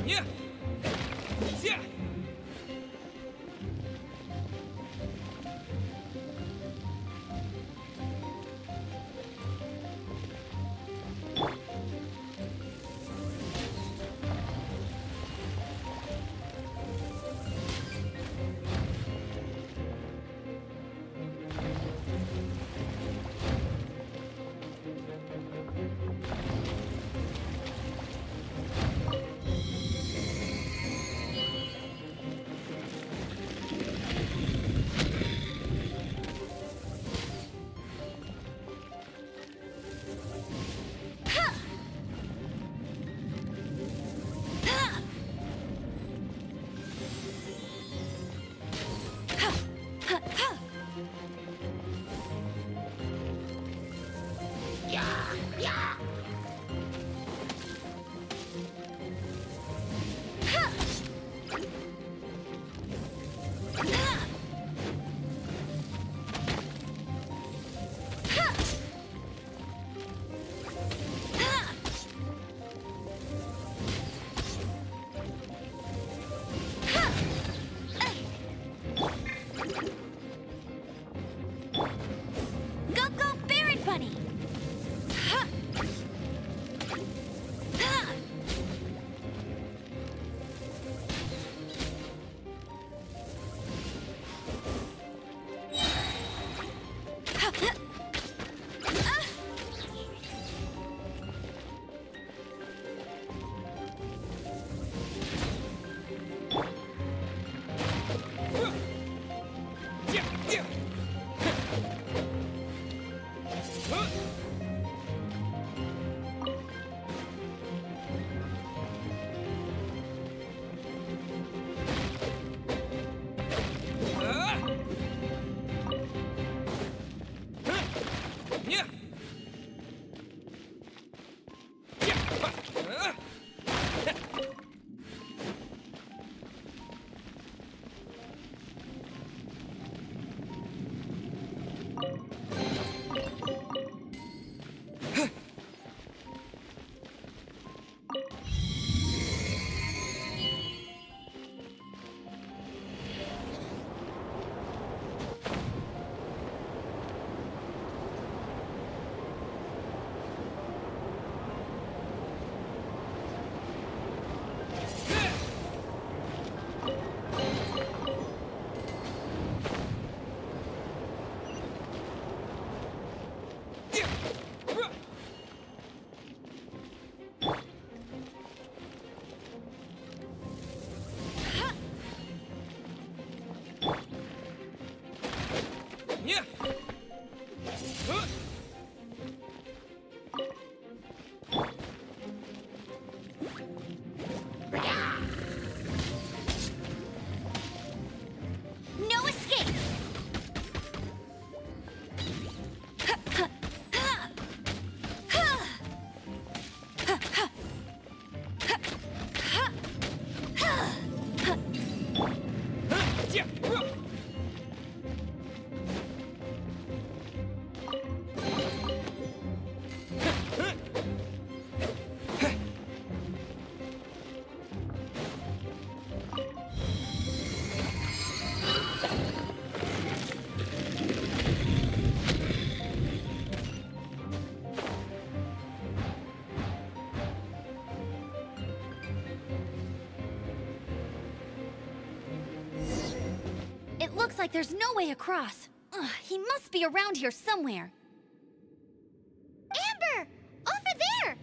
S3: Yeah. Yeah.
S4: No escape! It looks like there's no way across. Ugh, he must be around here somewhere.
S1: Amber! Over there!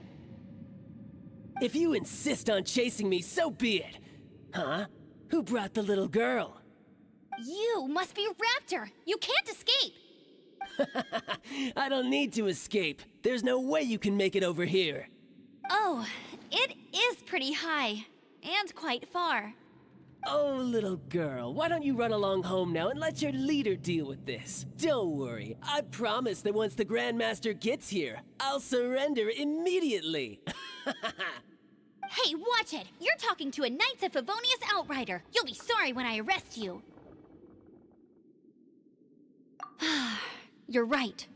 S12: If you insist on chasing me, so be it. Huh? Who brought the little girl?
S4: You must be Raptor! You can't escape!
S12: I don't need to escape. There's no way you can make it over here.
S4: Oh, it is pretty high. And quite far.
S12: Oh, little girl, why don't you run along home now and let your leader deal with this? Don't worry, I promise that once the Grandmaster gets here, I'll surrender immediately.
S4: Hey, watch it! You're talking to a Knights of Favonius outrider. You'll be sorry when I arrest you. You're right.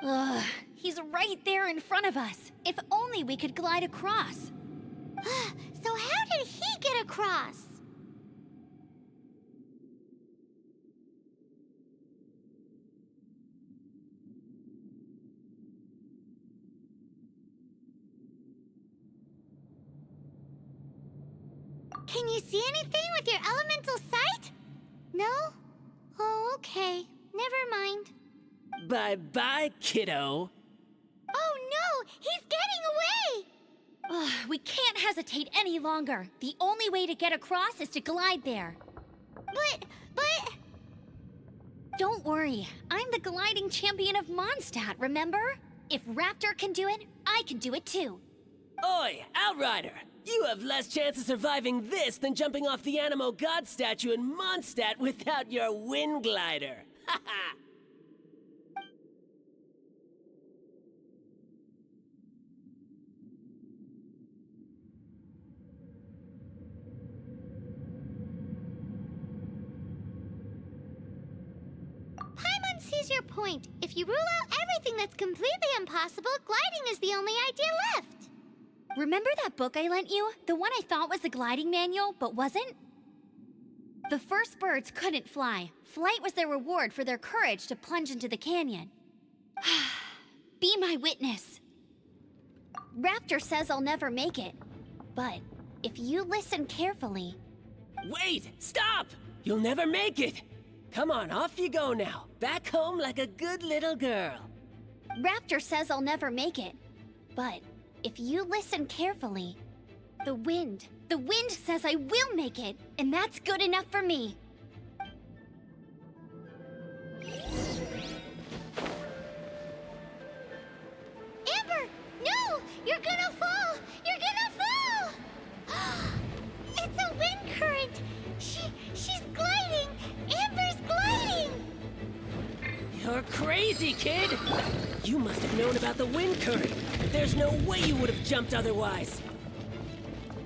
S4: Ugh, he's right there in front of us. If only we could glide across.
S1: So how did he get across? Can you see anything with your elemental sight? No? Oh, okay. Never mind.
S12: Bye-bye, kiddo.
S1: Oh no! He's getting away!
S4: Ugh, we can't hesitate any longer. The only way to get across is to glide there.
S1: But...
S4: Don't worry. I'm the gliding champion of Mondstadt, remember? If Raptor can do it, I can do it too.
S12: Oi, Outrider! You have less chance of surviving this than jumping off the Animo God statue in Mondstadt without your wind glider. Haha!
S1: Paimon sees your point. If you rule out everything that's completely impossible, gliding is the only idea left.
S4: Remember that book I lent you? The one I thought was the gliding manual, but wasn't? The first birds couldn't fly. Flight was their reward for their courage to plunge into the canyon. Be my witness. Raptor says I'll never make it. But if you listen carefully...
S12: Wait! Stop! You'll never make it! Come on, off you go now. Back home like a good little girl.
S4: Raptor says I'll never make it. But if you listen carefully, the wind says I will make it, and that's good enough for me.
S1: Amber! No! You're gonna fall! You're gonna fall! It's a wind current! She's gliding! Amber's gliding!
S12: You're crazy, kid! You must have known about the wind current. There's no way you would have jumped otherwise.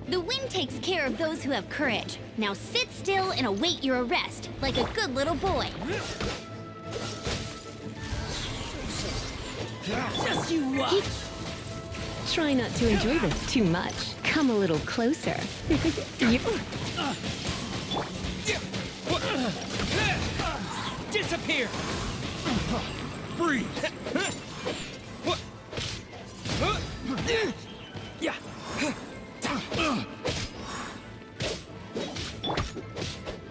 S4: The wind takes care of those who have courage. Now sit still and await your arrest, like a good little boy.
S12: Just you watch!
S7: Try not to enjoy this too much. Come a little closer.
S12: Disappear!
S11: Freeze!
S12: Yeah.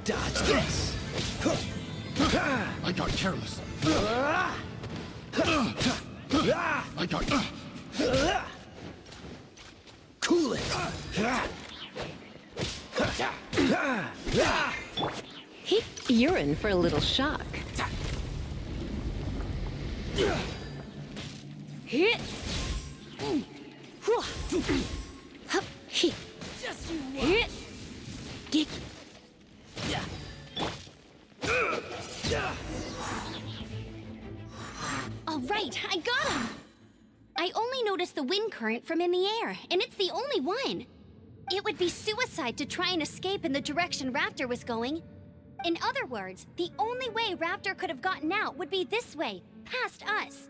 S12: Dodge this!
S11: I got careless. I got...
S12: Cool it!
S7: You're in for a little shock. Hit!
S12: Just you watch!
S7: Hit! Dick!
S4: All right, I got him! I only noticed the wind current from in the air, and it's the only one. It would be suicide to try and escape in the direction Raptor was going. In other words, the only way Raptor could have gotten out would be this way, past us.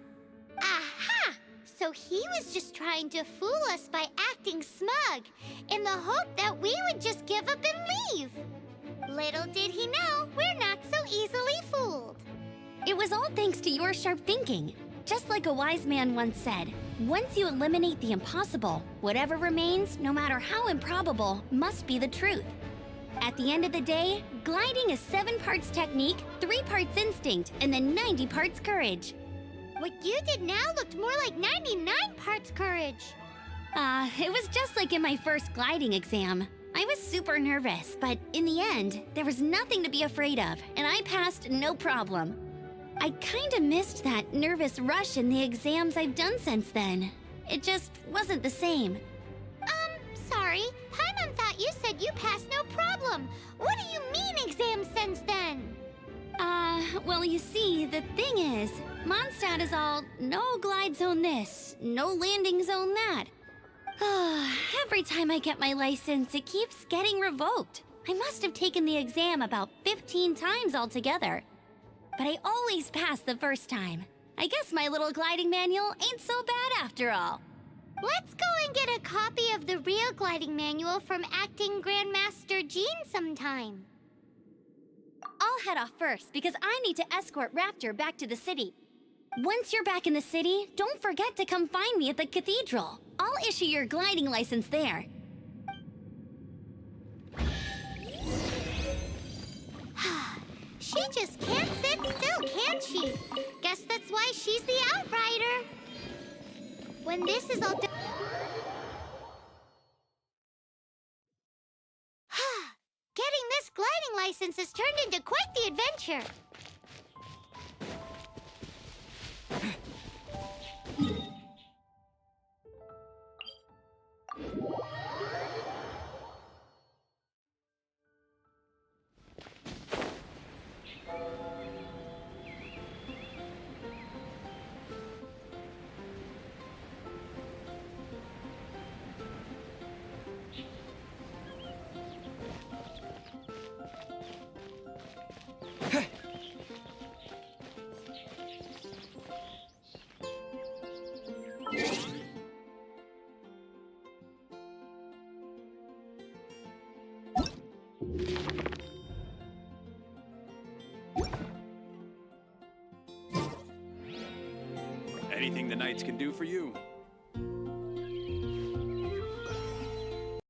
S1: Aha! So he was just trying to fool us by acting smug, in the hope that we would just give up and leave. Little did he know, we're not so easily fooled.
S4: It was all thanks to your sharp thinking. Just like a wise man once said, once you eliminate the impossible, whatever remains, no matter how improbable, must be the truth. At the end of the day, gliding is 7 parts technique, 3 parts instinct, and then 90 parts courage.
S1: What you did now looked more like 99 parts courage.
S4: It was just like in my first gliding exam. I was super nervous, but in the end, there was nothing to be afraid of, and I passed no problem. I kinda missed that nervous rush in the exams I've done since then. It just wasn't the same.
S1: Sorry. Paimon thought you said you passed no problem. What do you mean exam since then?
S4: Well, you see, the thing is, Mondstadt is all no glide zone this, no landing zone that. Every time I get my license, it keeps getting revoked. I must have taken the exam about 15 times altogether. But I always pass the first time. I guess my little gliding manual ain't so bad after all.
S1: Let's go and get a copy of the real gliding manual from Acting Grandmaster Jean sometime.
S4: I'll head off first because I need to escort Raptor back to the city. Once you're back in the city, don't forget to come find me at the cathedral. I'll issue your gliding license there.
S1: She just can't sit still, can she? Guess that's why she's the Outrider. When this is all done... Getting this gliding license has turned into quite the adventure.
S9: Anything the Knights can do for you?